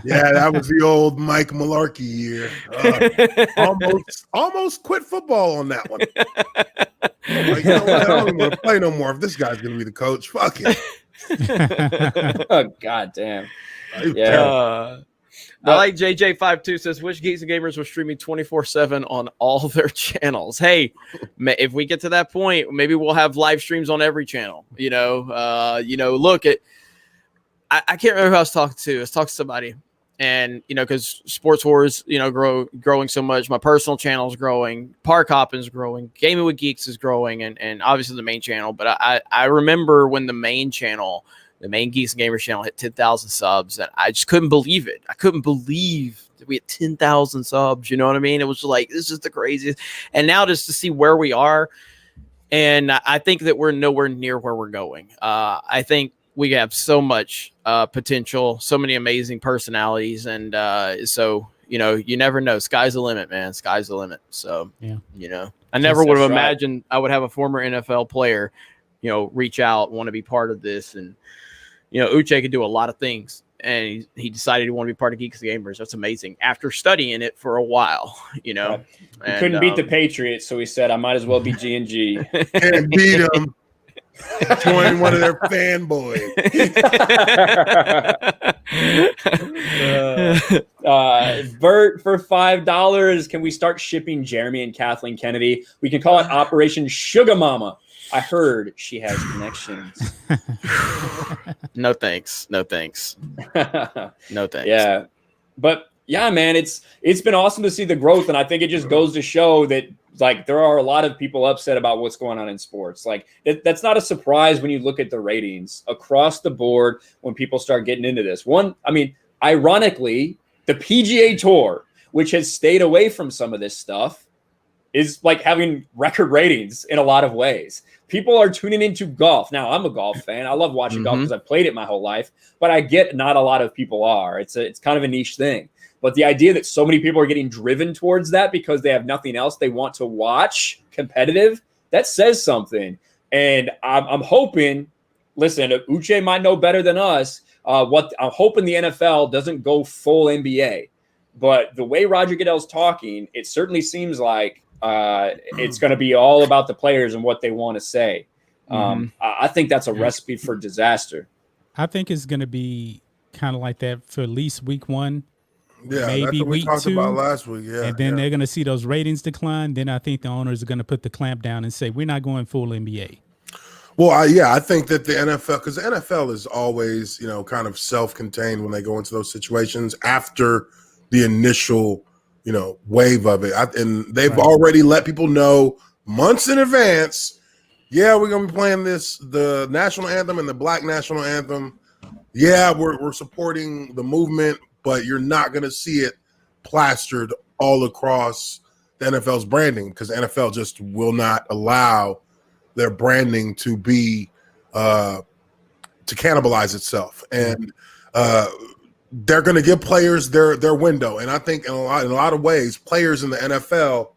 Yeah, that was the old Mike Mularkey year. Almost quit football on that one. Like, what? I don't even want to play no more if this guy's going to be the coach. Fuck it. Oh, God damn. I like JJ52 says, which Geeks and Gamers were streaming 24/7 on all their channels. Hey, if we get to that point, maybe we'll have live streams on every channel. Look at, I can't remember who I was talking to. I was talking to somebody, and because Sports Wars, growing so much. My personal channel is growing. Park Hoppin's growing. Gaming with Geeks is growing, and obviously the main channel. But I remember when the main Geeks and Gamers channel hit 10,000 subs, and I just couldn't believe it. I couldn't believe that we had 10,000 subs. You know what I mean? It was like, this is the craziest. And now just to see where we are, and I think that we're nowhere near where we're going. I think we have so much potential, so many amazing personalities, and so you never know. Sky's the limit, man. Sky's the limit. So I never would have imagined I would have a former NFL player, reach out, want to be part of this, and Uche could do a lot of things, and he decided he wanted to be part of Geeks and Gamers. That's amazing. After studying it for a while, He couldn't beat the Patriots, so he said, "I might as well be G&G." Can't beat them. Join one of their fanboys. Bert for $5. Can we start shipping Jeremy and Kathleen Kennedy? We can call it Operation Sugar Mama. I heard she has connections. No thanks. No thanks. No thanks. Yeah. But Yeah, man, it's been awesome to see the growth, and I think it just goes to show that like there are a lot of people upset about what's going on in sports. Like that's not a surprise when you look at the ratings across the board when people start getting into this. Ironically, the PGA Tour, which has stayed away from some of this stuff, is like having record ratings in a lot of ways. People are tuning into golf. Now, I'm a golf fan. I love watching golf because I've played it my whole life, but I get not a lot of people are. It's kind of a niche thing. But the idea that so many people are getting driven towards that because they have nothing else they want to watch competitive, that says something. And I'm hoping, listen, Uche might know better than us. What I'm hoping the NFL doesn't go full NBA. But the way Roger Goodell's talking, it certainly seems like it's going to be all about the players and what they want to say. I think that's a recipe for disaster. I think it's going to be kind of like that for at least week 1. Yeah, maybe that's what we week talked 2, about last week. Yeah, and then they're going to see those ratings decline. Then I think the owners are going to put the clamp down and say we're not going full NBA. Well, I think that the NFL, because the NFL is always, kind of self-contained when they go into those situations after the initial, wave of it. And they've already let people know months in advance, yeah, we're going to be playing the national anthem and the Black national anthem. Yeah, we're supporting the movement, but you're not going to see it plastered all across the NFL's branding because the NFL just will not allow their branding to be to cannibalize itself. And they're going to give players their window. And I think in a lot of ways, players in the NFL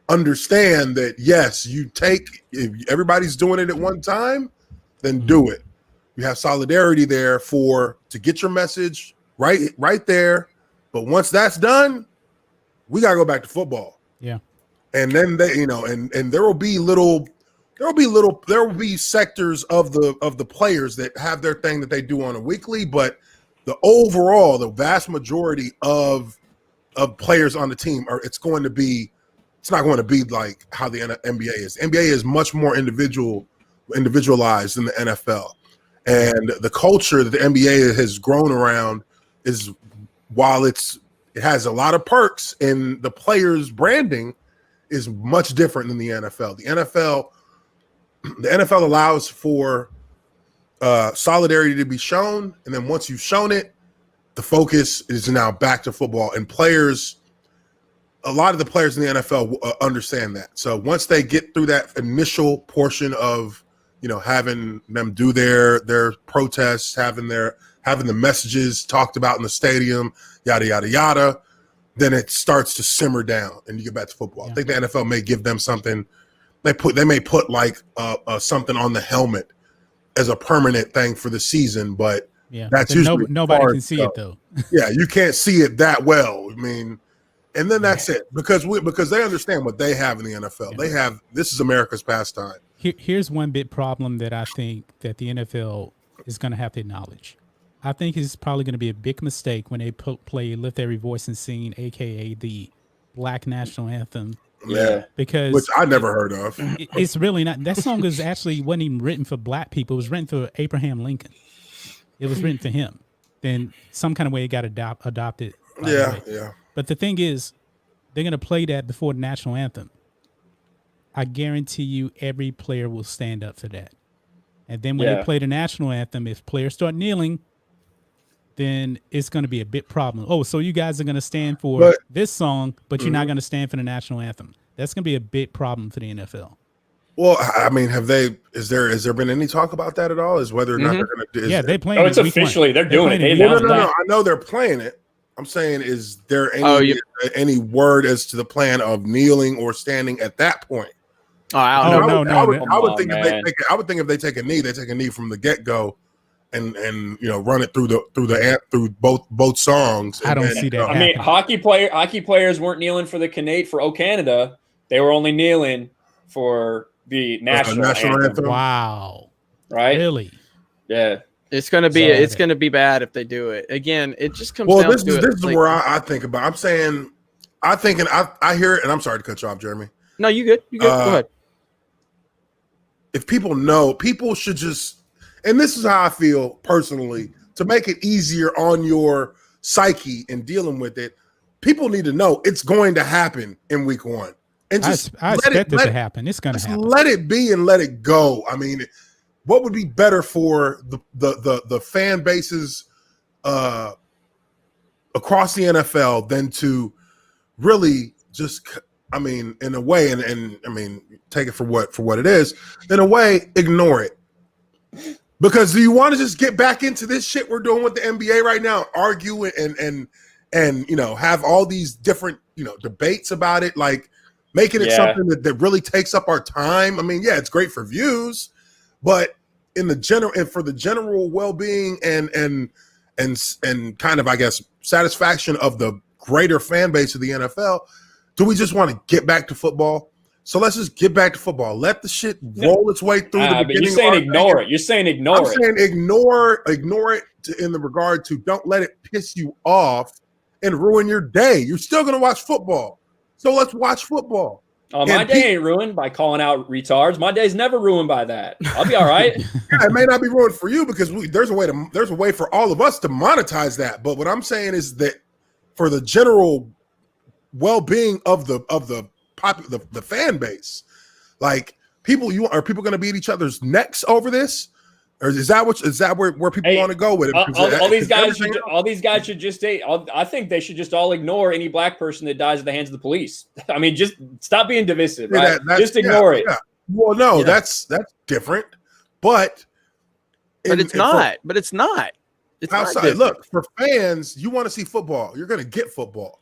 understand that, yes, if everybody's doing it at one time, then do it. You have solidarity there to get your message right there. But once that's done, we got to go back to football. Yeah. And then and there will be sectors of the players that have their thing that they do on a weekly, but the vast majority of players on the team it's not going to be like how the NBA is. NBA is much more individualized than the NFL. And the culture that the NBA has grown around is, while it has a lot of perks, and the players' branding is much different than the NFL. The NFL allows for solidarity to be shown, and then once you've shown it, the focus is now back to football. And a lot of the players in the NFL understand that. So once they get through that initial portion of having them do their protests, having the messages talked about in the stadium, yada yada yada, then it starts to simmer down, and you get back to football. Yeah. I think the NFL may give them something. They may put like something on the helmet as a permanent thing for the season, but that's usually nobody can see it though. Yeah, you can't see it that well. I mean, and then that's it because they understand what they have in the NFL. They have, this is America's pastime. Here's one big problem that I think that the NFL is going to have to acknowledge. I think it's probably going to be a big mistake when they play "Lift Every Voice and Sing," aka the Black National Anthem. Yeah, which I never heard of. It's really not. That song wasn't even written for Black people. It was written for Abraham Lincoln. It was written for him. Then some kind of way it got adopted. Yeah. But the thing is, they're going to play that before the national anthem. I guarantee you every player will stand up for that. And then when they play the national anthem, if players start kneeling, then it's going to be a big problem. Oh, so you guys are going to stand for this song, but you're not going to stand for the national anthem. That's going to be a big problem for the NFL. Well, I mean, has there been any talk about that at all? Is whether or not they're going to? They're playing. Oh, it's officially they're doing it. No. I know they're playing it. I'm saying, is there any word as to the plan of kneeling or standing at that point? No. I would think if they take a knee, they take a knee from the get go, and run it through both songs. I don't see that. I mean, hockey players weren't kneeling for the O Canada. They were only kneeling for the national anthem. Wow. Right? Really? Yeah. It's gonna be bad if they do it. Again, it just comes down to it. This is where I think about. I'm saying, I hear it, and I'm sorry to cut you off, Jeremy. No, you good. You good. Go ahead. If people know, people should just, and this is how I feel personally, to make it easier on your psyche and dealing with it, people need to know it's going to happen in week 1. And just I expect it to happen. It's going to happen. Let it be and let it go. I mean, what would be better for the fan bases across the NFL than to really just, I mean, in a way, and I mean, take it for what it is, in a way, ignore it. Because do you want to just get back into this shit we're doing with the NBA right now, argue and you know, have all these different, you know, debates about it, like making it something that really takes up our time? I mean, yeah, it's great for views, but in the general and for the general well-being and kind of, I guess, satisfaction of the greater fan base of the NFL, do we just want to get back to football? So let's just get back to football. Let the shit roll its way through the beginning. But you're saying ignore it. You're saying ignore it. I'm saying ignore it in the regard to don't let it piss you off and ruin your day. You're still going to watch football. So let's watch football. Oh, my day ain't ruined by calling out retards. My day's never ruined by that. I'll be all right. Yeah, it may not be ruined for you because there's a way for all of us to monetize that. But what I'm saying is that for the general well-being of the fan base, like are people going to beat each other's necks over this? Or is that where people want to go with it? All these guys should just stay. I think they should just all ignore any black person that dies at the hands of the police. I mean, just stop being divisive, right? Just ignore it. Yeah. Well, no, that's different, but it's not. It's outside. not look, for fans, you want to see football. You're going to get football.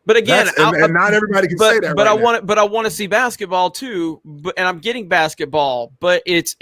But again, and not everybody can say that. But I want to see basketball too. And I'm getting basketball, but it's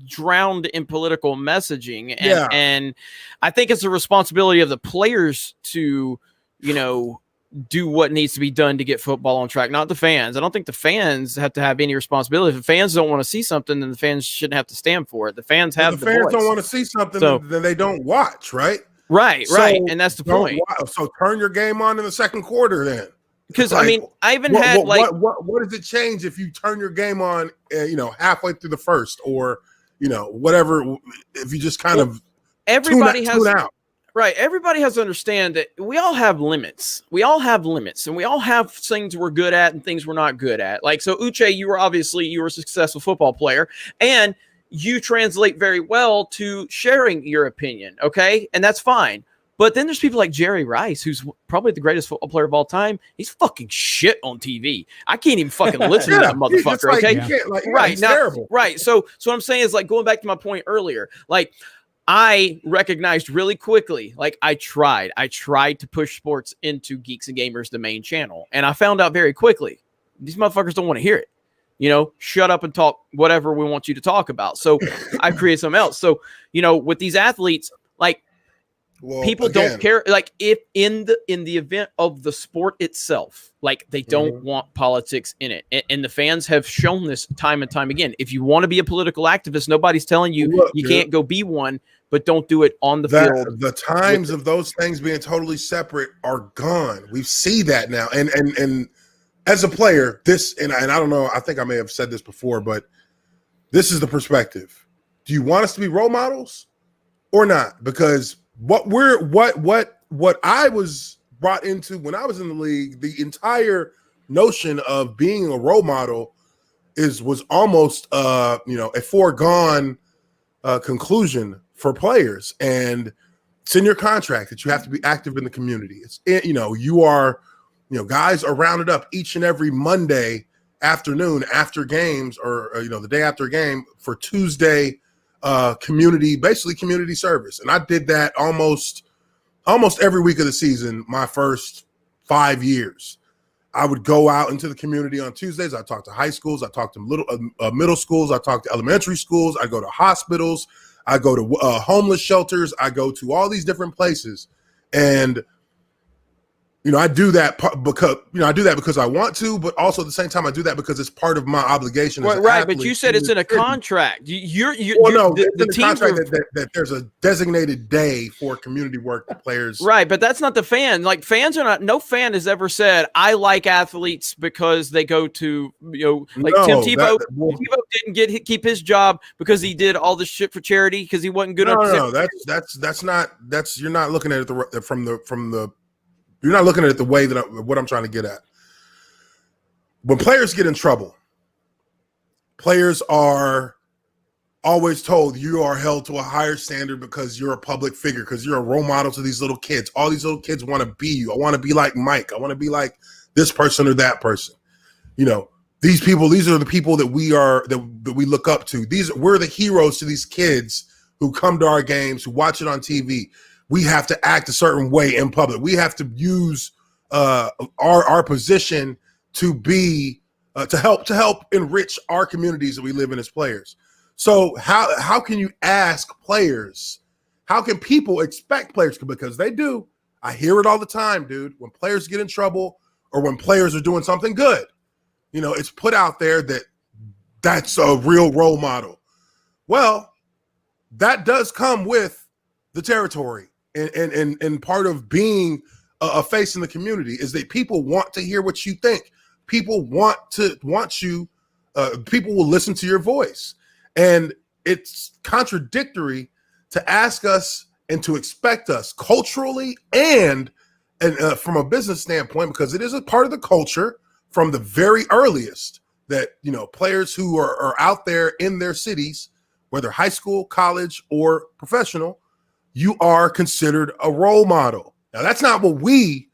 drowned in political messaging, and I think it's the responsibility of the players to, you know, do what needs to be done to get football on track, not the fans. I don't think the fans have to have any responsibility. If the fans don't want to see something, then the fans shouldn't have to stand for it. The fans have the fans voice. don't want to see something, then they don't watch, right? Right, and that's the point. So turn your game on in the second quarter then. Because I mean, I even had what does it change if you turn your game on, you know, halfway through the first, or you know, whatever? If you just kind of everybody tune out. Right, everybody has to understand that we all have limits. We all have limits, and we all have things we're good at and things we're not good at. Like, so Uche, you were a successful football player, and you translate very well to sharing your opinion, okay? And that's fine. But then there's people like Jerry Rice, who's probably the greatest football player of all time. He's fucking shit on TV. I can't even fucking listen to that motherfucker, okay? Right, now, terrible. Right, so what I'm saying is, like, going back to my point earlier, like, I recognized really quickly, like, I tried to push sports into Geeks and Gamers, the main channel, and I found out very quickly, these motherfuckers don't want to hear it. You know, shut up and talk whatever we want you to talk about. So I create something else. So, you know, with these athletes, like, people don't care. Like, if in the event of the sport itself, like, they don't want politics in it. And the fans have shown this time and time again. If you want to be a political activist, nobody's telling you you can't go be one, but don't do it on the field. The times of those things being totally separate are gone. We see that now. And as a player, and I don't know, I think I may have said this before, but this is the perspective. Do you want us to be role models or not? Because what I was brought into when I was in the league, the entire notion of being a role model was almost you know, a foregone conclusion for players, and it's in your contract that you have to be active in the community. It's, you know, guys are rounded up each and every Monday afternoon after games, or you know, the day after a game, for Tuesday community service. And I did that almost every week of the season my first 5 years. I would go out into the community on Tuesdays. I talk to high schools, I talk to middle schools, I talk to elementary schools, I go to hospitals, I go to homeless shelters, I go to all these different places. And I do that because I want to, but also at the same time I do that because it's part of my obligation. As an Right, athlete but you said it's in a contract. It's in the contract that there's a designated day for community work that players. Right, but that's not the fan. Like fans are not. No fan has ever said I like athletes because they go to Tim Tebow. Tebow didn't keep his job because he did all this shit for charity because he wasn't good enough. No, you're not looking at it from the. You're not looking at it the way what I'm trying to get at. When players get in trouble, players are always told you are held to a higher standard because you're a public figure, because you're a role model to these little kids. All these little kids want to be you. I want to be like Mike. I want to be like this person or that person. These people, these are the people that we look up to. We're the heroes to these kids who come to our games, who watch it on TV. We have to act a certain way in public. We have to use our position to be to help enrich our communities that we live in as players. So how can you ask players? How can people expect players? Because they do. I hear it all the time, dude. When players get in trouble or when players are doing something good, it's put out there that's a real role model. Well, that does come with the territory. And part of being a face in the community is that people want to hear what you think. People people will listen to your voice. And it's contradictory to ask us and to expect us culturally and from a business standpoint, because it is a part of the culture from the very earliest that, players who are out there in their cities, whether high school, college, or professional, you are considered a role model. Now, that's not what we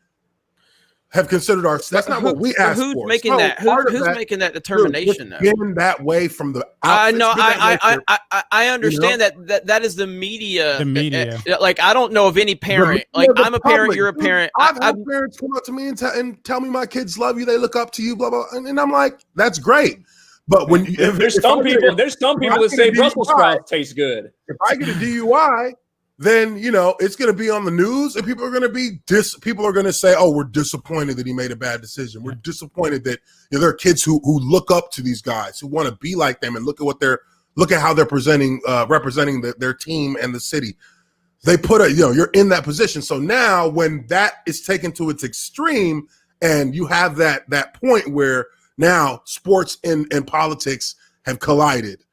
have considered that's not what we asked who's for. Making that? Who's making that determination? Getting that way from the. I know. I understand that is the media. The media. Like I don't know of any parent. I'm a parent. You're a parent. I've had parents come up to me and tell me my kids love you. They look up to you. Blah blah. And I'm like, that's great. But when there's some people that say Brussels sprouts taste good. If I get a DUI. Then it's going to be on the news, and people are going to say, "Oh, we're disappointed that he made a bad decision. We're disappointed that there are kids who look up to these guys, who want to be like them, and look at how they're representing their team and the city. They put you're in that position. So now, when that is taken to its extreme, and you have that point where now sports and politics have collided,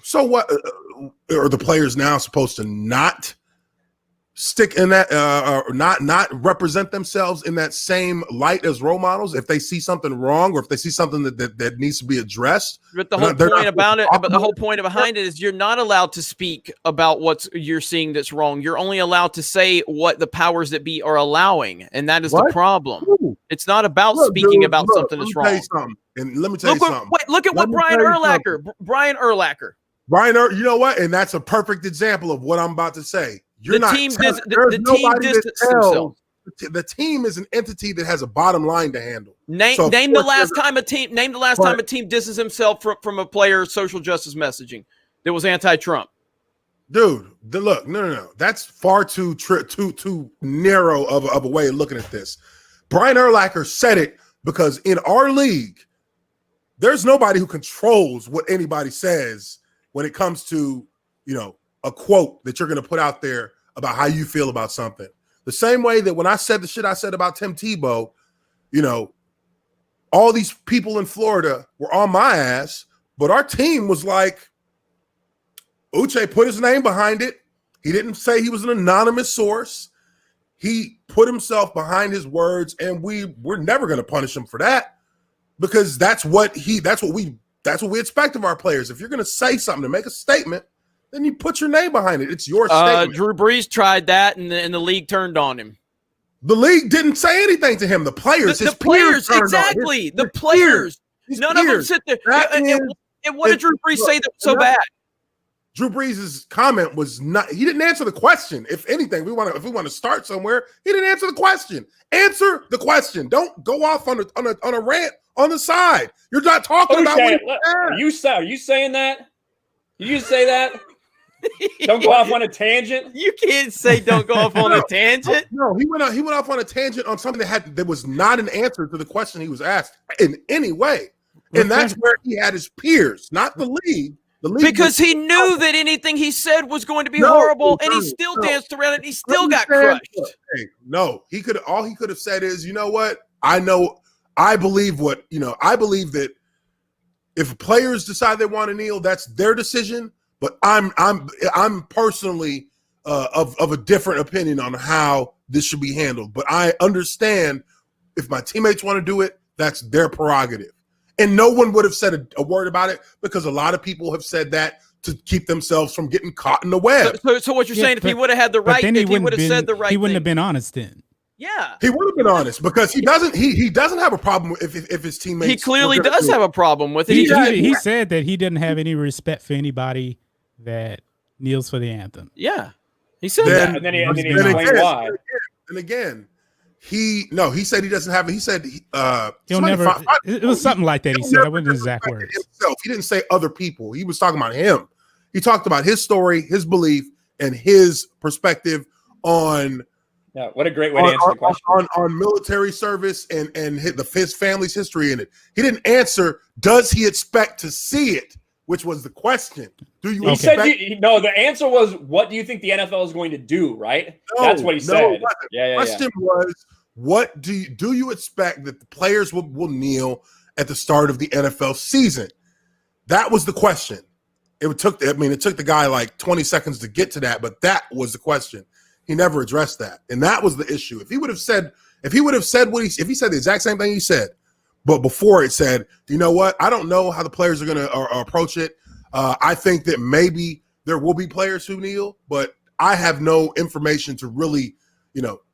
so what? Are the players now supposed to not stick in that or not represent themselves in that same light as role models if they see something wrong or if they see something that needs to be addressed? But the whole point behind it is you're not allowed to speak about what you're seeing that's wrong. You're only allowed to say what the powers that be are allowing, and that is the problem. It's not about speaking about something that's wrong. Let me tell you something. Look at what Brian Urlacher. Brian, you know what? And that's a perfect example of what I'm about to say. The team is an entity that has a bottom line to handle. Name the last time a team disses himself from a player's social justice messaging that was anti-Trump. Dude, look, no. That's far too narrow of a way of looking at this. Brian Urlacher said it because in our league, there's nobody who controls what anybody says when it comes to, a quote that you're going to put out there about how you feel about something. The same way that when I said the shit I said about Tim Tebow, all these people in Florida were on my ass, but our team was like, Uche put his name behind it. He didn't say he was an anonymous source. He put himself behind his words, and we're never going to punish him for that because that's what we expect of our players. If you're going to say something to make a statement, then you put your name behind it. It's your statement. Drew Brees tried that, and the league turned on him. The league didn't say anything to him. The players, the players, exactly. The players. None of them sit there. And what did Drew Brees say that was so bad? Drew Brees' comment was not. He didn't answer the question. If anything, if we want to start somewhere, he didn't answer the question. Answer the question. Don't go off on a rant on the side. You're not talking about. Are you saying that? Did you say that? Don't go off on a tangent. You can't say don't go off on a tangent. No, he went off on a tangent on something that was not an answer to the question he was asked in any way. And that's where he had his peers, not the league. The league because he knew that anything he said was going to be horrible, and he still danced around it, and he still got crushed. Hey, no, all he could have said is, you know what? I believe that if players decide they want to kneel, that's their decision. But I'm personally of a different opinion on how this should be handled. But I understand if my teammates want to do it, that's their prerogative. And no one would have said a word about it because a lot of people have said that to keep themselves from getting caught in the web. So what you're saying, if he would have had the right, if he would have said the right, he wouldn't have thing. been honest then. Yeah, he would have been honest because he doesn't have a problem if his teammates. He clearly does have a problem with it. He said that he didn't have any respect for anybody that kneels for the anthem. Yeah, he said that, and then he explained why. And again, he said he doesn't have it. He said he'll never. It was something like that. He said that wasn't exact words. Himself. He didn't say other people. He was talking about him. He talked about his story, his belief, and his perspective on. Yeah, what a great way to answer the question. On military service and his family's history in it. He didn't answer, does he expect to see it? Which was the question. Do you expect? No, the answer was, what do you think the NFL is going to do, right? That's what he said. The question was, what do you expect that the players will kneel at the start of the NFL season? That was the question. It took the guy like 20 seconds to get to that, but that was the question. He never addressed that, and that was the issue. If he said the exact same thing he said, but before it said, you know what? I don't know how the players are going to approach it. I think that maybe there will be players who kneel, but I have no information to really,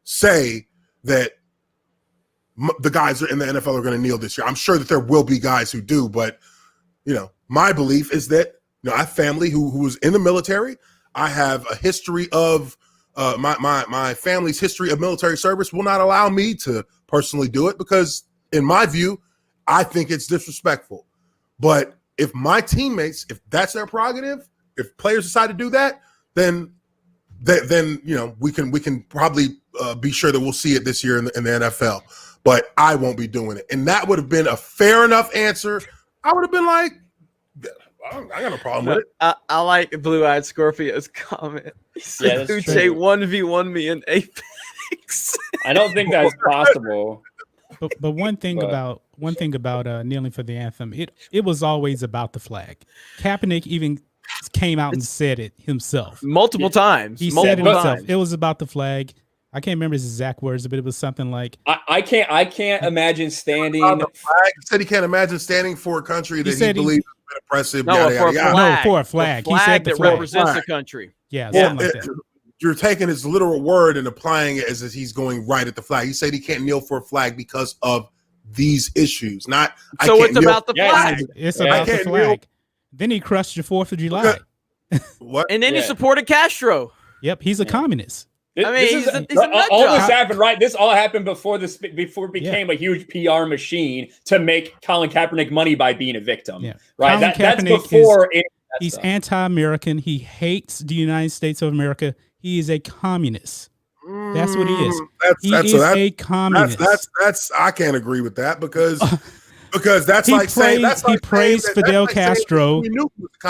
say that the guys in the NFL are going to kneel this year. I'm sure that there will be guys who do, but my belief is that I have family who was in the military. I have a history of. My family's history of military service will not allow me to personally do it because, in my view, I think it's disrespectful. But if my teammates, if that's their prerogative, if players decide to do that, then we can probably be sure that we'll see it this year in the NFL. But I won't be doing it, and that would have been a fair enough answer. I would have been like, I got no problem with it. I like Blue Eyed Scorpio's comment. He said, Uche 1v1 me in Apex. I don't think that's possible. But one thing about kneeling for the anthem, it was always about the flag. Kaepernick even came out and said it himself multiple times. He said it himself. It was about the flag. I can't remember his exact words, but it was something like, I can't imagine standing. The flag. He said he can't imagine standing for a country that he believes has been oppressive. No, for a flag. He said that represents the country. Yeah, something like that. You're taking his literal word and applying it as if he's going right at the flag. He said he can't kneel for a flag because of these issues. Not so it's about the flag. It's about the flag. Then he crushed your 4th of July. What? And then he supported Castro. Yep, he's a communist. I mean, he's a all this happened, right? This all happened before it became a huge PR machine to make Colin Kaepernick money by being a victim. Yeah. Right. That's before he's anti-American. He hates the United States of America. He is a communist. That's what he is. He is a communist. That's I can't agree with that because that's he praised Fidel Castro.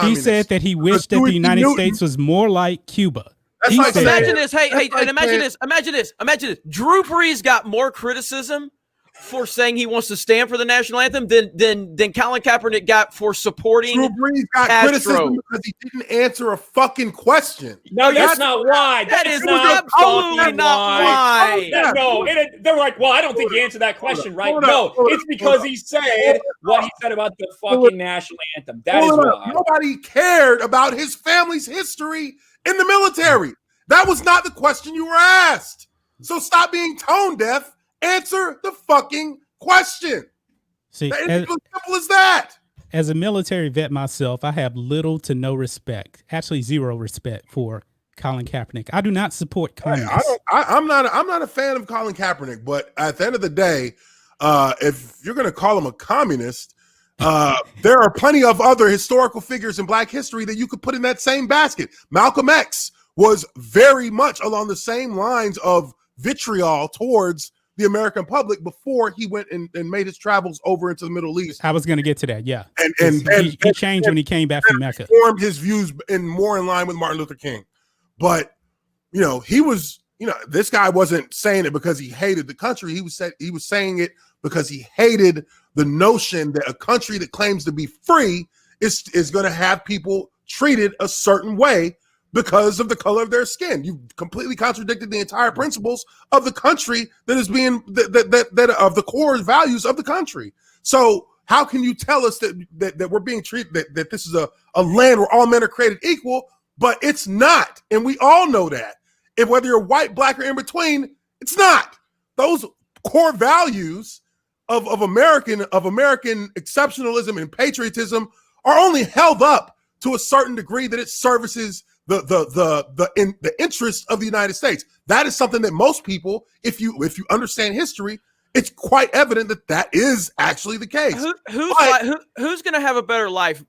He said that he wished that the United States was more like Cuba. Imagine this. Hey, and imagine this. Drew Brees got more criticism for saying he wants to stand for the national anthem than Colin Kaepernick got for supporting Drew Brees got criticism because he didn't answer a fucking question. No, that's not why. That is absolutely not why. No, they're like, well, I don't think he answered that question right. No, it's because he said what he said about the fucking national anthem. That is why. Nobody cared about his family's history in the military. That was not the question you were asked. So stop being tone deaf. Answer the fucking question. See, it's as simple as that. As a military vet myself, I have little to no respect, actually zero respect for Colin Kaepernick. I do not support communists. I'm not a fan of Colin Kaepernick, but at the end of the day, if you're going to call him a communist, There are plenty of other historical figures in Black history that you could put in that same basket. Malcolm X was very much along the same lines of vitriol towards the American public before he went and made his travels over into the Middle East. I was going to get to that. Yeah. And he changed when he came back from Mecca. Formed his views more in line with Martin Luther King. But, he was, this guy wasn't saying it because he hated the country. He was saying it because he hated the notion that a country that claims to be free is going to have people treated a certain way because of the color of their skin. You completely contradicted the entire principles of the country that is being that of the core values of the country. So how can you tell us that we're being treated that this is a land where all men are created equal, but it's not, and we all know that. If whether you're white, black, or in between, it's not. Those core values of American exceptionalism and patriotism are only held up to a certain degree that it services the interests of the United States. That is something that most people, if you understand history, it's quite evident that is actually the case. Who's going to have a better life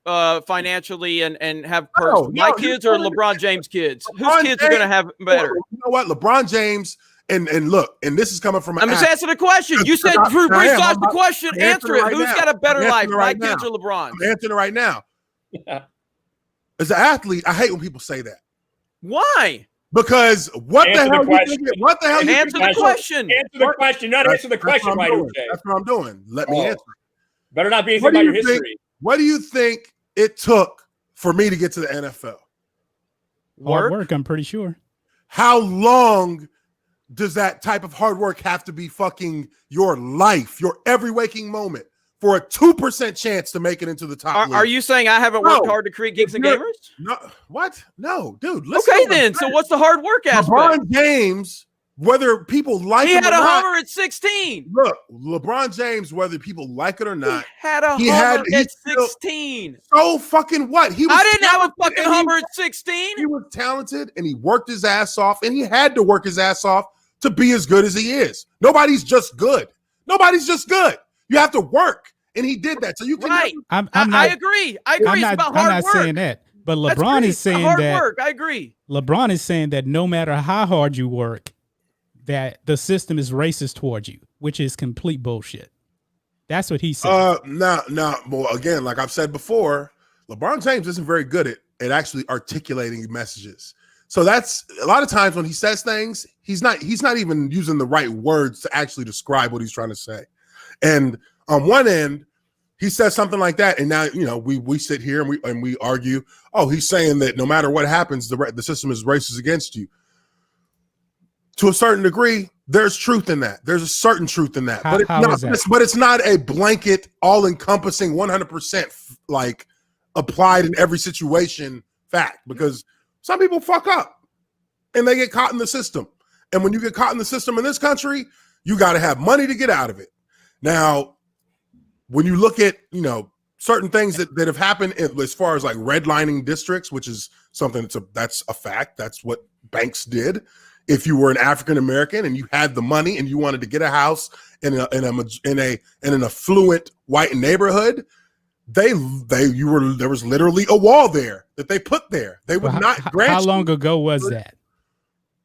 financially and have perks? My kids or LeBron James kids? Whose kids are going to have better? You know what? LeBron James, and look, and this is coming from I'm just answering the question. You said Drew Brees dodged the question. Answer it. Who's got a better life? My kids or LeBron? I'm answering it right now. As an athlete, I hate when people say that. Why? Because what the hell? Answer the question. Answer the question. Not answer the question, right? That's what I'm doing. Let me answer. Better not be anything about your history. What do you think it took for me to get to the NFL? Hard work, I'm pretty sure. How long does that type of hard work have to be fucking your life, your every waking moment, for a 2% chance to make it into the top? Are you saying I haven't worked hard to create Geeks and Gamers? No, what? No, dude. Okay, then. So what's the hard work aspect? LeBron James, whether people like him or not, he had a homer at 16. Look, LeBron James, whether people like it or not, he had a homer at 16. So fucking what? I didn't have a fucking homer at 16. He was talented and he worked his ass off, and he had to work his ass off to be as good as he is. Nobody's just good. You have to work, and he did that. So you can. Right. I agree. I agree. It's about hard work. I'm not saying that, but LeBron is saying hard that. Work. I agree. LeBron is saying that no matter how hard you work, that the system is racist towards you, which is complete bullshit. That's what he said. No. Well, again, like I've said before, LeBron James isn't very good at actually articulating messages. So that's a lot of times when he says things, he's not even using the right words to actually describe what he's trying to say. And on one end, he says something like that, and now we sit here and we argue. Oh, he's saying that no matter what happens, the system is racist against you. To a certain degree, there's truth in that. There's a certain truth in that, but it's not a blanket, all-encompassing, 100% like applied in every situation fact. Because some people fuck up and they get caught in the system. And when you get caught in the system in this country, you got to have money to get out of it. Now, when you look at, certain things that have happened as far as like redlining districts, which is something that's a fact. That's what banks did. If you were an African American and you had the money and you wanted to get a house in an affluent white neighborhood, there was literally a wall there that they put there. They would not grant. How long ago was that?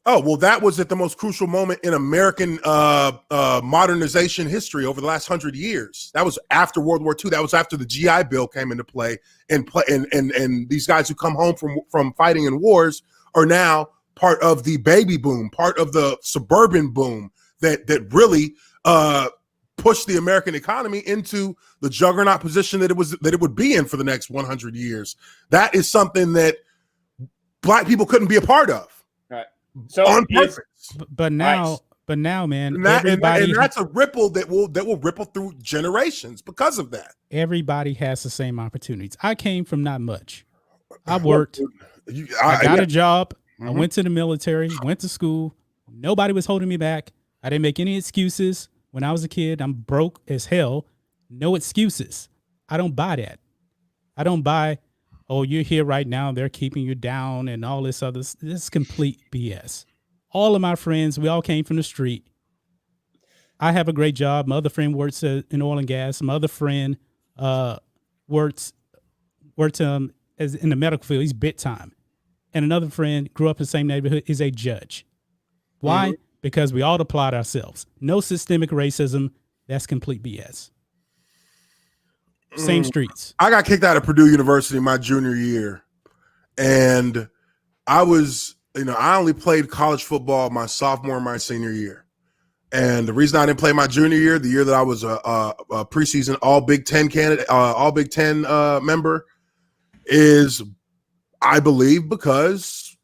Oh, well, that was at the most crucial moment in American modernization history over the last 100 years. That was after World War II. That was after the GI Bill came into play, and these guys who come home from fighting in wars are now part of the baby boom, part of the suburban boom that really pushed the American economy into the juggernaut position that it would be in for the next 100 years. That is something that Black people couldn't be a part of. So on purpose. But now, man, and that's a ripple that will ripple through generations because of that. Everybody has the same opportunities. I came from not much. I worked. I got a job. I went to the military, went to school. Nobody was holding me back. I didn't make any excuses. When I was a kid, I'm broke as hell. No excuses. I don't buy that. I don't buy, oh, you're here right now, they're keeping you down and all this other. This is complete BS. All of my friends, we all came from the street. I have a great job. My other friend works in oil and gas. My other friend works as in the medical field. He's bit time. And another friend grew up in the same neighborhood, is a judge. Why? Mm-hmm. Because we all applaud ourselves. No systemic racism. That's complete BS. Same streets. I got kicked out of Purdue University my junior year. And I was, I only played college football my sophomore and my senior year. And the reason I didn't play my junior year, the year that I was a preseason All Big Ten candidate, All Big Ten member, is I believe because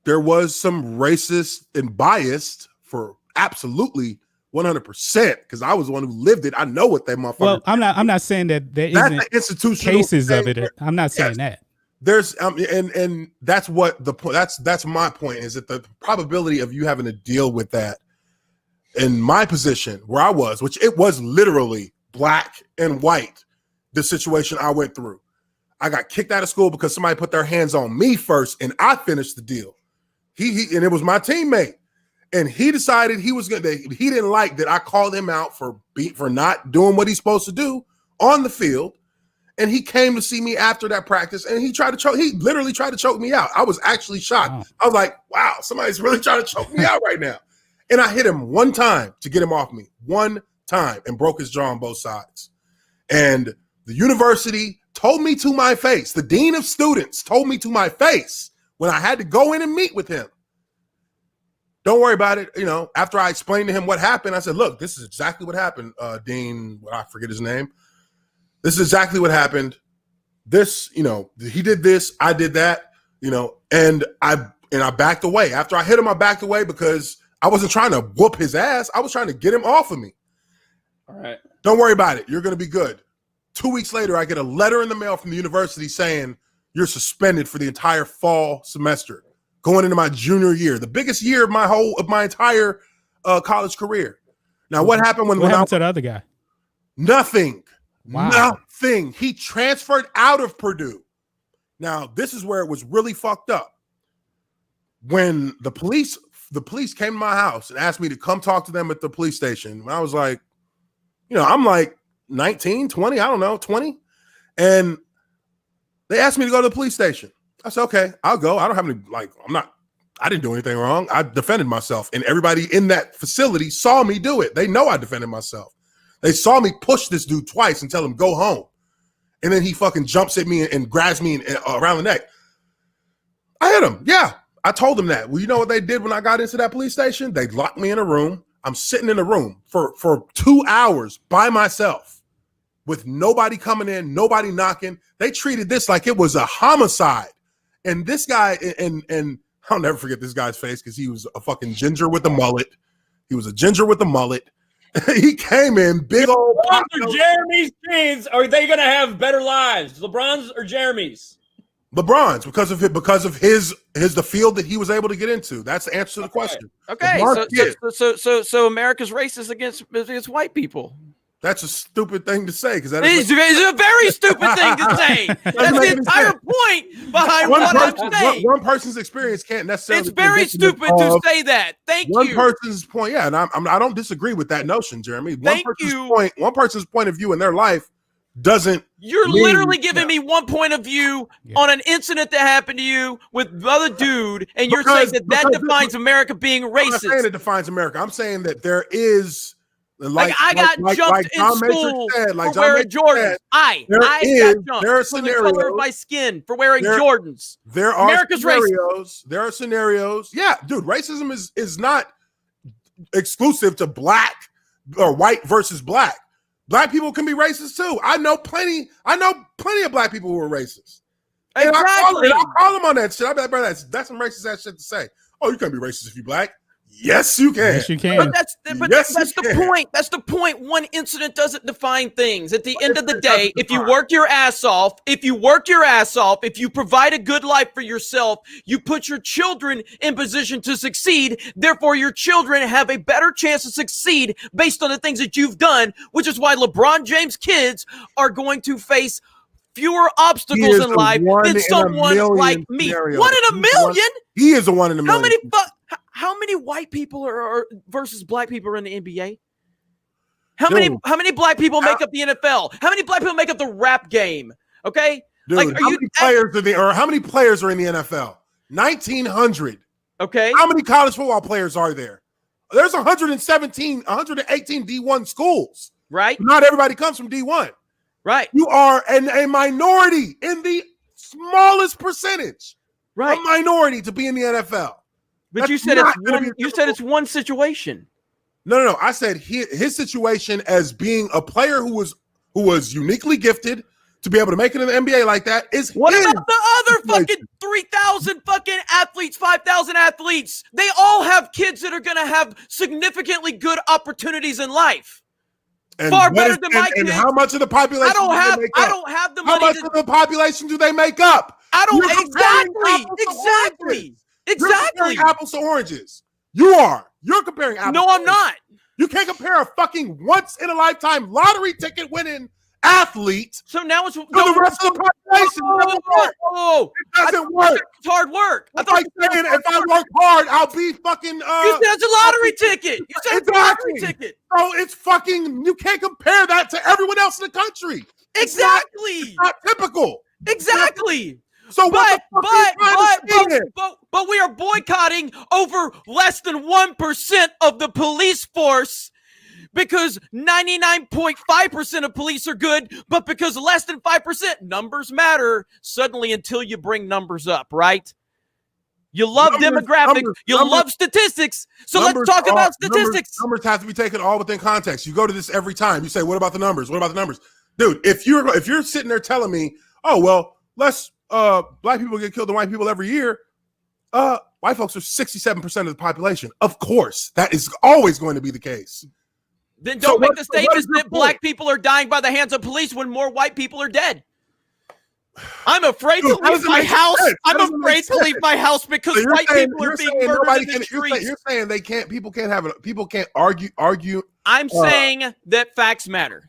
there was some racist and biased for absolutely 100%. Because I was the one who lived it. I know what they motherfuckers. Well, I'm not saying that there isn't institutional cases thing. of it. I'm not saying that. There's and that's what the point. That's my point, is that the probability of you having to deal with that in my position where I was, which it was literally black and white, the situation I went through. I got kicked out of school because somebody put their hands on me first, and I finished the deal. He and it was my teammate, and he decided he didn't like that I called him out for not doing what he's supposed to do on the field. And he came to see me after that practice, and he literally tried to choke me out. I was actually shocked. Wow. I was like, wow, somebody's really trying to choke me out right now. And I hit him one time to get him off me, one time, and broke his jaw on both sides. And the university told me to my face, the dean of students told me to my face when I had to go in and meet with him, don't worry about it. After I explained to him what happened, I said, look, this is exactly what happened, Dean, I forget his name. This is exactly what happened. This, he did this, I did that, and I backed away. After I hit him, I backed away because I wasn't trying to whoop his ass. I was trying to get him off of me. All right. Don't worry about it. You're going to be good. 2 weeks later, I get a letter in the mail from the university saying you're suspended for the entire fall semester, going into my junior year, the biggest year of my entire college career. Now, what happened what happened to the other guy? Nothing. Wow. Nothing. He transferred out of Purdue. Now, this is where it was really fucked up. When the police came to my house and asked me to come talk to them at the police station, I was like, I'm like 19, 20, I don't know, 20. And they asked me to go to the police station. I said, okay, I'll go. I don't have any, I didn't do anything wrong. I defended myself. And everybody in that facility saw me do it. They know I defended myself. They saw me push this dude twice and tell him, go home. And then he fucking jumps at me and grabs me around the neck. I hit him. Yeah, I told him that. Well, you know what they did when I got into that police station? They locked me in a room. I'm sitting in a room for 2 hours by myself with nobody coming in, nobody knocking. They treated this like it was a homicide. And this guy, and I'll never forget this guy's face because he was a fucking ginger with a mullet. He was a ginger with a mullet. He came in big old. LeBron's or Jeremy's kids, are they going to have better lives? LeBron's or Jeremy's? LeBron's because of the field that he was able to get into. That's the answer to the question. Okay, so America's racist against white people. That's a stupid thing to say because it's a very stupid thing to say. That's the entire point behind what I'm saying. One person's experience can't necessarily. It's very stupid to say that. Thank you. One person's point, yeah, and I don't disagree with that notion, Jeremy. One person's point of view in their life doesn't. You're literally giving me one point of view on an incident that happened to you with the other dude, and you're saying that defines America being racist. I'm not saying it defines America. I'm saying that there is. I got jumped in school for wearing Jordans. I got jumped there are for the color of my skin for wearing Jordans. There are America's scenarios. Racist. There are scenarios. Yeah, dude, racism is not exclusive to black or white versus black. Black people can be racist too. I know plenty of black people who are racist. And exactly. I'll call them on that shit. I'll be like, bro, that's some racist ass shit to say. Oh, you can't be racist if you're black. Yes, you can. Yes, you can. That's the point. That's the point. One incident doesn't define things. At the end of the day, if you work your ass off, if you provide a good life for yourself, you put your children in position to succeed. Therefore, your children have a better chance to succeed based on the things that you've done, which is why LeBron James' kids are going to face fewer obstacles in life than someone like me. Scenario. 1 in a million? He is a 1 in a million. How many white people are versus black people are in the NBA? How many black people make up the NFL? How many black people make up the rap game? Okay, Dude, like, how many players are in the NFL? 1,900. Okay. How many college football players are there? There's 118 D1 schools. Right. Not everybody comes from D1. Right. You are a minority in the smallest percentage. Right. A minority to be in the NFL. But That's you said not it's gonna one. be You said it's one situation. No. I said his situation as being a player who was uniquely gifted to be able to make it in the NBA like that is What his about the other situation. fucking 3,000 fucking athletes, 5,000 athletes? They all have kids that are going to have significantly good opportunities in life. And Far what better is- than my and kids. how much of the population I don't do they have. make I up? don't have the How money. much of the population do they make up? I don't You're comparing apples to exactly. You're Exactly. comparing apples to oranges. You are. You're comparing apples. No, to I'm oranges. not. You can't compare a fucking once in a lifetime lottery ticket winning athlete So now it's to the rest of the population. Oh, It doesn't work. it's hard work. It's like saying if I work hard, I'll be fucking. You said it's a lottery ticket. You said it's a lottery Exactly. ticket. So it's fucking. You can't compare that to everyone else in the country. Exactly. It's not typical. Exactly. So what the fuck are you trying to say then? But we are boycotting over less than 1% of the police force because 99.5% of police are good, but because less than 5% numbers matter suddenly until you bring numbers up, right? You love demographics, you love statistics. So let's talk about statistics. Numbers have to be taken all within context. You go to this every time. You say, "What about the numbers? What about the numbers?" Dude, if you're sitting there telling me, "Oh, well, less black people get killed than white people every year," white folks are 67% of the population. Of course, that is always going to be the case. Then don't make the statements that black people are dying by the hands of police when more white people are dead. I'm afraid to leave my house. I'm afraid to leave my house because white people are being murdered in the streets. You're saying they can't. People can't argue. I'm saying that facts matter.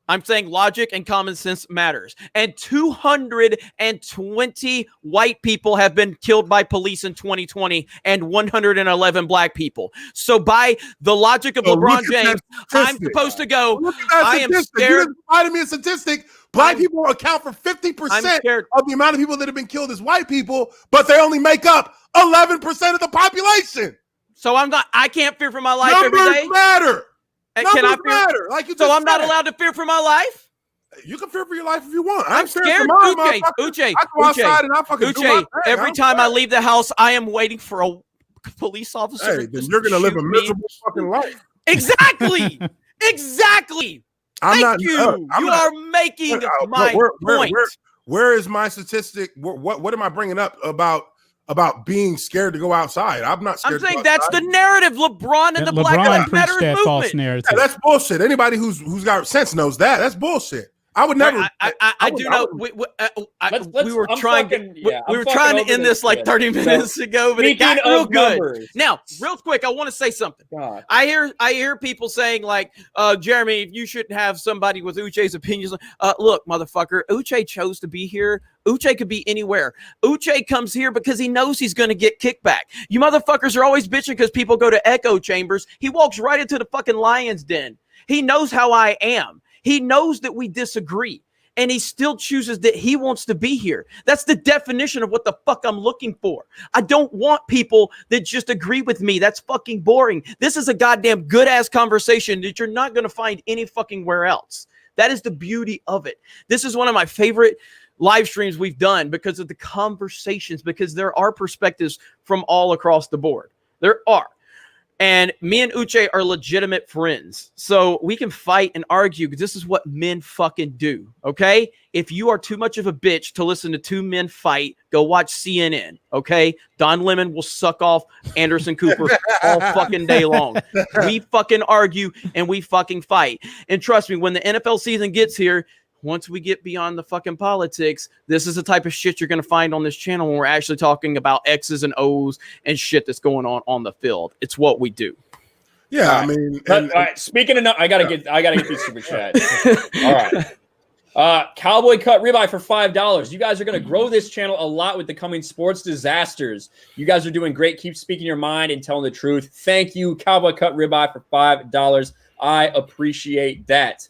I'm saying logic and common sense matters. And 220 white people have been killed by police in 2020 and 111 black people. So by the logic of LeBron James, I'm supposed to go, I am scared. You provided me a statistic. Black people account for 50% of the amount of people that have been killed as white people, but they only make up 11% of the population. So I can't fear for my life Numbers every day. Matter. Numbers matter. Like you so just I'm not said. allowed to fear for my life? You can fear for your life if you want. I'm scared. Uche, I go outside and I fucking do my thing. every time I leave the house, I am waiting for a police officer. Hey, then you're gonna live a miserable fucking life. Exactly. Exactly. Thank you. You are making my point. Where is my statistic? What am I bringing up about being scared to go outside? I'm not scared. I'm saying that's the narrative. LeBron and the Black Lives Matter movement. False narrative. Yeah, that's bullshit. Anybody who's got sense knows that. That's bullshit. I would never. I do know. We were trying to end this like 30 minutes ago, but it got real good. Now, real quick, I want to say something. God. I hear people saying like, Jeremy, you shouldn't have somebody with Uche's opinions. Look, motherfucker, Uche chose to be here. Uche could be anywhere. Uche comes here because he knows he's going to get kickback. You motherfuckers are always bitching because people go to echo chambers. He walks right into the fucking lion's den. He knows how I am. He knows that we disagree, and he still chooses that he wants to be here. That's the definition of what the fuck I'm looking for. I don't want people that just agree with me. That's fucking boring. This is a goddamn good-ass conversation that you're not going to find any fucking where else. That is the beauty of it. This is one of my favorite live streams we've done because of the conversations, because there are perspectives from all across the board. There are. And me and Uche are legitimate friends. So we can fight and argue because this is what men fucking do, okay? If you are too much of a bitch to listen to two men fight, go watch CNN, okay? Don Lemon will suck off Anderson Cooper all fucking day long. We fucking argue and we fucking fight. And trust me, when the NFL season gets here, once we get beyond the fucking politics, this is the type of shit you're going to find on this channel when we're actually talking about X's and O's and shit that's going on the field. It's what we do. Yeah, I mean, all right. Speaking of, I gotta get these super chats. All right, Cowboy Cut Ribeye for $5. You guys are gonna grow this channel a lot with the coming sports disasters. You guys are doing great. Keep speaking your mind and telling the truth. Thank you, Cowboy Cut Ribeye for $5. I appreciate that.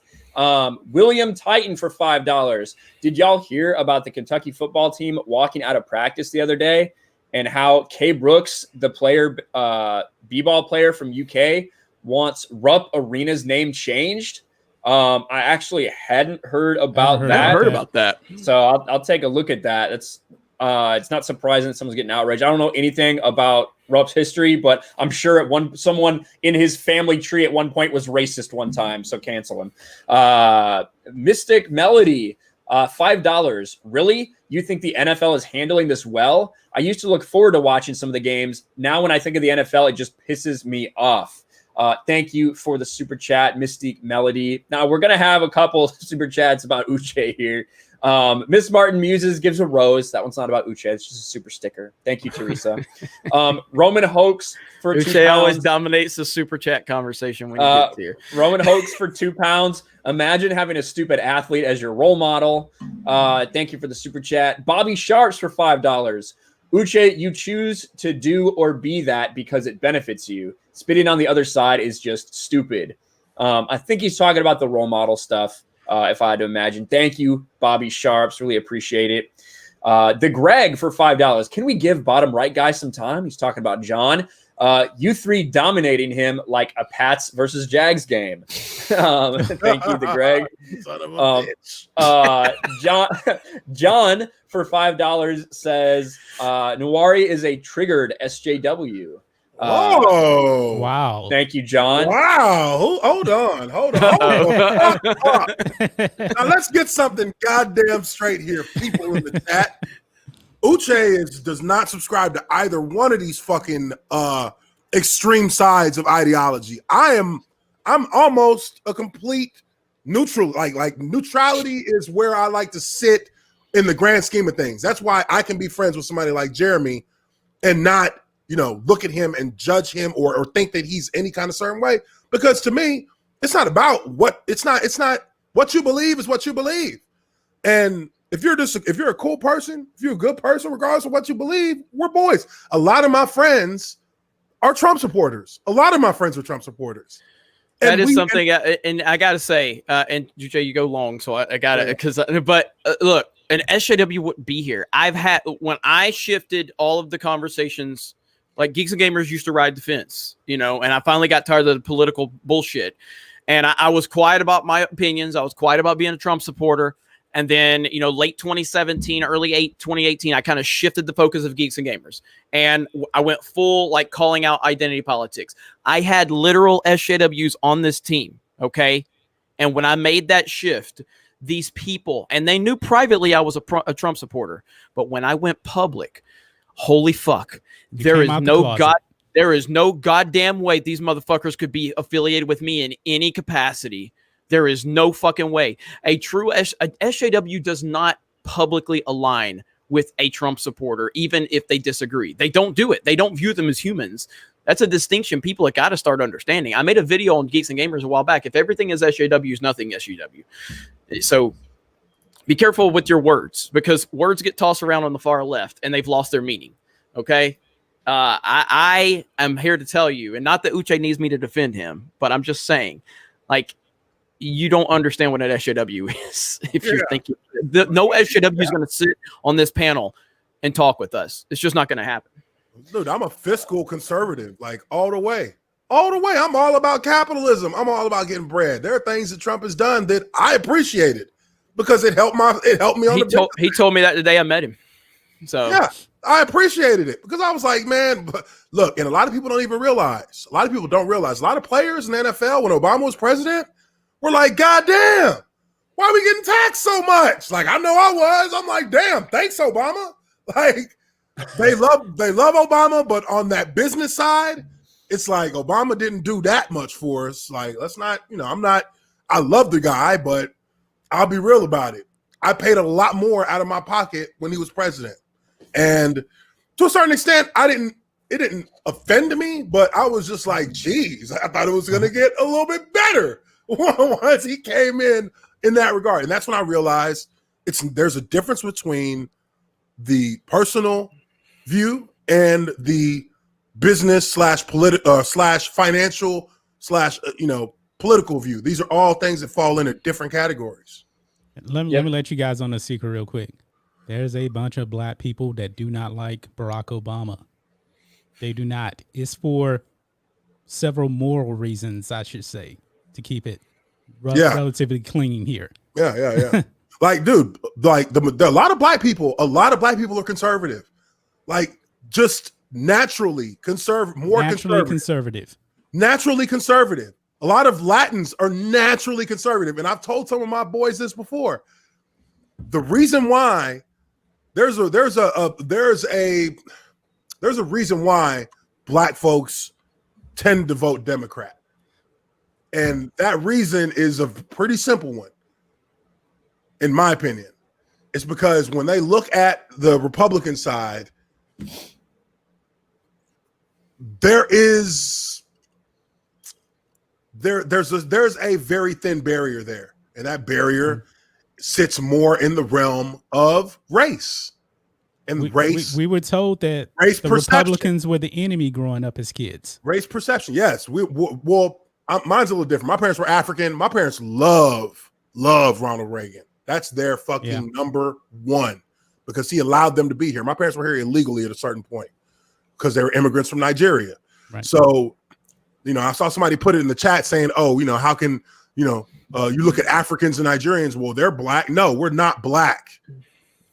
William Titan for $5. Did y'all hear about the Kentucky football team walking out of practice the other day and how Kay Brooks, the player, b-ball player from UK, wants Rupp Arena's name changed? I actually hadn't heard about that. I heard about that. So I'll take a look at that. It's not surprising that someone's getting outraged. I don't know anything about Rupp's history, but I'm sure someone in his family tree at one point was racist one time, so cancel him. Mystic Melody, $5. Really? You think the NFL is handling this well? I used to look forward to watching some of the games. Now when I think of the NFL, it just pisses me off. Thank you for the super chat, Mystic Melody. Now we're going to have a couple super chats about Uche here. Miss Martin Muses gives a rose. That one's not about Uche. It's just a super sticker. Thank you, Teresa. Roman Hoax for Uche £2. always dominates the super chat conversation when you get here. Roman Hoax for £2. Imagine having a stupid athlete as your role model. Thank you for the super chat. Bobby Sharps for $5. Uche, you choose to do or be that because it benefits you. Spitting on the other side is just stupid. I think he's talking about the role model stuff, if I had to imagine. Thank you, Bobby Sharps. Really appreciate it. The Greg for $5. Can we give bottom right guy some time? He's talking about John. You three dominating him like a Pats versus Jags game. Thank you, the Greg. Son of a bitch. John for $5 says Nuwari is a triggered SJW. Oh, Wow. Thank you, John. Wow. Hold on. Now let's get something goddamn straight here, people in the chat. Uche does not subscribe to either one of these fucking extreme sides of ideology. I'm almost a complete neutral. Like neutrality is where I like to sit in the grand scheme of things. That's why I can be friends with somebody like Jeremy and not, look at him and judge him or think that he's any kind of certain way. Because to me, it's not about it's not what you believe is what you believe. And if you're a cool person, if you're a good person, regardless of what you believe, we're boys. A lot of my friends are Trump supporters. And That is something, and I gotta say, and Uche, you go long, so I gotta, look, an SJW wouldn't be here. When I shifted all of the conversations, like Geeks and Gamers used to ride the fence, and I finally got tired of the political bullshit. And I was quiet about my opinions. I was quiet about being a Trump supporter. And then, late 2017, early 2018, I kind of shifted the focus of Geeks and Gamers. And I went full, calling out identity politics. I had literal SJWs on this team, okay? And when I made that shift, these people, and they knew privately I was a Trump supporter. But when I went public, holy fuck, there is no goddamn way these motherfuckers could be affiliated with me in any capacity. There is no fucking way. A true SJW does not publicly align with a Trump supporter, even if they disagree. They don't do it. They don't view them as humans. That's a distinction people have got to start understanding. I made a video on Geeks and Gamers a while back. If everything is SJW, nothing SJW. So be careful with your words, because words get tossed around on the far left and they've lost their meaning. Okay? I am here to tell you, and not that Uche needs me to defend him, but I'm just saying, you don't understand what an SJW is. If you're thinking no SJW is going to sit on this panel and talk with us. It's just not going to happen. Dude, I'm a fiscal conservative, all the way. All the way. I'm all about capitalism. I'm all about getting bread. There are things that Trump has done that I appreciated because it helped me on He told me that the day I met him. So yeah, I appreciated it because I was like, man, but look, and a lot of people don't even realize. A lot of people don't realize. A lot of players in the NFL, when Obama was president, we're like, God damn, why are we getting taxed so much? I know I was. I'm like, damn, thanks, Obama. They love Obama, but on that business side, it's like Obama didn't do that much for us. Let's not, I love the guy, but I'll be real about it. I paid a lot more out of my pocket when he was president. And to a certain extent, it didn't offend me, but I was just like, geez, I thought it was going to get a little bit better once he came in that regard. And that's when I realized there's a difference between the personal view and the business / political / financial / political view. These are all things that fall into different categories. Let me let you guys on a secret real quick. There's a bunch of black people that do not like Barack Obama. They do not. It's for several moral reasons, I should say, to keep it relatively clean here. Yeah. Like, dude, like a lot of black people are conservative. Like, just naturally conservative. Naturally conservative. A lot of Latins are naturally conservative. And I've told some of my boys this before. The reason why there's a reason why black folks tend to vote Democrat. And that reason is a pretty simple one, in my opinion. It's because when they look at the Republican side, there's a very thin barrier there, and that barrier sits more in the realm of race. And we were told that race the perception. Republicans were the enemy growing up as kids. Race perception, yes. Mine's a little different. My parents were African. My parents love Ronald Reagan. That's their fucking number one, because he allowed them to be here. My parents were here illegally at a certain point because they were immigrants from Nigeria. Right. So, I saw somebody put it in the chat saying, how can, you look at Africans and Nigerians? Well, they're black. No, we're not black.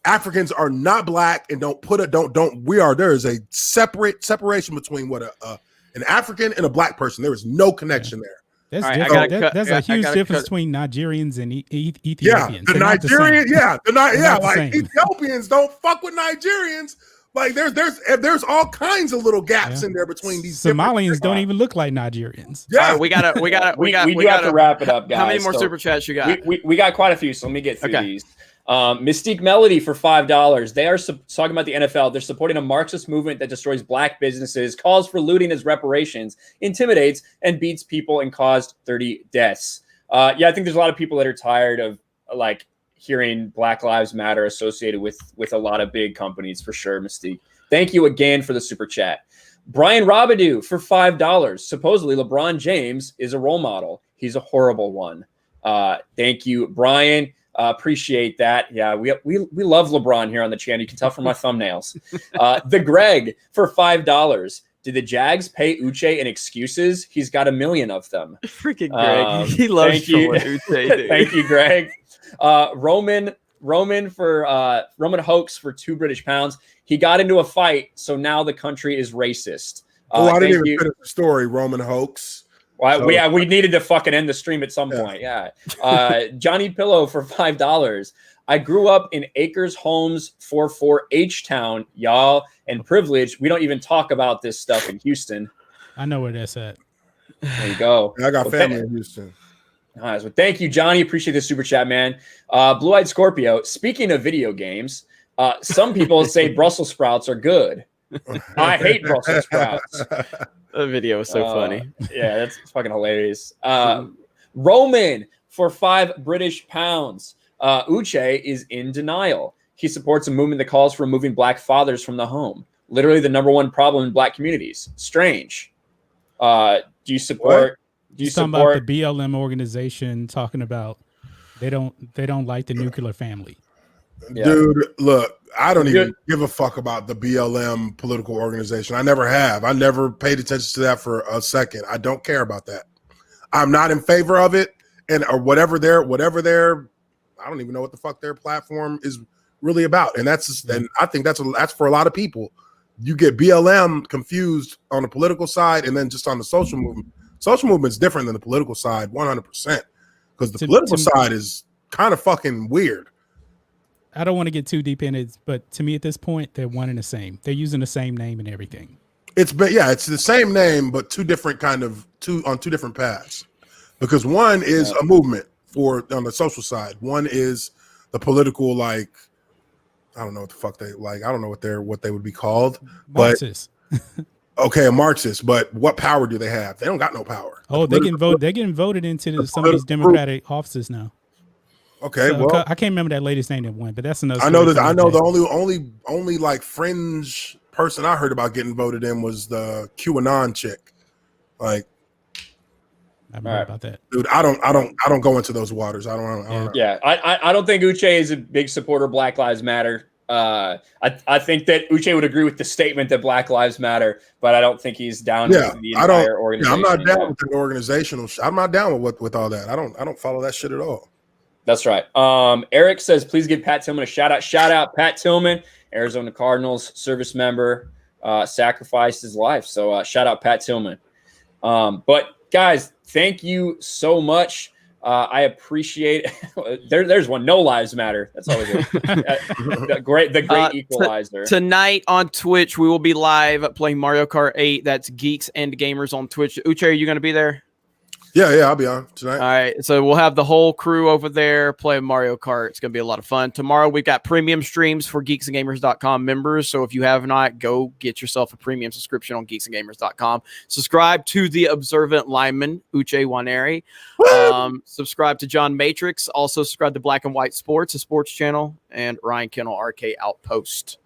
Africans are not black, and there is a separation between what an African and a black person. There is no connection there. There's right, there's a huge difference between Nigerians and Ethiopians. Yeah, the Nigerians, like Ethiopians don't fuck with Nigerians. Like there's all kinds of little gaps in there between these. Somalians don't even look like Nigerians. Yeah, we got to wrap it up, guys. How many more super chats you got? We got quite a few, so let me get through these. Mystique Melody for $5. They are talking about the NFL. They're supporting a Marxist movement that destroys black businesses, calls for looting as reparations, intimidates, and beats people and caused 30 deaths. I think there's a lot of people that are tired of hearing Black Lives Matter associated with a lot of big companies, for sure, Mystique. Thank you again for the super chat. Brian Robidoux for $5. Supposedly LeBron James is a role model. He's a horrible one. Thank you, Brian. Appreciate that. Yeah, we love LeBron here on the channel. You can tell from my thumbnails. The Greg for $5. Did the Jags pay Uche in excuses? He's got 1 million of them. Freaking Greg. He loves Uche, dude. Thank you, Greg. Roman Hoax for £2 British. He got into a fight, so now the country is racist. I didn't even finish the story, Roman Hoax. Well, we needed to fucking end the stream at some point. Yeah. Johnny Pillow for $5. I grew up in Acres Homes 44 H-Town, y'all, and privilege. We don't even talk about this stuff in Houston. I know where that's at. There you go. I got family in Houston. Nice. Well, thank you, Johnny. Appreciate the super chat, man. Blue-Eyed Scorpio. Speaking of video games, some people say Brussels sprouts are good. I hate Brussels sprouts. The video is so funny. Yeah, that's fucking hilarious. Roman for £5 British. Uche is in denial. He supports a movement that calls for removing black fathers from the home. Literally the number one problem in black communities. Strange. Do you support? Do you talking support about the BLM organization talking about they don't like the nuclear family? Yeah. Dude, look, I don't even give a fuck about the BLM political organization. I never have. I never paid attention to that for a second. I don't care about that. I'm not in favor of it, or whatever their I don't even know what the fuck their platform is really about. And and I think that's for a lot of people. You get BLM confused on the political side, and then just on the social movement. Social movement's different than the political side, 100%, because the political side is kind of fucking weird. I don't want to get too deep in it, but to me at this point, they're one and the same. They're using the same name and everything. It's the same name, but two different paths. Because one is a movement on the social side. One is the political, I don't know what the fuck I don't know what they would be called. Marxist. Okay, a Marxist, but what power do they have? They don't got no power. They can vote. They're getting voted into some of these Democratic offices now. Okay, so, I can't remember that latest name that won, but that's another. I know the only fringe person I heard about getting voted in was the QAnon chick. I haven't heard about that. Dude, I don't go into those waters. I don't know. Yeah, I don't think Uche is a big supporter of Black Lives Matter. I think that Uche would agree with the statement that Black Lives Matter, but I don't think he's down with the entire organization. I'm not down with the organizational. I'm not down with all that. I don't follow that shit at all. That's right. Eric says, please give Pat Tillman a shout out. Shout out Pat Tillman, Arizona Cardinals service member, sacrificed his life. So shout out Pat Tillman. But guys, thank you so much. I appreciate there's one. No Lives Matter. That's always the great equalizer. Tonight on Twitch, we will be live playing Mario Kart 8. That's Geeks and Gamers on Twitch. Uche, are you going to be there? Yeah, I'll be on tonight. All right, so we'll have the whole crew over there playing Mario Kart. It's going to be a lot of fun. Tomorrow, we've got premium streams for geeksandgamers.com members. So if you have not, go get yourself a premium subscription on geeksandgamers.com. Subscribe to The Observant Lineman, Uche Waneri. Subscribe to John Matrix. Also subscribe to Black and White Sports, a sports channel, and Ryan Kennel, RK Outpost.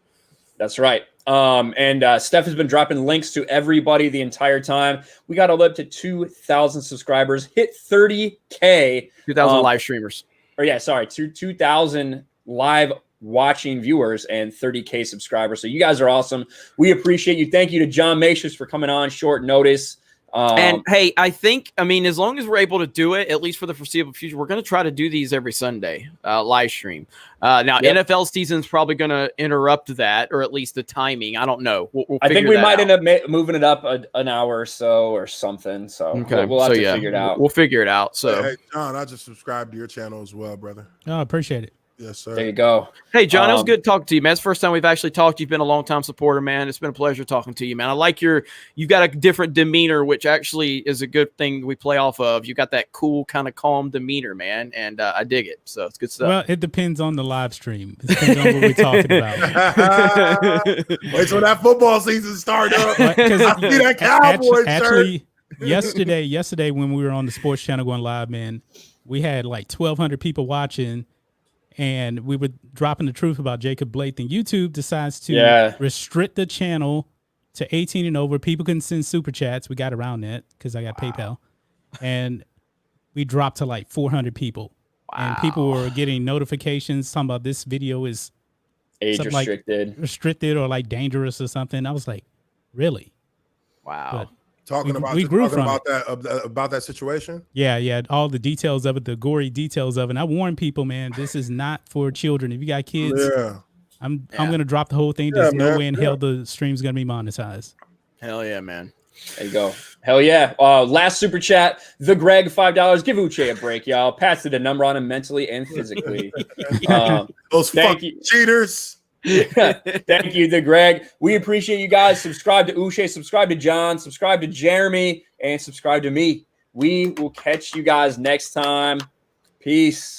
That's right. And Steph has been dropping links to everybody the entire time. We got all up to 2,000 subscribers, hit 30K. 2,000 live streamers. 2,000 live watching viewers and 30K subscribers. So you guys are awesome. We appreciate you. Thank you to John Matrix for coming on short notice. And hey, as long as we're able to do it, at least for the foreseeable future, we're going to try to do these every Sunday, live stream. Now, NFL season's probably going to interrupt that, or at least the timing. I don't know. I think we might end up moving it up an hour or so or something. So okay. we'll have to figure it out. We'll figure it out. So, hey, John, I just subscribed to your channel as well, brother. Oh, I appreciate it. Yes, sir. There you go. Hey, John, it was good talking to you, man. It's the first time we've actually talked. You've been a long-time supporter, man. It's been a pleasure talking to you, man. I like you've got a different demeanor, which actually is a good thing we play off of. You got that cool, kind of calm demeanor, man, and I dig it. So it's good stuff. Well, it depends on the live stream. It depends on what we're talking about. Wait till that football season starts up. I see that Cowboys actually, yesterday when we were on the sports channel going live, man, we had like 1,200 people watching. And we were dropping the truth about Jacob Blake. Then YouTube decides to restrict the channel to 18 and over. People can send super chats. We got around that because I got PayPal. And we dropped to like 400 people. Wow. And people were getting notifications talking about this video is age restricted or like dangerous or something. I was like, really? Wow. But talking about that situation. Yeah, all the details of it, the gory details of it. And I warn people, man, this is not for children. If you got kids, I'm gonna drop the whole thing. There's no way in hell the stream's gonna be monetized. Hell yeah, man. There you go. Hell yeah. Last super chat, the Greg, $5. Give Uche a break, y'all. Pass the number on him mentally and physically. Those fucking cheaters. Thank you, the Greg. We appreciate you guys. Subscribe to Uche, subscribe to John, subscribe to Jeremy, and subscribe to me. We will catch you guys next time. Peace.